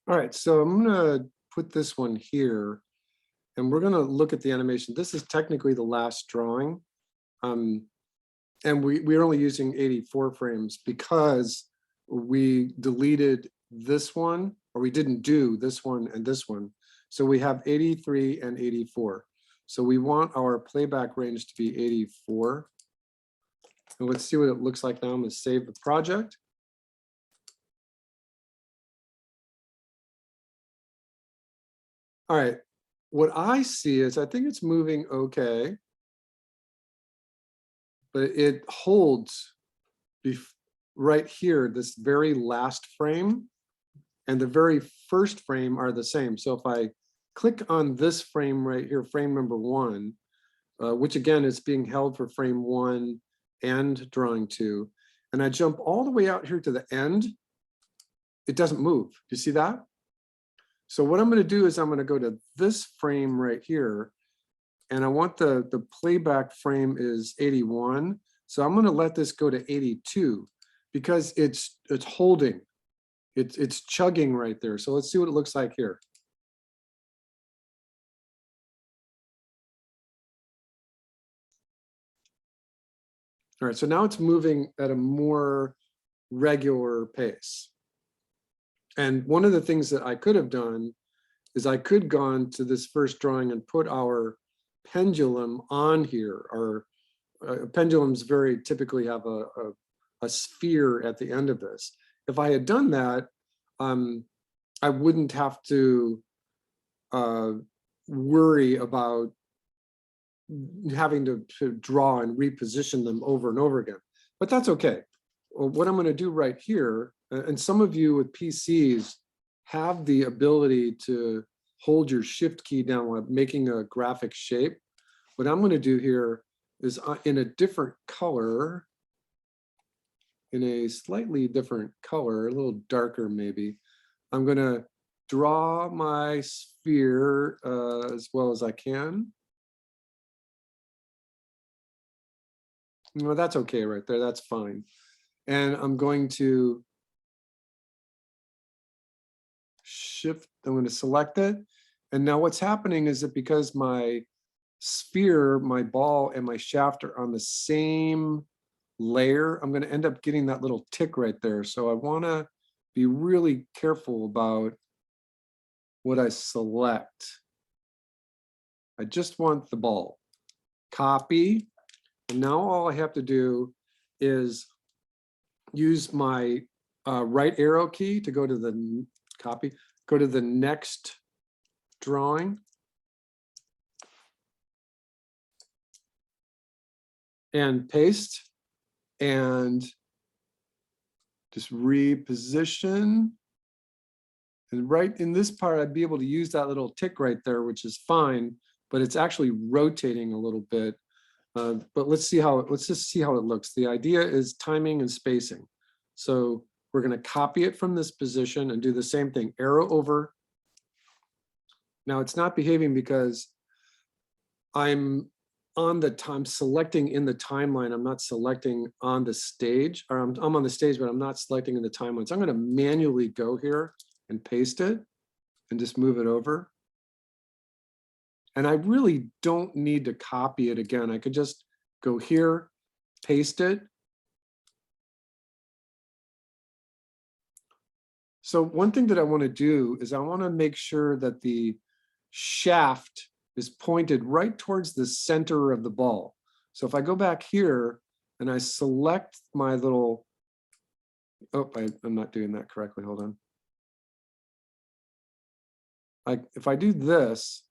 All right, so I'm gonna put this one here and we're gonna look at the animation. This is technically the last drawing. And we're only using 84 frames because we deleted this one, or we didn't do this one and this one. So we have 83 and 84. So we want our playback range to be 84. And let's see what it looks like now. I'm gonna save the project. All right, what I see is I think it's moving okay, but it holds right here, this very last frame and the very first frame are the same. So if I click on this frame right here, frame number 1, which again is being held for frame 1 and drawing 2, and I jump all the way out here to the end, it doesn't move. Do you see that? So what I'm going to do is I'm going to go to this frame right here, and I want the playback frame is 81. So I'm going to let this go to 82 because it's holding, it's chugging right there. So let's see what it looks like here. All right, so now it's moving at a more regular pace. And one of the things that I could have done is I could gone to this first drawing and put our pendulum on here. Our pendulums very typically have a sphere at the end of this. If I had done that, I wouldn't have to worry about having to draw and reposition them over and over again. But that's okay. What I'm going to do right here, and some of you with PCs have the ability to hold your shift key down while making a graphic shape. What I'm going to do here is in a different color, in a slightly different color, a little darker maybe, I'm going to draw my sphere as well as I can. Well, that's okay right there, that's fine. And I'm going to shift, I'm going to select it. And now what's happening is that because my sphere, my ball, and my shaft are on the same layer, I'm going to end up getting that little tick right there. So I want to be really careful about what I select. I just want the ball. Copy. And now all I have to do is use my right arrow key to go to the copy, go to the next drawing. And paste and just reposition. And right in this part, I'd be able to use that little tick right there, which is fine, but it's actually rotating a little bit. But let's just see how it looks. The idea is timing and spacing. So we're going to copy it from this position and do the same thing, arrow over. Now it's not behaving because I'm selecting in the timeline. I'm not selecting on the stage, or I'm on the stage, but I'm not selecting in the timeline. So I'm going to manually go here and paste it and just move it over. And I really don't need to copy it again. I could just go here, paste it. So one thing that I want to do is I want to make sure that the shaft is pointed right towards the center of the ball. So if I go back here and I select my little, oh, I'm not doing that correctly. Hold on. If I do this,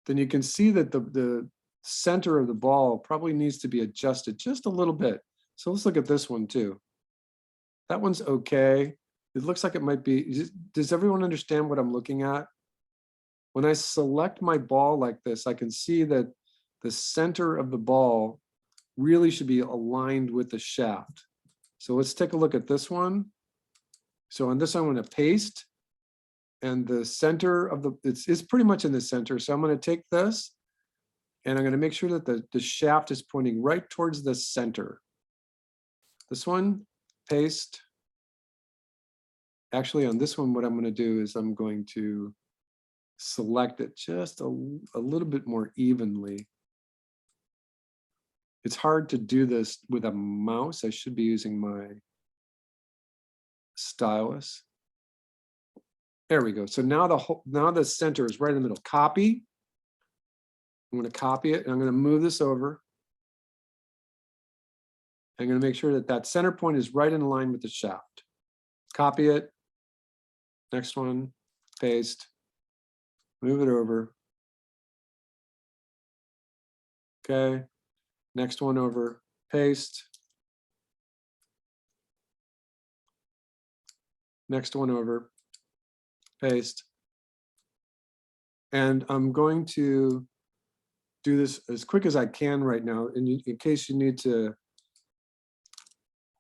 then you can see that the center of the ball probably needs to be adjusted just a little bit. So let's look at this one too. That one's okay. It looks like it might be, does everyone understand what I'm looking at? When I select my ball like this, I can see that the center of the ball really should be aligned with the shaft. So let's take a look at this one. So on this, I'm going to paste, and the center of it's pretty much in the center. So I'm going to take this and I'm going to make sure that the shaft is pointing right towards the center. This one, paste. Actually, on this one, what I'm going to do is I'm going to select it just a little bit more evenly. It's hard to do this with a mouse. I should be using my stylus. There we go. So now the center is right in the middle. Copy. I'm going to copy it and I'm going to move this over. I'm going to make sure that that center point is right in line with the shaft. Copy it. Next one, paste, move it over. Okay. Next one over, paste. Next one over, paste. And I'm going to do this as quick as I can right now. And in case you need to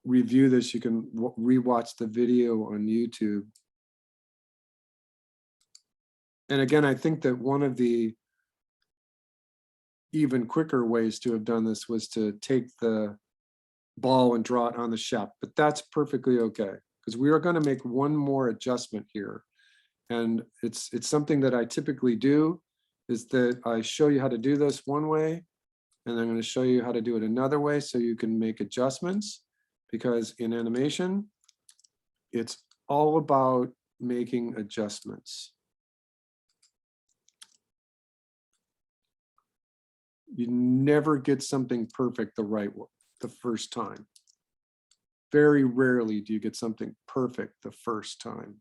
review this, you can rewatch the video on YouTube. And again, I think that one of the even quicker ways to have done this was to take the ball and draw it on the shaft, but that's perfectly okay because we are going to make one more adjustment here. And it's something that I typically do is that I show you how to do this one way, and I'm going to show you how to do it another way so you can make adjustments, because in animation, it's all about making adjustments. You never get something perfect the first time. Very rarely do you get something perfect the first time.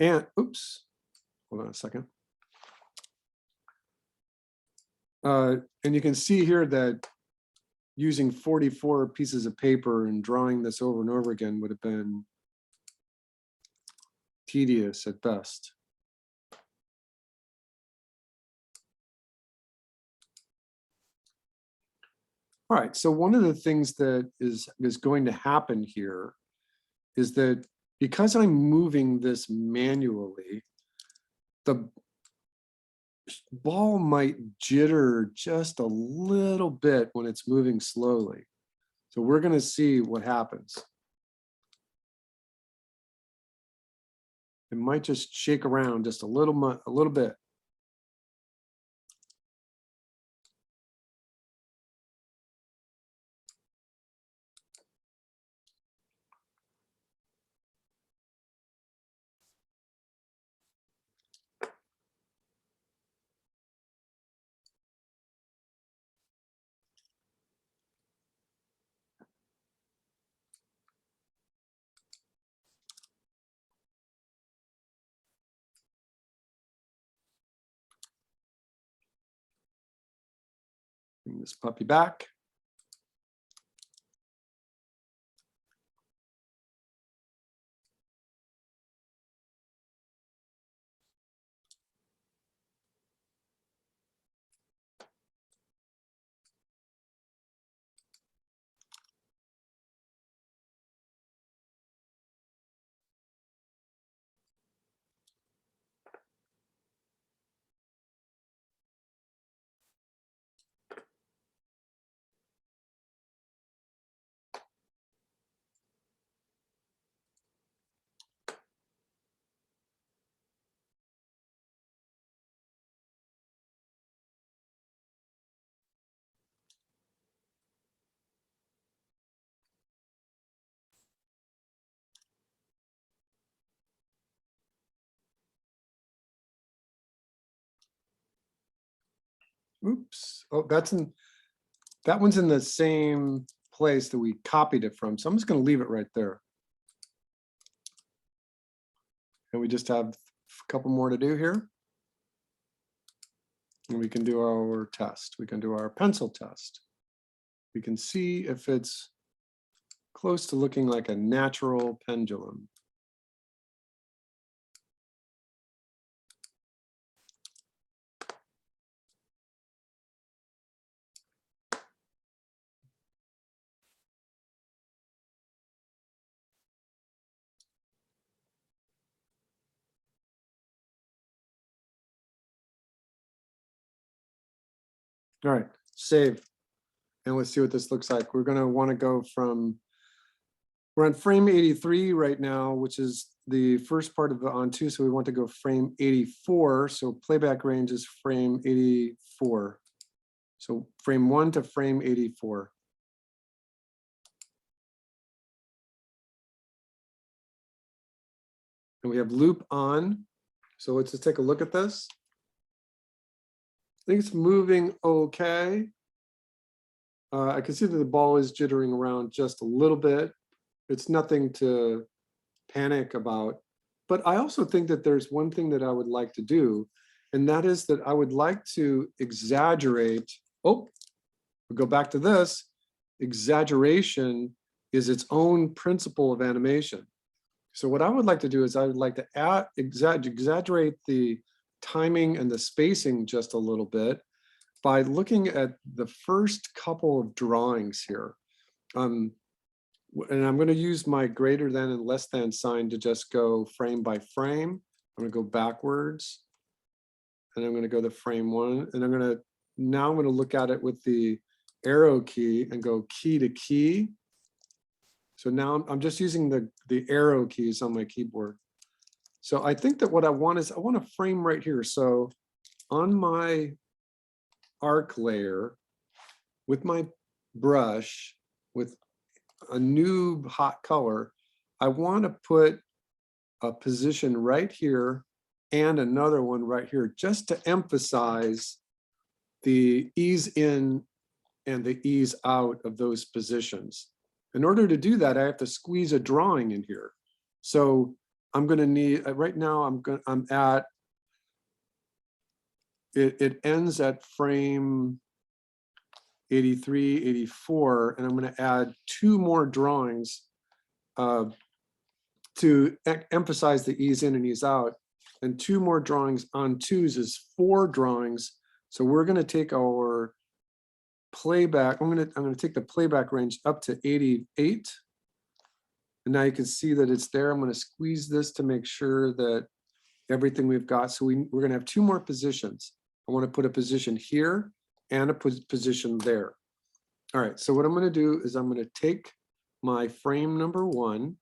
And oops, hold on a second. And you can see here that using 44 pieces of paper and drawing this over and over again would have been tedious at best. All right, so one of the things that is going to happen here is that because I'm moving this manually, the ball might jitter just a little bit when it's moving slowly. So we're going to see what happens. It might just shake around just a little bit. Bring this puppy back. oops, oh, that one's in the same place that we copied it from. So I'm just gonna leave it right there. And we just have a couple more to do here. And we can do our test. We can do our pencil test. We can see if it's close to looking like a natural pendulum. All right, save. And let's see what this looks like. We're gonna wanna go from, we're on frame 83 right now, which is the first part of the on two. So we want to go frame 84. So playback range is frame 84. So frame 1 to frame 84. And we have loop on. So let's just take a look at this. I think it's moving okay. I can see that the ball is jittering around just a little bit. It's nothing to panic about. But I also think that there's one thing that I would like to do, and that is that I would like to exaggerate. Oh, we'll go back to this. Exaggeration is its own principle of animation. So what I would like to do is I would like to exaggerate the timing and the spacing just a little bit by looking at the first couple of drawings here. And I'm going to use my greater than and less than sign to just go frame by frame. I'm going to go backwards, and I'm going to go to frame 1, and I'm going to look at it with the arrow key and go key to key. So now I'm just using the arrow keys on my keyboard. So I think that what I want is I want a frame right here. So on my arc layer with my brush with a new hot color, I want to put a position right here and another one right here just to emphasize the ease in and the ease out of those positions. In order to do that, I have to squeeze a drawing in here. So I'm going to need, right now I'm at, it ends at frame 83, 84, and I'm going to add 2 more drawings to emphasize the ease in and ease out, and 2 more drawings on 2s is 4 drawings. So we're going to take our playback. I'm going to take the playback range up to 88. And now you can see that it's there. I'm going to squeeze this to make sure that everything we've got. So we're going to have 2 more positions. I want to put a position here and a position there. All right, so what I'm going to do is I'm going to take my frame number 1,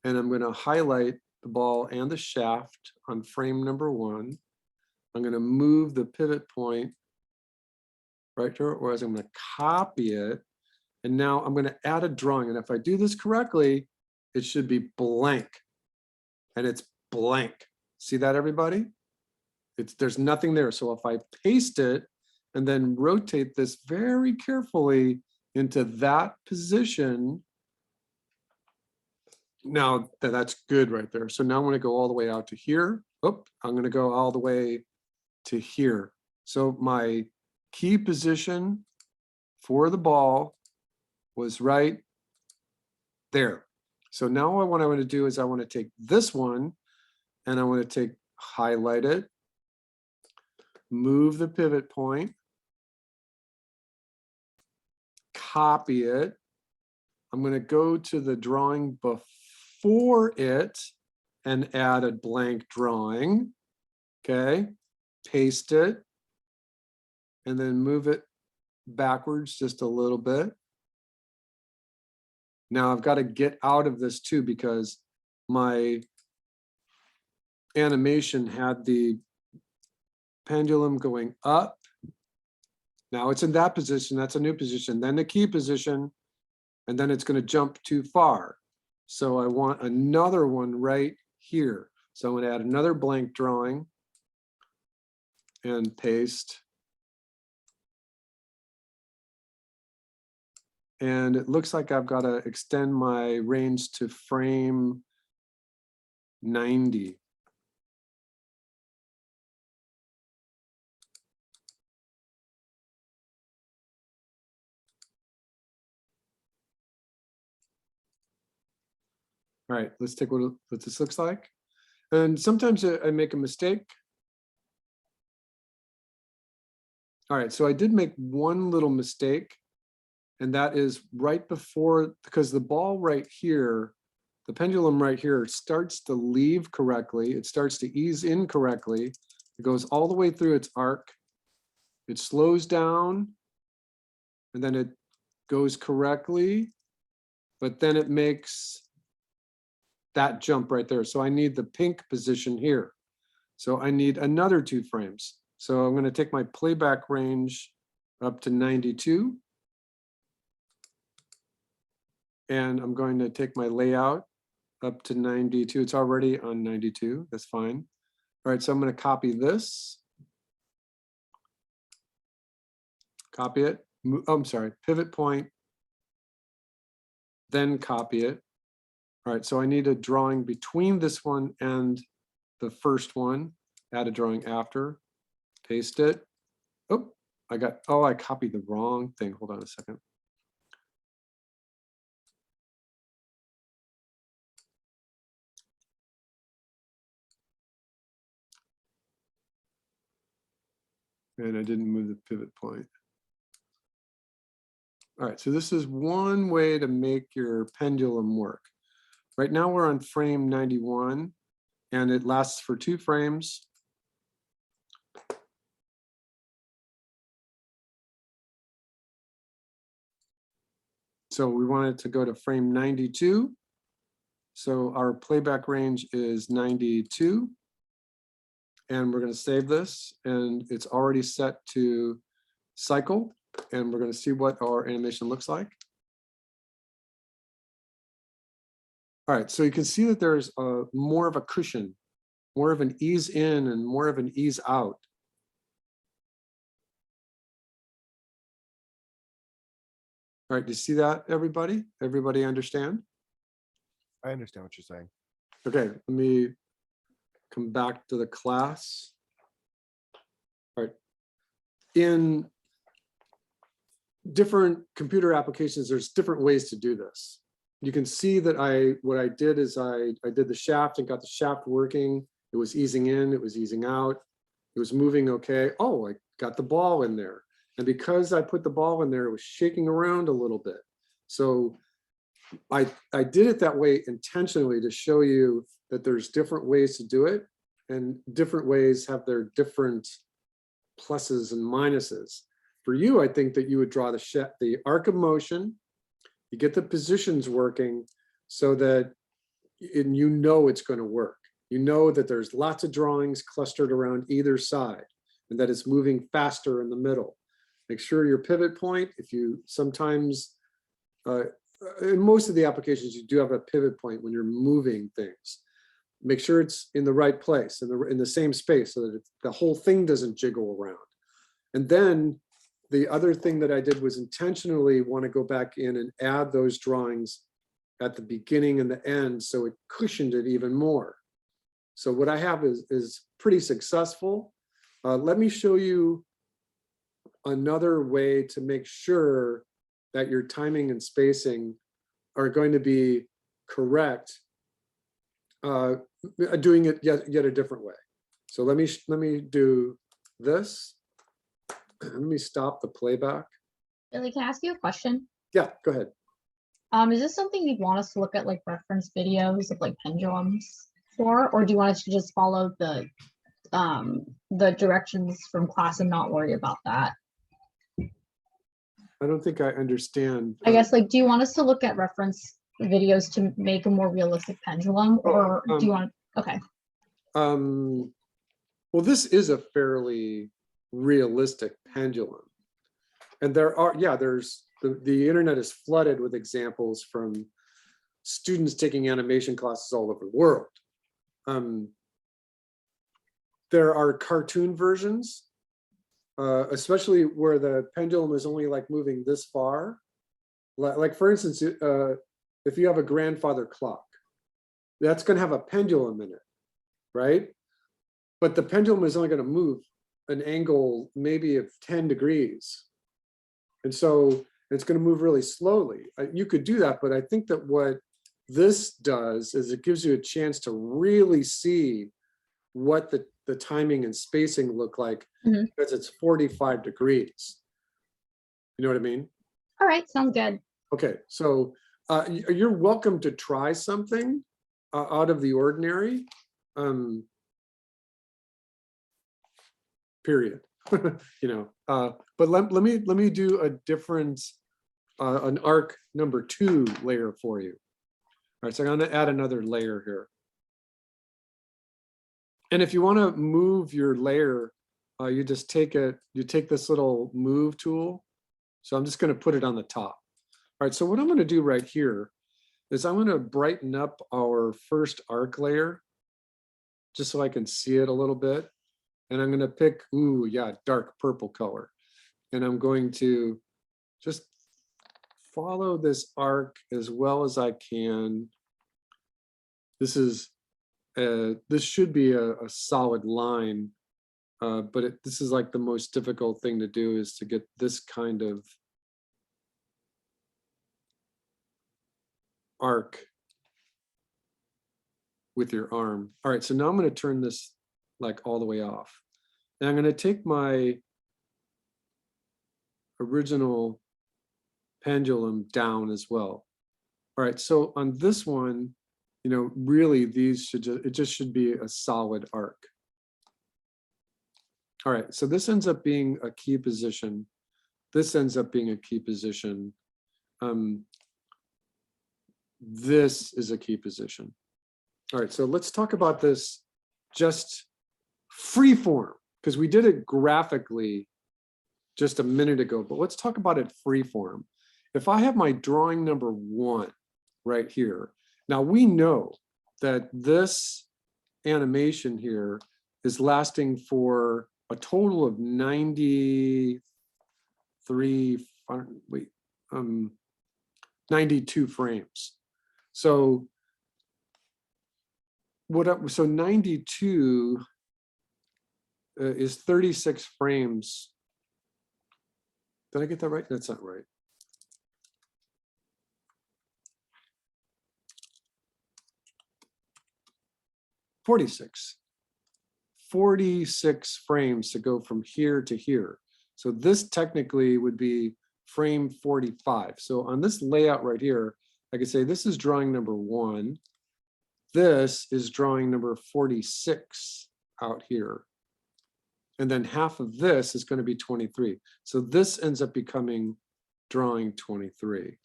and I'm going to highlight the ball and the shaft on frame number 1. I'm going to move the pivot point right here, or as I'm going to copy it. And now I'm going to add a drawing. And if I do this correctly, it should be blank. And it's blank. See that, everybody? There's nothing there. So if I paste it and then rotate this very carefully into that position, now that's good right there. So now I'm going to go all the way out to here. Oh, I'm going to go all the way to here. So my key position for the ball was right there. So now what I want to do is I want to take this one and I want to highlight it, move the pivot point, copy it. I'm going to go to the drawing before it and add a blank drawing. Okay, paste it, and then move it backwards just a little bit. Now I've got to get out of this too, because my animation had the pendulum going up. Now it's in that position, that's a new position, then the key position, and then it's going to jump too far. So I want another one right here. So I'm going to add another blank drawing and paste. And it looks like I've got to extend my range to frame 90. All right, let's take what this looks like. And sometimes I make a mistake. All right, so I did make one little mistake, and that is right before, because the ball right here, the pendulum right here starts to leave correctly. It starts to ease in correctly. It goes all the way through its arc. It slows down, and then it goes correctly, but then it makes that jump right there. So I need the pink position here. So I need another 2 frames. So I'm going to take my playback range up to 92. And I'm going to take my layout up to 92. It's already on 92. That's fine. All right, so I'm going to copy this. Copy it. I'm sorry, pivot point. Then copy it. All right, so I need a drawing between this one and the first one. Add a drawing after. Paste it. Oh, I copied the wrong thing. Hold on a second. And I didn't move the pivot point. All right, so this is one way to make your pendulum work. Right now we're on frame 91, and it lasts for 2 frames. So we want it to go to frame 92. So our playback range is 92. And we're going to save this, and it's already set to cycle. And we're going to see what our animation looks like. All right, so you can see that there's more of a cushion, more of an ease in and more of an ease out. All right, do you see that, everybody? Everybody understand? I understand what you're saying. Okay, let me come back to the class. All right. In different computer applications, there's different ways to do this. You can see that what I did is I did the shaft and got the shaft working. It was easing in, it was easing out. It was moving okay. Oh, I got the ball in there. And because I put the ball in there, it was shaking around a little bit. So I did it that way intentionally to show you that there's different ways to do it, and different ways have their different pluses and minuses. For you, I think that you would draw the arc of motion, you get the positions working so that you know it's going to work. You know that there's lots of drawings clustered around either side and that it's moving faster in the middle. Make sure your pivot point, if you sometimes, in most of the applications, you do have a pivot point when you're moving things. Make sure it's in the right place, in the same space, so that the whole thing doesn't jiggle around. And then the other thing that I did was intentionally want to go back in and add those drawings at the beginning and the end, so it cushioned it even more. So what I have is pretty successful. Let me show you another way to make sure that your timing and spacing are going to be correct, doing it yet a different way. So let me do this. Let me stop the playback. Billy, can I ask you a question? Yeah, go ahead. Is this something you'd want us to look at, like reference videos of like pendulums for, or do you want us to just follow the directions from class and not worry about that? I don't think I understand. I guess, like, do you want us to look at reference videos to make a more realistic pendulum, or do you want? Okay. Well, this is a fairly realistic pendulum, and there's the internet is flooded with examples from students taking animation classes all over the world. There are cartoon versions, especially where the pendulum is only like moving this far. Like for instance, if you have a grandfather clock, that's going to have a pendulum in it, right? But the pendulum is only going to move an angle maybe of 10 degrees. And so it's going to move really slowly. You could do that, but I think that what this does is it gives you a chance to really see what the timing and spacing look like, because it's 45 degrees. You know what I mean? All right, sounds good. Okay, so you're welcome to try something out of the ordinary, period. You know, but let me do a different, an arc number 2 layer for you. All right, so I'm going to add another layer here. And if you want to move your layer, you just take it, you take this little move tool. So I'm just going to put it on the top. All right, so what I'm going to do right here is I'm going to brighten up our first arc layer just so I can see it a little bit. And I'm going to pick, ooh, yeah, dark purple color. And I'm going to just follow this arc as well as I can. This is, this should be a solid line, but this is like the most difficult thing to do, is to get this kind of arc with your arm. All right, so now I'm going to turn this like all the way off. And I'm going to take my original pendulum down as well. All right, so on this one, you know, really these should just, it just should be a solid arc. All right, so this ends up being a key position. This ends up being a key position. This is a key position. All right, so let's talk about this just free form, because we did it graphically just a minute ago, but let's talk about it free form. If I have my drawing number 1 right here, now we know that this animation here is lasting for a total of 92 frames. So so 92 is 36 frames. Did I get that right? That's not right. Forty-six frames to go from here to here. So this technically would be frame 45. So on this layout right here, I could say this is drawing number 1. This is drawing number 46 out here. And then half of this is going to be 23. So this ends up becoming drawing 23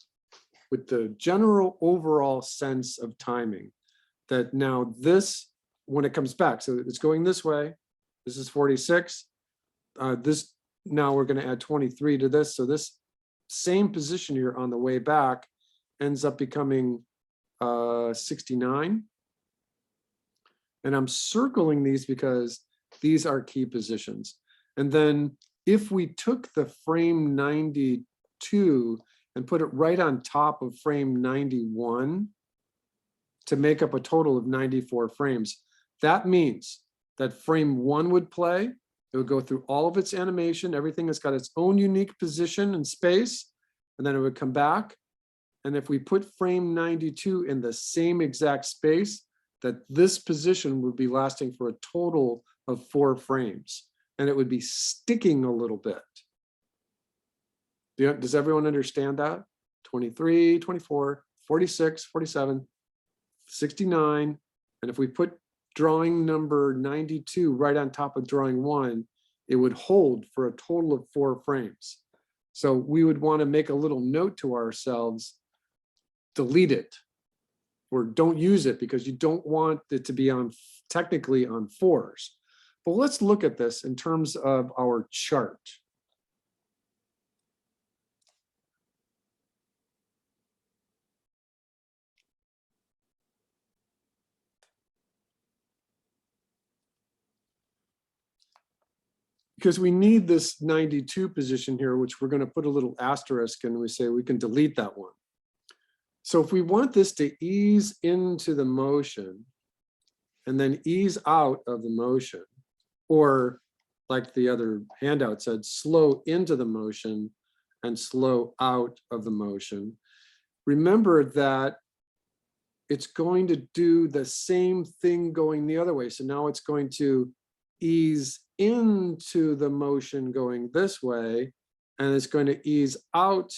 with the general overall sense of timing, that now this, when it comes back, so it's going this way, this is 46. This, now we're going to add 23 to this. So this same position here on the way back ends up becoming 69. And I'm circling these because these are key positions. And then if we took the frame 92 and put it right on top of frame 91 to make up a total of 94 frames, that means that frame 1 would play. It would go through all of its animation. Everything has got its own unique position and space, and then it would come back. And if we put frame 92 in the same exact space, that this position would be lasting for a total of 4 frames, and it would be sticking a little bit. Does everyone understand that? 23, 24, 46, 47, 69. And if we put drawing number 92 right on top of drawing 1, it would hold for a total of 4 frames. So we would want to make a little note to ourselves, delete it, or don't use it, because you don't want it to be on technically on 4s. But let's look at this in terms of our chart. because we need this 92 position here, which we're going to put a little asterisk and we say we can delete that one. So if we want this to ease into the motion and then ease out of the motion, or like the other handout said, slow into the motion and slow out of the motion, remember that it's going to do the same thing going the other way. So now it's going to ease into the motion going this way, and it's going to ease out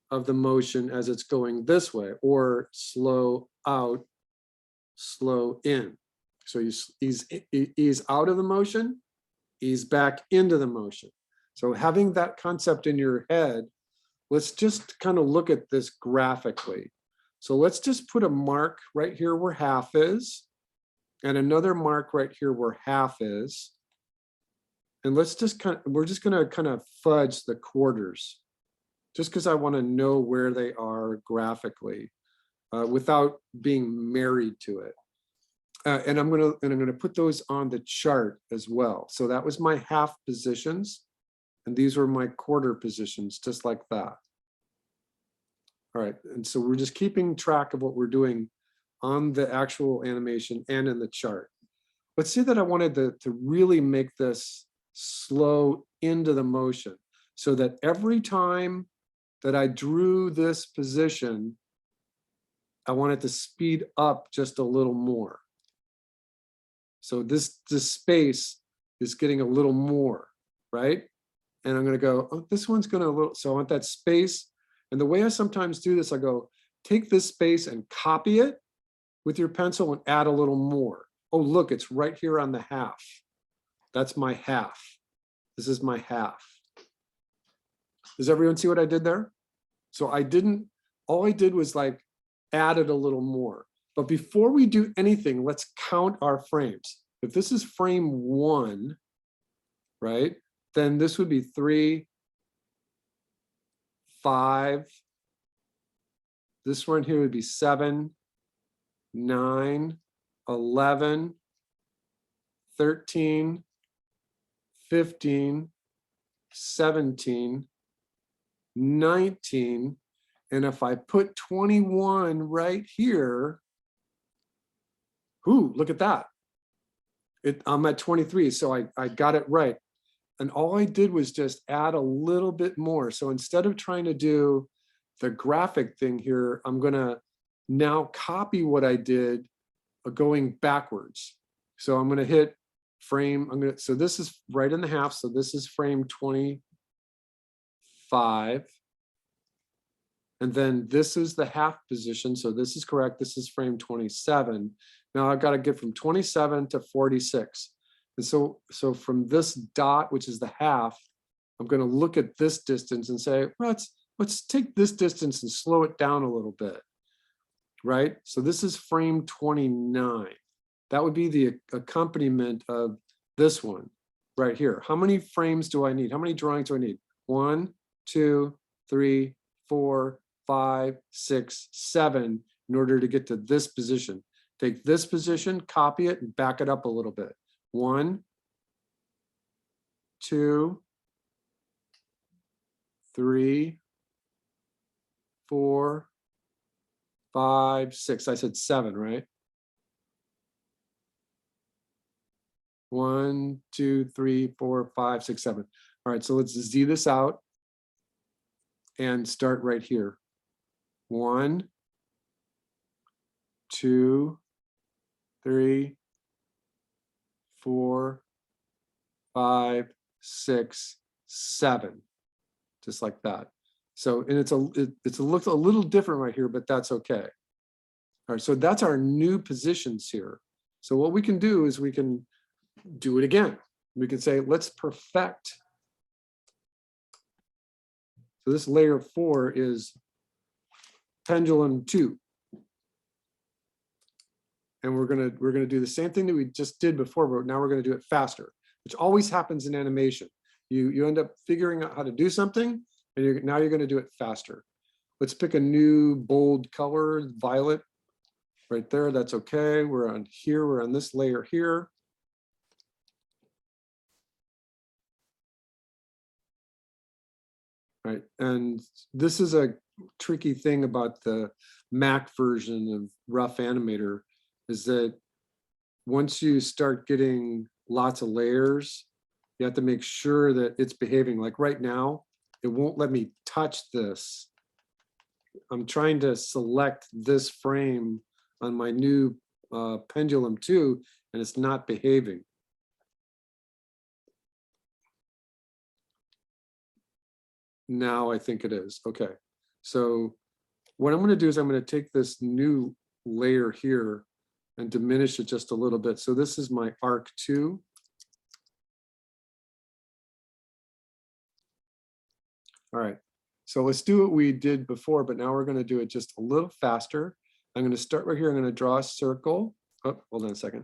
of the motion as it's going this way, or slow out, slow in. So you ease out of the motion, ease back into the motion. So having that concept in your head, let's just kind of look at this graphically. So let's just put a mark right here where half is, and another mark right here where half is. And let's just we're just gonna kind of fudge the quarters, just because I want to know where they are graphically without being married to it. And I'm gonna put those on the chart as well. So that was my half positions, and these were my quarter positions, just like that. All right, and so we're just keeping track of what we're doing on the actual animation and in the chart. Let's say that I wanted to really make this slow into the motion, so that every time that I drew this position, I want it to speed up just a little more. So this space is getting a little more, right? And I'm gonna go, oh, this one's gonna a little, so I want that space. And the way I sometimes do this, I go, take this space and copy it with your pencil and add a little more. Oh, look, it's right here on the half. That's my half. This is my half. Does everyone see what I did there? So all I did was like added a little more. But before we do anything, let's count our frames. If this is frame 1, right, then this would be 3, 5. This one here would be 7, 9, 11, 13, 15, 17, 19. And if I put 21 right here, ooh, look at that. I'm at 23, so I got it right. And all I did was just add a little bit more. So instead of trying to do the graphic thing here, I'm gonna now copy what I did going backwards. So I'm gonna hit frame, so this is right in the half, so this is frame 25. And then this is the half position, so this is correct, this is frame 27. Now I've got to get from 27 to 46. And so from this dot, which is the half, I'm going to look at this distance and say, well, let's take this distance and slow it down a little bit, right? So this is frame 29. That would be the accompaniment of this one right here. How many frames do I need? How many drawings do I need? 1, 2, 3, 4, 5, 6, 7 in order to get to this position. Take this position, copy it, and back it up a little bit. 1, 2, 3, 4, 5, 6. I said 7, right? 1, 2, 3, 4, 5, 6, 7. All right, so let's Z this out and start right here. 1, 2, 3, 4, 5, 6, 7, just like that. So, and it looks a little different right here, but that's okay. All right, so that's our new positions here. So what we can do is we can do it again. We can say, let's perfect. So this layer 4 is Pendulum 2. And we're gonna do the same thing that we just did before, but now we're gonna do it faster, which always happens in animation. You end up figuring out how to do something, and now you're gonna do it faster. Let's pick a new bold color, violet, right there. That's okay. We're on here. We're on this layer here. Right, and this is a tricky thing about the Mac version of Rough Animator, is that once you start getting lots of layers, you have to make sure that it's behaving. Like right now, it won't let me touch this. I'm trying to select this frame on my new Pendulum 2, and it's not behaving. Now I think it is. Okay. So what I'm going to do is I'm going to take this new layer here and diminish it just a little bit. So this is my arc 2. All right. So let's do what we did before, but now we're going to do it just a little faster. I'm going to start right here. I'm going to draw a circle. Oh, hold on a second.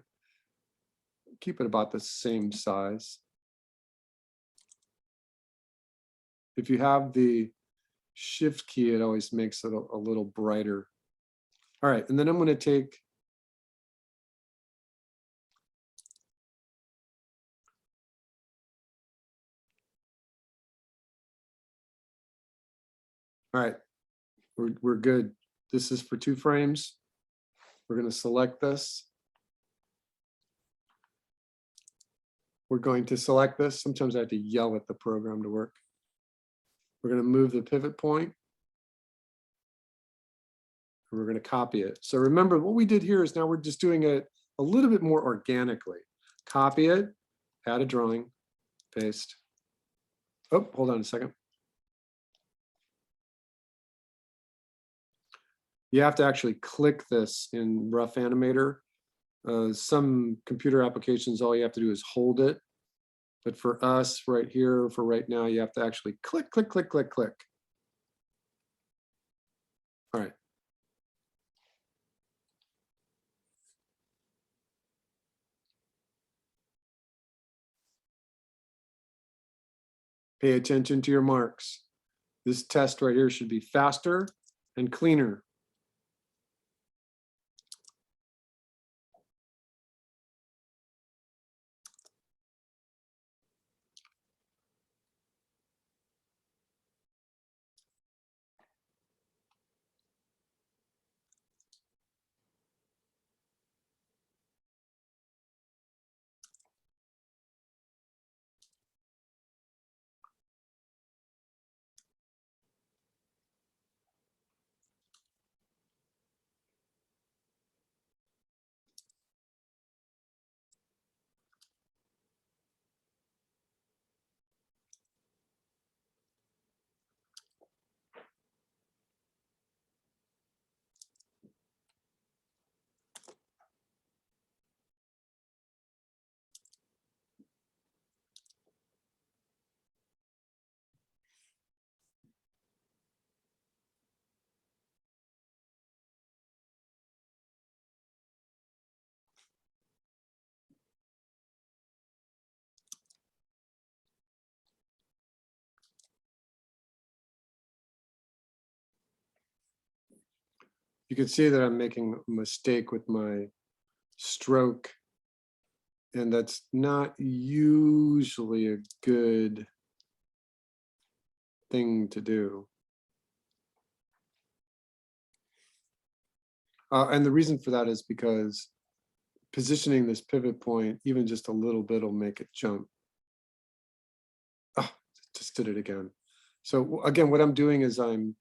Keep it about the same size. If you have the shift key, it always makes it a little brighter. All right, and then I'm going to take all right, we're good. This is for 2 frames. We're going to select this. We're going to select this. Sometimes I have to yell at the program to work. We're going to move the pivot point. And we're going to copy it. So remember what we did here is now we're just doing it a little bit more organically. Copy it, add a drawing, paste. Oh, hold on a second. You have to actually click this in Rough Animator. Some computer applications, all you have to do is hold it. But for us right here, for right now, you have to actually click, click, click, click, click. All right. Pay attention to your marks. This test right here should be faster and cleaner. You can see that I'm making a mistake with my stroke, and that's not usually a good thing to do. And the reason for that is because positioning this pivot point, even just a little bit, will make it jump. Oh, just did it again. So again, what I'm doing is I'm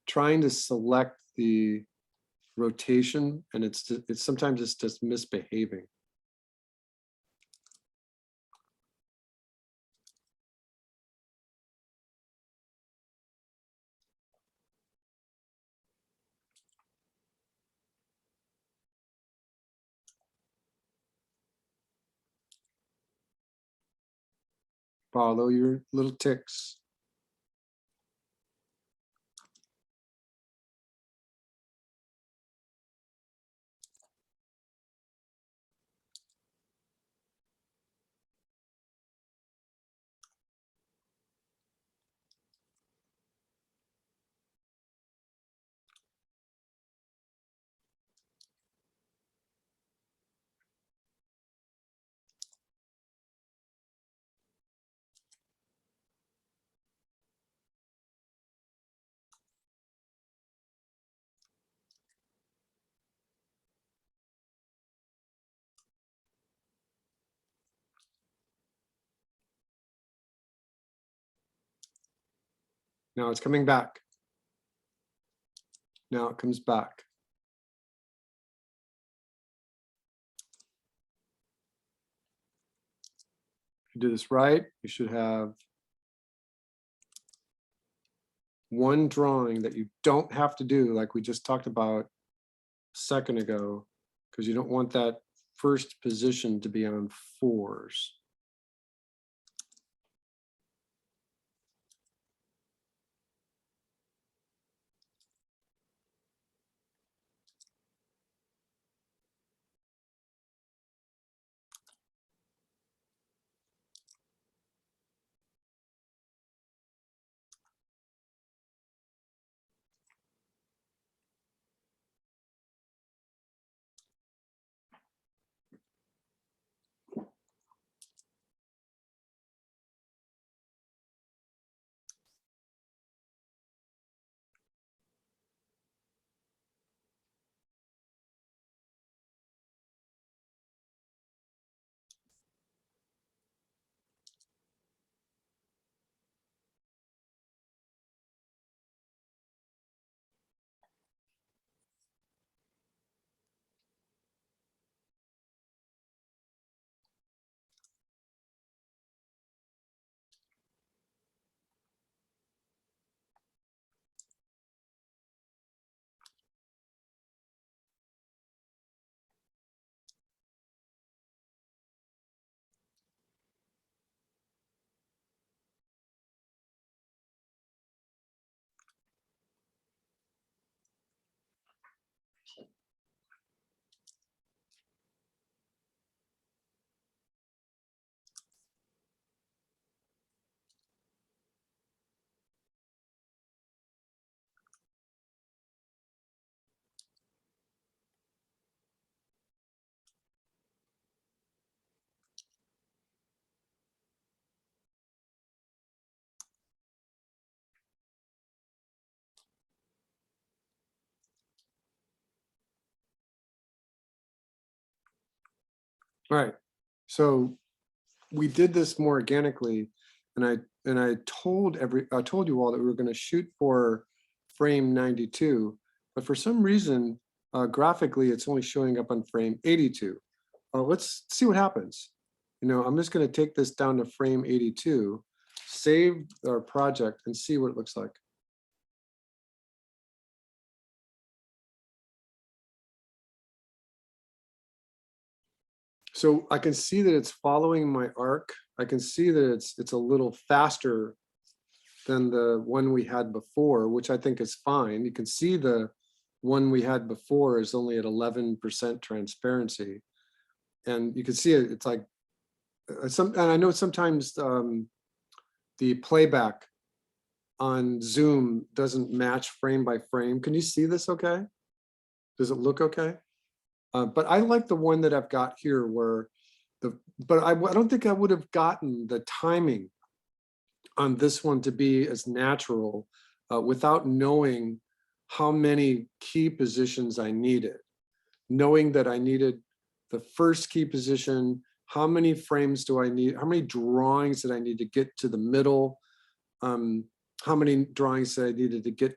trying to select the rotation, and it's sometimes it's just misbehaving. Follow your little ticks. Now it's coming back. Now it comes back. If you do this right, you should have one drawing that you don't have to do like we just talked about a second ago, because you don't want that first position to be on 4s. All right, so we did this more organically, and I told you all that we were going to shoot for frame 92, but for some reason graphically it's only showing up on frame 82. Let's see what happens. I'm just going to take this down to frame 82, save our project, and see what it looks like. So I can see that it's following my arc. I can see that it's a little faster than the one we had before, which I think is fine. You can see the one we had before is only at 11% transparency. And you can see it, it's like, and I know sometimes the playback on Zoom doesn't match frame by frame. Can you see this okay? Does it look okay? But I like the one that I've got here where but I don't think I would have gotten the timing on this one to be as natural without knowing how many key positions I needed. Knowing that I needed the first key position, how many frames do I need, how many drawings did I need to get to the middle, how many drawings did I needed to get,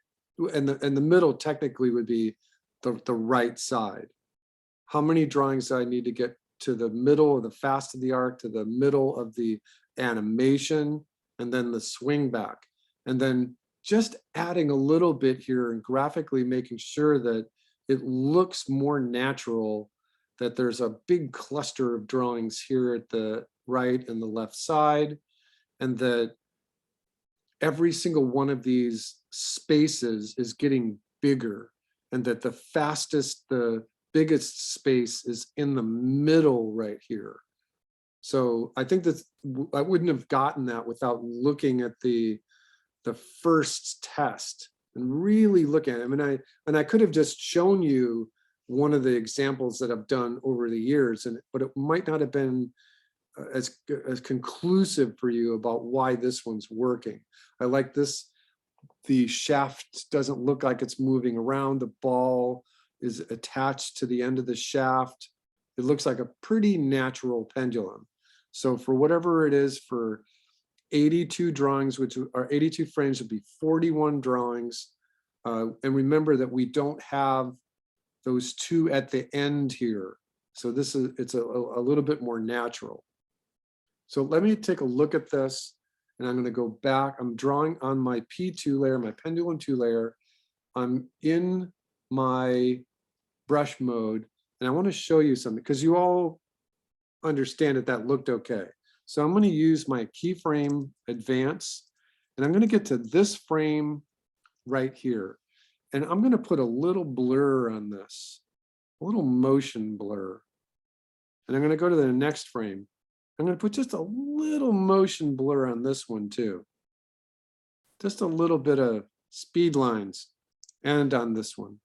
and the middle technically would be the right side. How many drawings do I need to get to the middle of the fast of the arc, to the middle of the animation, and then the swing back. And then just adding a little bit here and graphically making sure that it looks more natural, that there's a big cluster of drawings here at the right and the left side, and that every single one of these spaces is getting bigger, and that the biggest space is in the middle right here. So I think that I wouldn't have gotten that without looking at the first test and really looking at it. And I could have just shown you one of the examples that I've done over the years, but it might not have been as conclusive for you about why this one's working. I like this. The shaft doesn't look like it's moving around. The ball is attached to the end of the shaft. It looks like a pretty natural pendulum. So for whatever it is for 82 drawings, which are 82 frames, would be 41 drawings. And remember that we don't have those two at the end here. So it's a little bit more natural. So let me take a look at this, and I'm going to go back. I'm drawing on my P2 layer, my Pendulum 2 layer. I'm in my brush mode, and I want to show you something because you all understand that looked okay. So I'm going to use my keyframe advance, and I'm going to get to this frame right here. And I'm going to put a little blur on this, a little motion blur. And I'm going to go to the next frame. I'm going to put just a little motion blur on this one too. Just a little bit of speed lines, and on this one.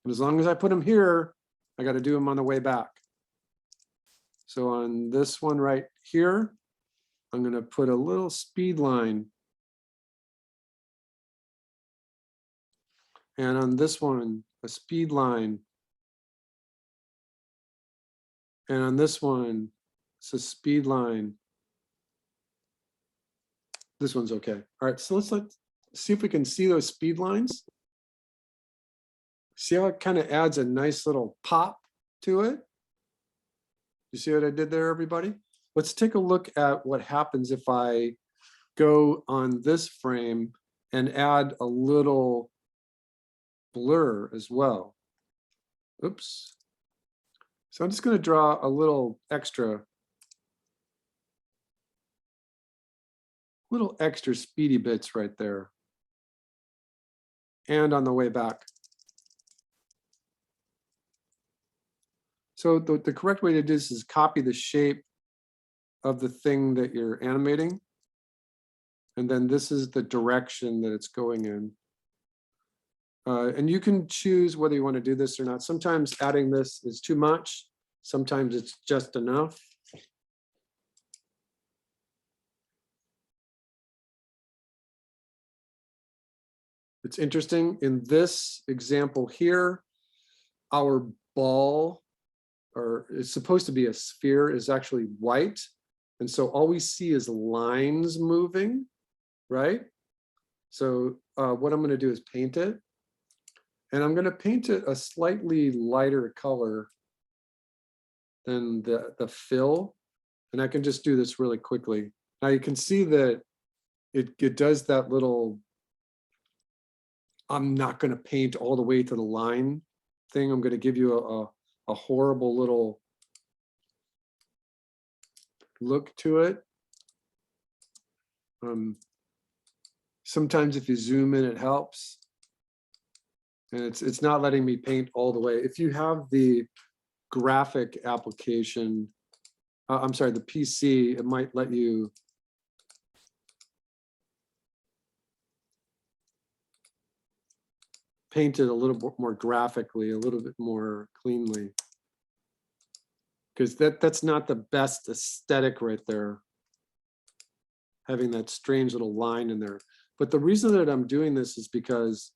And as long as I put them here, I got to do them on the way back. So on this one right here, I'm going to put a little speed line. And on this one, a speed line. And on this one, it's a speed line. This one's okay. All right, so let's see if we can see those speed lines. See how it kind of adds a nice little pop to it? You see what I did there, everybody? Let's take a look at what happens if I go on this frame and add a little blur as well. Oops. So I'm just going to draw a little extra speedy bits right there. And on the way back. So the correct way to do this is copy the shape of the thing that you're animating. And then this is the direction that it's going in. And you can choose whether you want to do this or not. Sometimes adding this is too much. Sometimes it's just enough. It's interesting, in this example here, our ball, or it's supposed to be a sphere, is actually white. And so all we see is lines moving, right? So what I'm going to do is paint it. And I'm going to paint it a slightly lighter color than the fill. And I can just do this really quickly. Now you can see that it does that little, I'm not going to paint all the way to the line thing. I'm going to give you a horrible little look to it. Sometimes if you zoom in, it helps. And it's not letting me paint all the way. If you have the graphic application, I'm sorry, the PC, it might let you paint it a little bit more graphically, a little bit more cleanly. Because that's not the best aesthetic right there, having that strange little line in there. But the reason that I'm doing this is because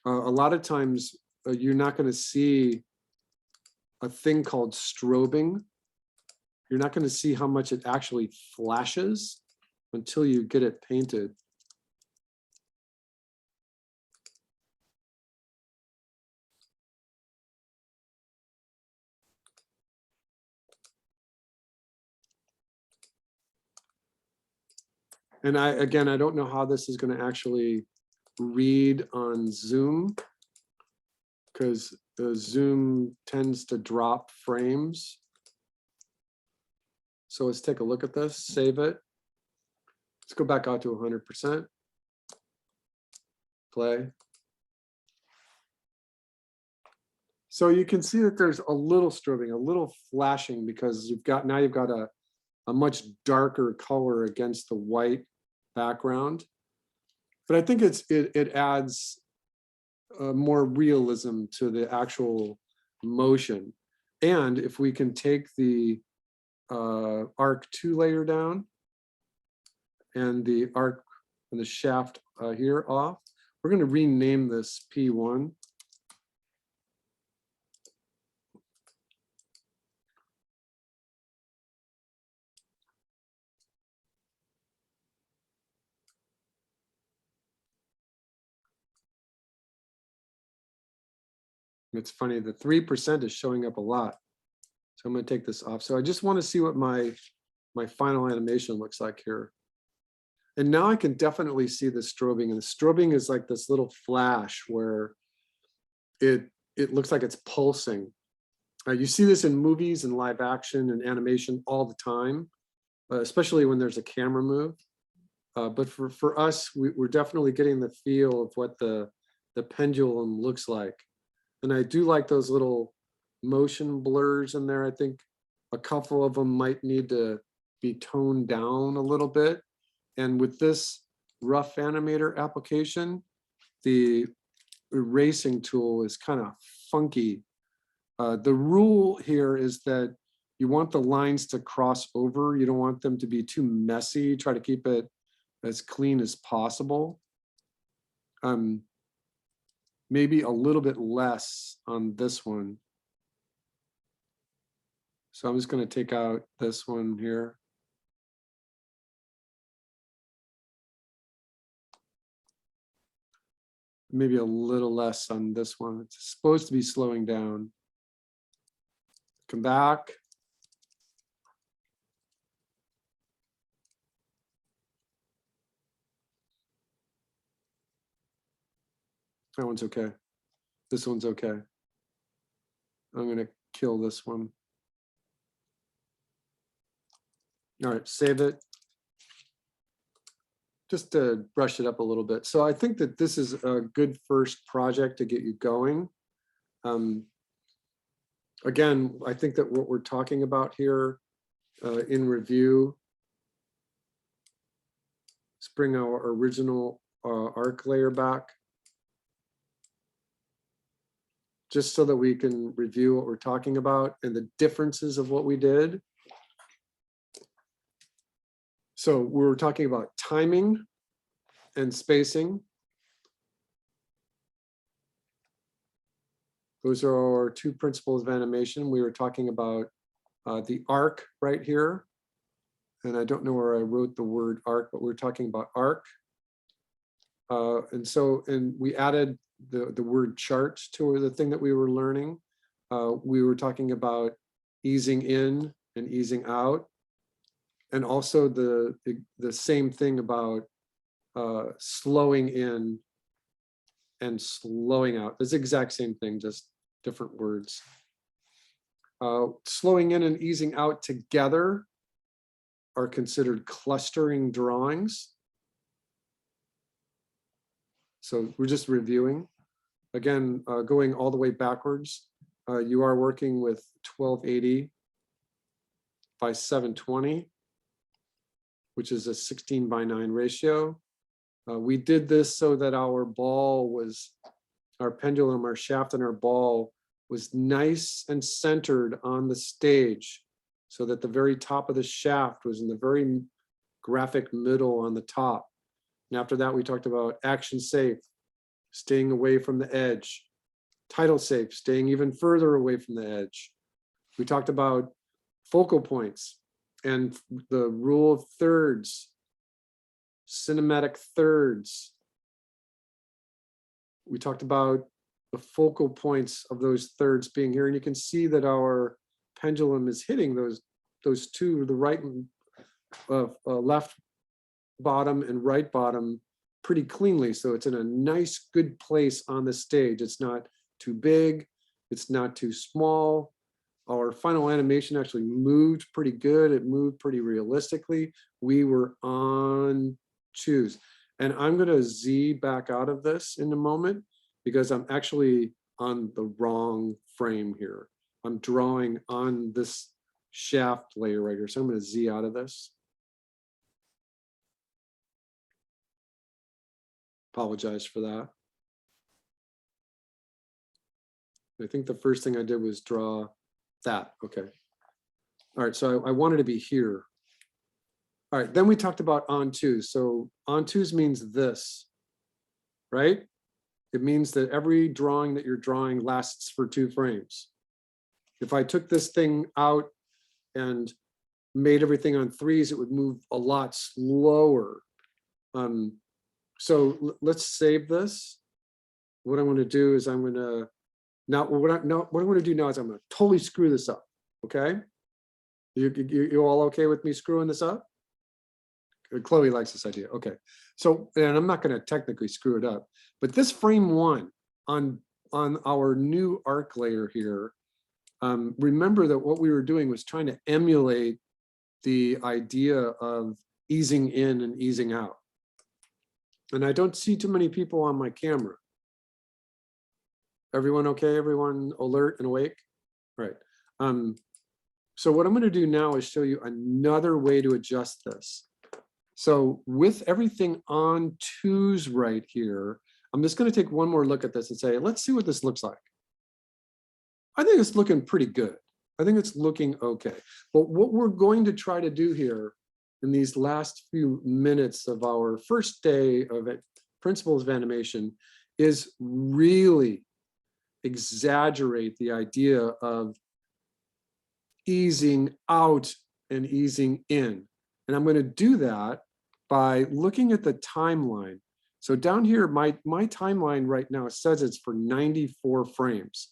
a lot of times you're not going to see a thing called strobing. You're not going to see how much it actually flashes until you get it painted. And again, I don't know how this is going to actually read on Zoom, because the Zoom tends to drop frames. So let's take a look at this, save it. Let's go back out to 100%. Play. So you can see that there's a little strobing, a little flashing, because you've got a much darker color against the white background. But I think it adds more realism to the actual motion. And if we can take the arc 2 layer down and the arc and the shaft here off, we're going to rename this P1. It's funny, the 3% is showing up a lot. So I'm gonna take this off. So I just want to see what my final animation looks like here. And now I can definitely see the strobing, and the strobing is like this little flash where it looks like it's pulsing. You see this in movies and live action and animation all the time, especially when there's a camera move. But for us, we're definitely getting the feel of what the pendulum looks like. And I do like those little motion blurs in there. I think a couple of them might need to be toned down a little bit. And with this rough animator application, the erasing tool is kind of funky. The rule here is that you want the lines to cross over. You don't want them to be too messy. Try to keep it as clean as possible. Maybe a little bit less on this one. So I'm just going to take out this one here. Maybe a little less on this one. It's supposed to be slowing down. Come back. That one's okay. This one's okay. I'm going to kill this one. All right, save it. Just to brush it up a little bit. So I think that this is a good first project to get you going. Again, I think that what we're talking about here in review, let's bring our original arc layer back, just so that we can review what we're talking about and the differences of what we did. So we were talking about timing and spacing. Those are our two principles of animation. We were talking about the arc right here. And I don't know where I wrote the word arc, but we're talking about arc. And we added the word charts to the thing that we were learning. We were talking about easing in and easing out. And also the same thing about slowing in and slowing out. It's the exact same thing, just different words. Slowing in and easing out together are considered clustering drawings. So we're just reviewing. Again, going all the way backwards, you are working with 1280 by 720. Which is a 16:9 ratio. We did this so that our ball was, our pendulum, our shaft and our ball was nice and centered on the stage, so that the very top of the shaft was in the very graphic middle on the top. And after that, we talked about action safe, staying away from the edge, title safe, staying even further away from the edge. We talked about focal points and the rule of thirds, cinematic thirds. We talked about the focal points of those thirds being here, and you can see that our pendulum is hitting those two, the right and left bottom and right bottom, pretty cleanly. So it's in a nice, good place on the stage. It's not too big, it's not too small. Our final animation actually moved pretty good. It moved pretty realistically. We were on choose. And I'm going to Z back out of this in a moment because I'm actually on the wrong frame here. I'm drawing on this shaft layer right here. So I'm going to Z out of this. Apologize for that. I think the first thing I did was draw that. Okay. All right. So I wanted to be here. All right. Then we talked about on twos. So on twos means this, right? It means that every drawing that you're drawing lasts for 2 frames. If I took this thing out and made everything on 3s, it would move a lot slower. So let's save this. What I'm going to do is I'm going to Now, what I'm going to do now is I'm going to totally screw this up. Okay. You all okay with me screwing this up? Chloe likes this idea. Okay. So, and I'm not going to technically screw it up, but this frame one on our new arc layer here, remember that what we were doing was trying to emulate the idea of easing in and easing out. And I don't see too many people on my camera. Everyone okay? Everyone alert and awake? Right. So what I'm going to do now is show you another way to adjust this. So with everything on twos right here, I'm just going to take one more look at this and say, let's see what this looks like. I think it's looking pretty good. I think it's looking okay. But what we're going to try to do here in these last few minutes of our first day of Principles of Animation is really exaggerate the idea of easing out and easing in. And I'm going to do that by looking at the timeline. So down here, my timeline right now says it's for 94 frames.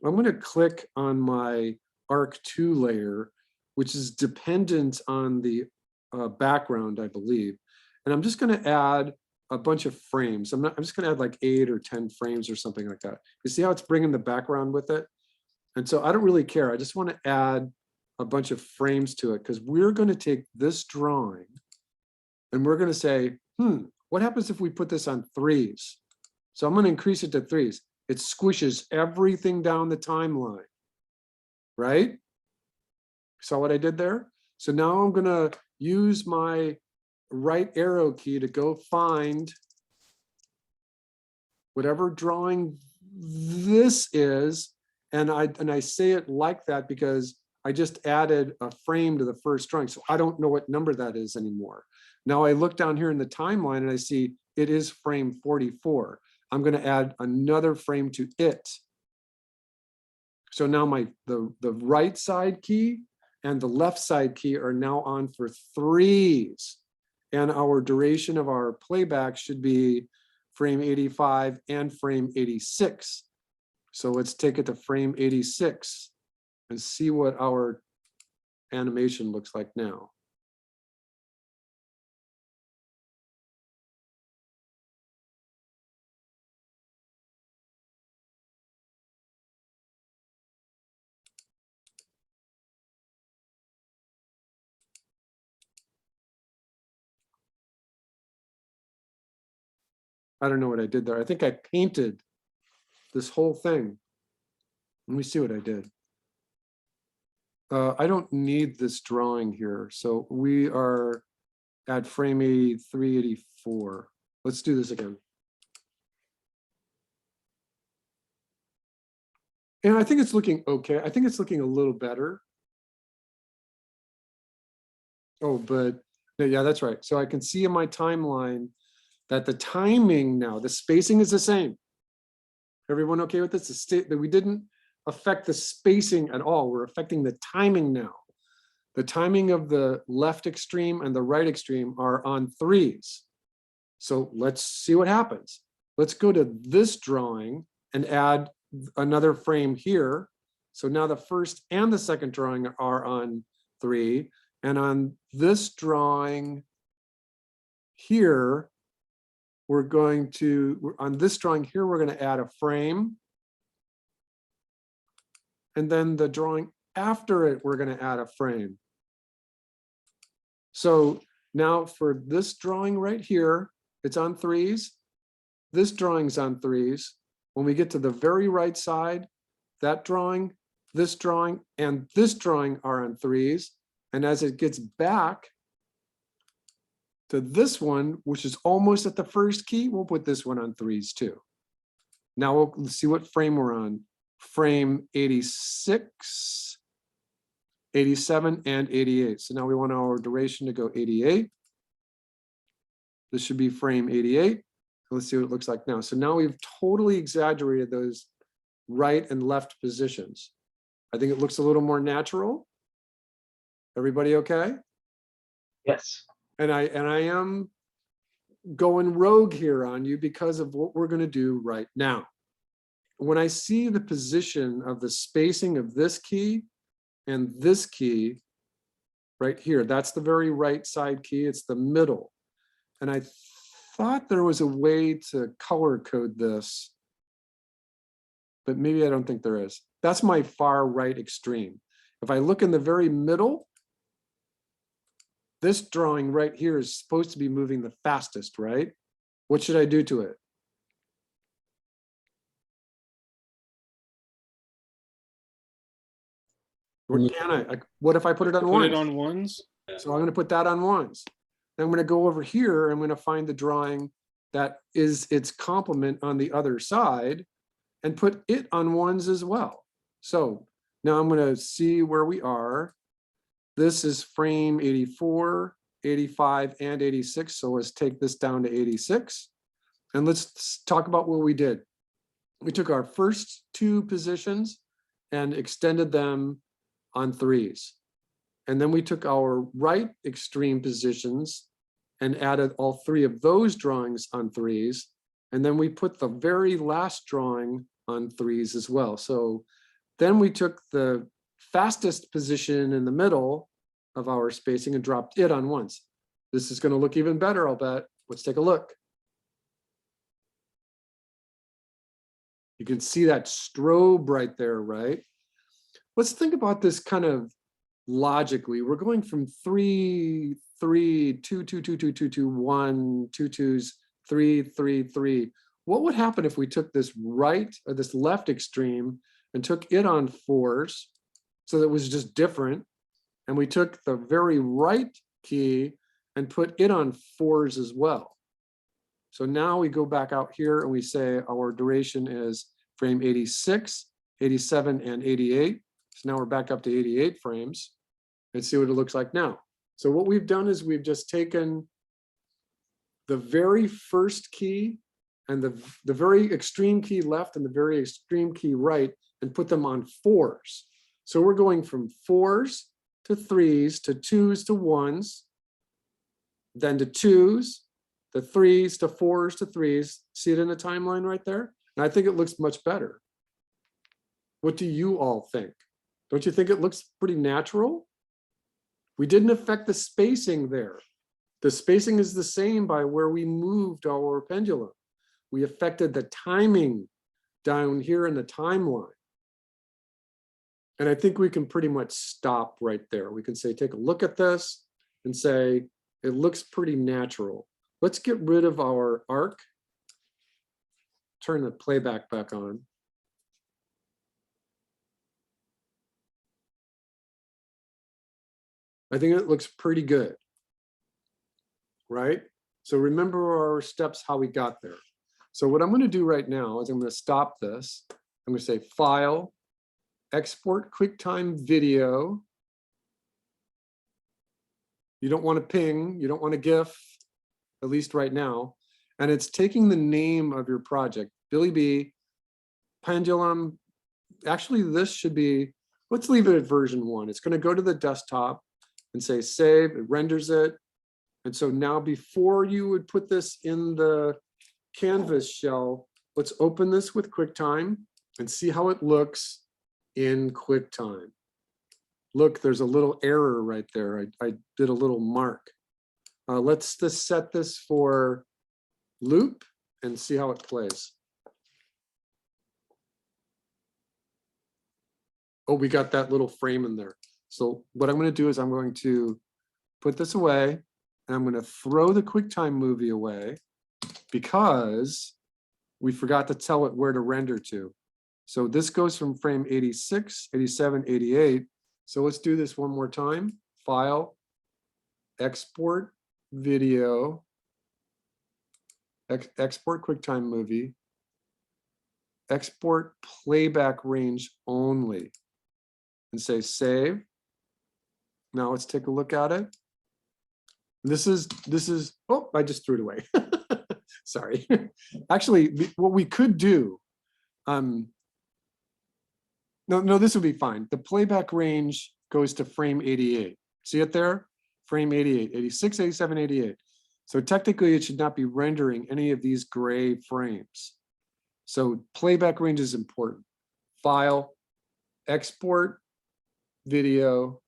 I'm going to click on my Arc 2 layer, which is dependent on the background, I believe. And I'm just going to add a bunch of frames. I'm just going to add like 8 or 10 frames or something like that. You see how it's bringing the background with it? And so I don't really care. I just want to add a bunch of frames to it because we're going to take this drawing and we're going to say, what happens if we put this on 3s? So I'm going to increase it to 3s. It squishes everything down the timeline, right? Saw what I did there? So now I'm going to use my right arrow key to go find whatever drawing this is. And I say it like that because I just added a frame to the first drawing. So I don't know what number that is anymore. Now I look down here in the timeline and I see it is frame 44. I'm going to add another frame to it. So now the right side key and the left side key are now on for 3s. And our duration of our playback should be frame 85 and frame 86. So let's take it to frame 86 and see what our animation looks like now. I don't know what I did there. I think I painted this whole thing. Let me see what I did. I don't need this drawing here. So we are at frame 83, 84. Let's do this again. And I think it's looking okay. I think it's looking a little better. Oh, but yeah, that's right. So I can see in my timeline that the timing now, the spacing is the same. Everyone okay with this? The state that we didn't affect the spacing at all. We're affecting the timing now. The timing of the left extreme and the right extreme are on 3s. So let's see what happens. Let's go to this drawing and add another frame here. So now the first and the second drawing are on 3. And on this drawing here, we're going to, on this drawing here, we're going to add a frame. And then the drawing after it, we're going to add a frame. So now for this drawing right here, it's on 3s. This drawing's on 3s. When we get to the very right side, that drawing, this drawing, and this drawing are on 3s. And as it gets back to this one, which is almost at the first key, we'll put this one on 3s too. Now we'll see what frame we're on. Frame 86, 87, and 88. So now we want our duration to go 88. This should be frame 88. Let's see what it looks like now. So now we've totally exaggerated those right and left positions. I think it looks a little more natural. Everybody okay? Yes. And I am going rogue here on you because of what we're going to do right now. when I see the position of the spacing of this key and this key right here, that's the very right side key, it's the middle. And I thought there was a way to color code this, but maybe I don't think there is. That's my far right extreme. If I look in the very middle, this drawing right here is supposed to be moving the fastest, right? What should I do to it? Or can I? What if I put it on Put ones? it on ones. So I'm going to put that on ones. Then I'm going to go over here. I'm going to find the drawing that is its complement on the other side and put it on ones as well. So now I'm going to see where we are. This is frame 84, 85, and 86. So let's take this down to 86. And let's talk about what we did. We took our first two positions and extended them on threes. And then we took our right extreme positions and added all three of those drawings on threes. And then we put the very last drawing on threes as well. So then we took the fastest position in the middle of our spacing and dropped it on ones. This is going to look even better, I'll bet. Let's take a look. You can see that strobe right there, right? Let's think about this kind of logically. We're going from 3, 3, 2, 2, 2, 2, 2, 2, 1, 2 twos, 3, 3, 3. What would happen if we took this right or this left extreme and took it on fours so that it was just different? And we took the very right key and put it on fours as well. So now we go back out here and we say our duration is frame 86, 87, and 88. So now we're back up to 88 frames. Let's see what it looks like now. So what we've done is we've just taken the very first key and the very extreme key left and the very extreme key right and put them on fours. So we're going from fours to threes to twos to ones, then to twos, to threes, to fours, to threes. See it in the timeline right there? And I think it looks much better. What do you all think? Don't you think it looks pretty natural? We didn't affect the spacing there. The spacing is the same by where we moved our pendulum. We affected the timing down here in the timeline. And I think we can pretty much stop right there. We can say, take a look at this and say, it looks pretty natural. Let's get rid of our arc. Turn the playback back on. I think it looks pretty good, right? So remember our steps, how we got there. So what I'm going to do right now is I'm going to stop this. I'm going to say File, Export QuickTime Video. You don't want to ping, you don't want to GIF, at least right now. And it's taking the name of your project, Billy B, Pendulum. Actually, this should be, let's leave it at version 1. It's going to go to the desktop and say save, it renders it. And so now before you would put this in the canvas shell, let's open this with QuickTime and see how it looks in QuickTime. Look, there's a little error right there. I did a little mark. Let's just set this for loop and see how it plays. Oh, we got that little frame in there. So what I'm going to do is I'm going to put this away and I'm going to throw the QuickTime movie away because we forgot to tell it where to render to. So this goes from frame 86, 87, 88. So let's do this one more time. File, export video, export QuickTime movie, export playback range only, and say save. Now let's take a look at it. This is, oh, I just threw it away. Sorry. Actually, what we could do, no, this would be fine. The playback range goes to frame 88. See it there? Frame 88, 86, 87, 88. So technically it should not be rendering any of these gray frames. So playback range is important. File, export video,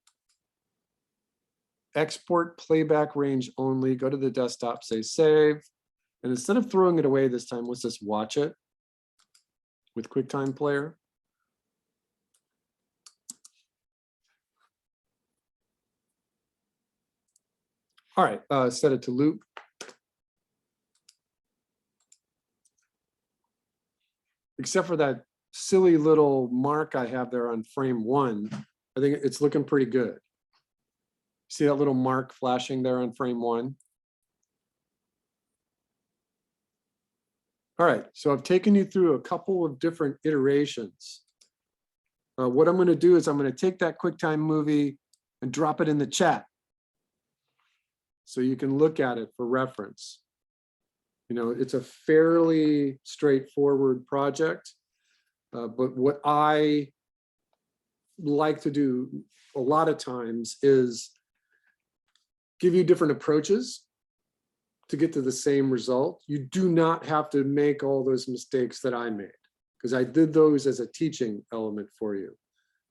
export playback range only, go to the desktop, say save. And instead of throwing it away this time, let's just watch it with QuickTime Player. All right, set it to loop. Except for that silly little mark I have there on frame 1, I think it's looking pretty good. See that little mark flashing there on frame 1? All right, so I've taken you through a couple of different iterations. What I'm going to do is I'm going to take that QuickTime movie and drop it in the chat so you can look at it for reference. You know, it's a fairly straightforward project, but what I like to do a lot of times is give you different approaches to get to the same result. You do not have to make all those mistakes that I made, because I did those as a teaching element for you.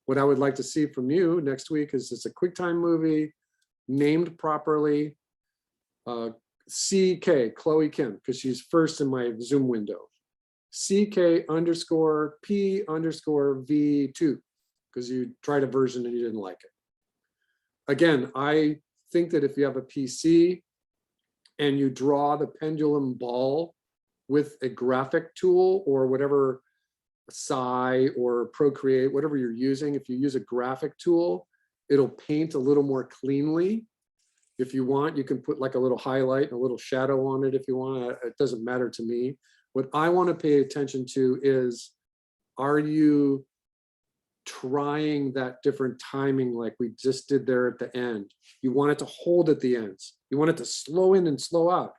What I would like to see from you next week is it's a QuickTime movie, named properly, CK, Chloe Kim, because she's first in my Zoom window. CK_P_V2, because you tried a version and you didn't like it. Again, I think that if you have a PC and you draw the pendulum ball with a graphic tool or whatever, Cg or Procreate, whatever you're using, if you use a graphic tool, it'll paint a little more cleanly. If you want, you can put like a little highlight and a little shadow on it if you want. It doesn't matter to me. What I want to pay attention to is, are you trying that different timing like we just did there at the end? You want it to hold at the ends. You want it to slow in and slow out.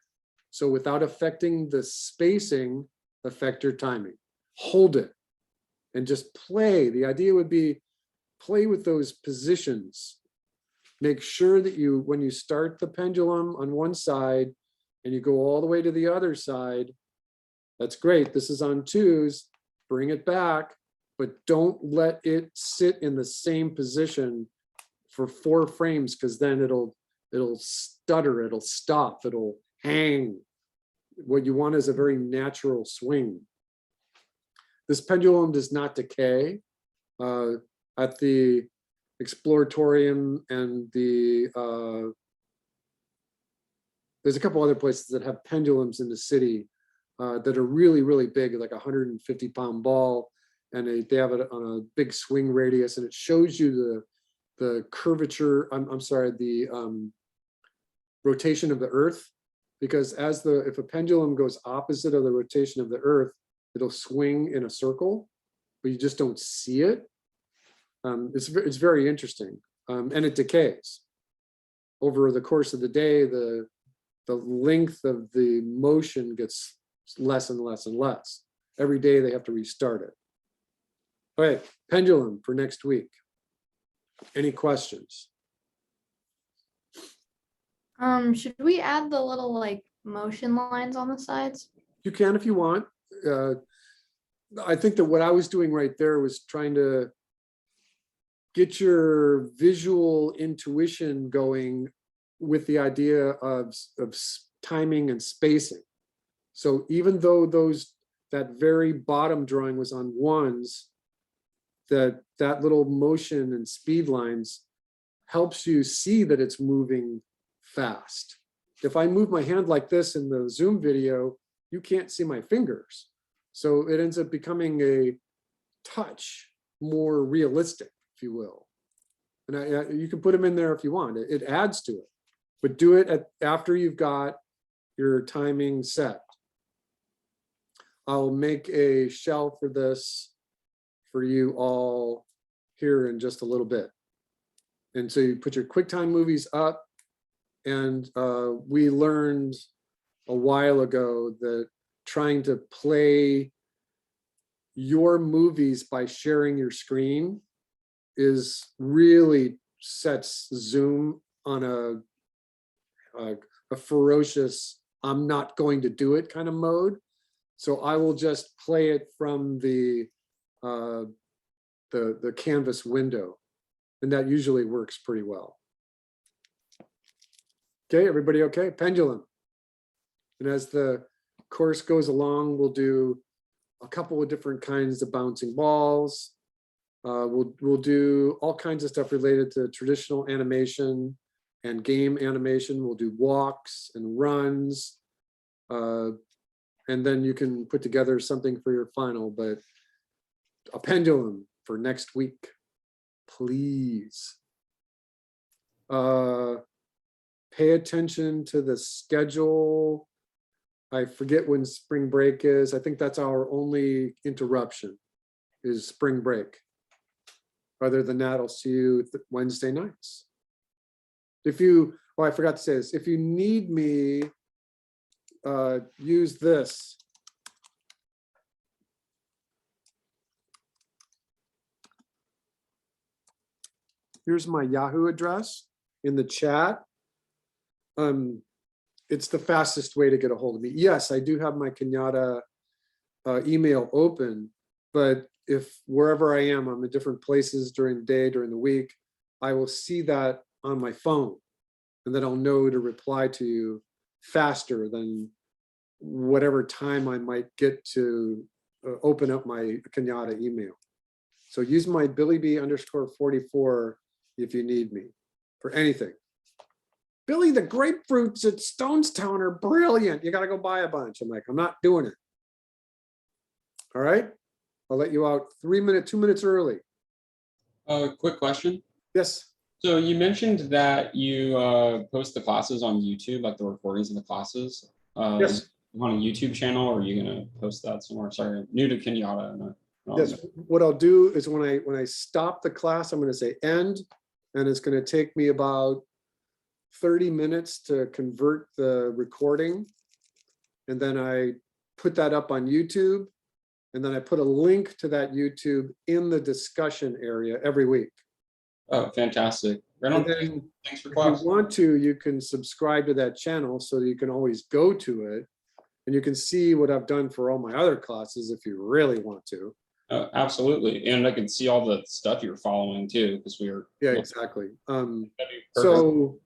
So without affecting the spacing, affect your timing. Hold it and just play. The idea would be play with those positions. Make sure that you, when you start the pendulum on one side and you go all the way to the other side, that's great. This is on 2s, bring it back, but don't let it sit in the same position for 4 frames, because then it'll stutter, it'll stop, it'll hang. What you want is a very natural swing. This pendulum does not decay. At the Exploratorium and the there's a couple other places that have pendulums in the city that are really, really big, like a 150-pound ball, and they have it on a big swing radius, and it shows you the curvature, I'm sorry, the rotation of the Earth, because if a pendulum goes opposite of the rotation of the Earth, it'll swing in a circle, but you just don't see it. It's very interesting, and it decays over the course of the day. The length of the motion gets less and less and less. Every day they have to restart it. All right, pendulum for next week. Any questions? Should we add the little like motion lines on the sides? You can if you want. I think that what I was doing right there was trying to get your visual intuition going with the idea of timing and spacing. So even though that very bottom drawing was on 1s, that little motion and speed lines helps you see that it's moving fast. If I move my hand like this in the Zoom video, you can't see my fingers. So it ends up becoming a touch more realistic, if you will. And you can put them in there if you want. It adds to it, but do it after you've got your timing set. I'll make a shell for this for you all here in just a little bit. And so you put your QuickTime movies up, and we learned a while ago that trying to play your movies by sharing your screen is really sets Zoom on a ferocious, I'm not going to do it kind of mode. So I will just play it from the canvas window, and that usually works pretty well. Okay, everybody okay? Pendulum. And as the course goes along, we'll do a couple of different kinds of bouncing balls. We'll do all kinds of stuff related to traditional animation and game animation. We'll do walks and runs. And then you can put together something for your final, but a pendulum for next week, please. Pay attention to the schedule. I forget when spring break is. I think that's our only interruption is spring break. Other than that, I'll see you Wednesday nights. If you, oh, I forgot to say this. If you need me, use this. Here's my Yahoo address in the chat. It's the fastest way to get a hold of me. Yes, I do have my Kenyatta email open, but if wherever I am, I'm in different places during the day, during the week, I will see that on my phone, and then I'll know to reply to you faster than whatever time I might get to open up my Kenyatta email. So use my BillyB_44 if you need me for anything. Billy, the grapefruits at Stonestown are brilliant. You got to go buy a bunch. I'm like, I'm not doing it. All right. I'll let you out 2 minutes early. Quick question. Yes. So you mentioned that you post the classes on YouTube, like the recordings of the classes. Yes. On a YouTube channel, or are you gonna post that somewhere? Sorry, new to Kenyatta. Yes. What I'll do is when I stop the class, I'm going to say end, and it's going to take me about 30 minutes to convert the recording. And then I put that up on YouTube. And then I put a link to that YouTube in the discussion area every week. Oh, fantastic. Right on. Thanks for class. If you want to, you can subscribe to that channel so that you can always go to it. And you can see what I've done for all my other classes if you really want to. Absolutely. And I can see all the stuff you're following too, because we were. Yeah, exactly. So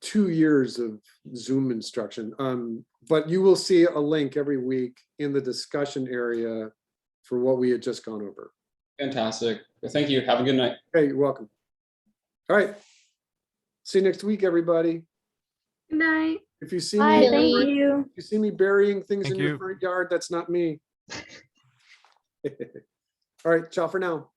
2 years of Zoom instruction. But you will see a link every week in the discussion area for what we had just gone over. Fantastic. Well, thank you. Have a good night. Hey, you're welcome. All right. See you next week, everybody. Good night. If you see Bye, me, thank if you. you see me burying things Thank in your you. front yard, that's not me. All right, ciao for now.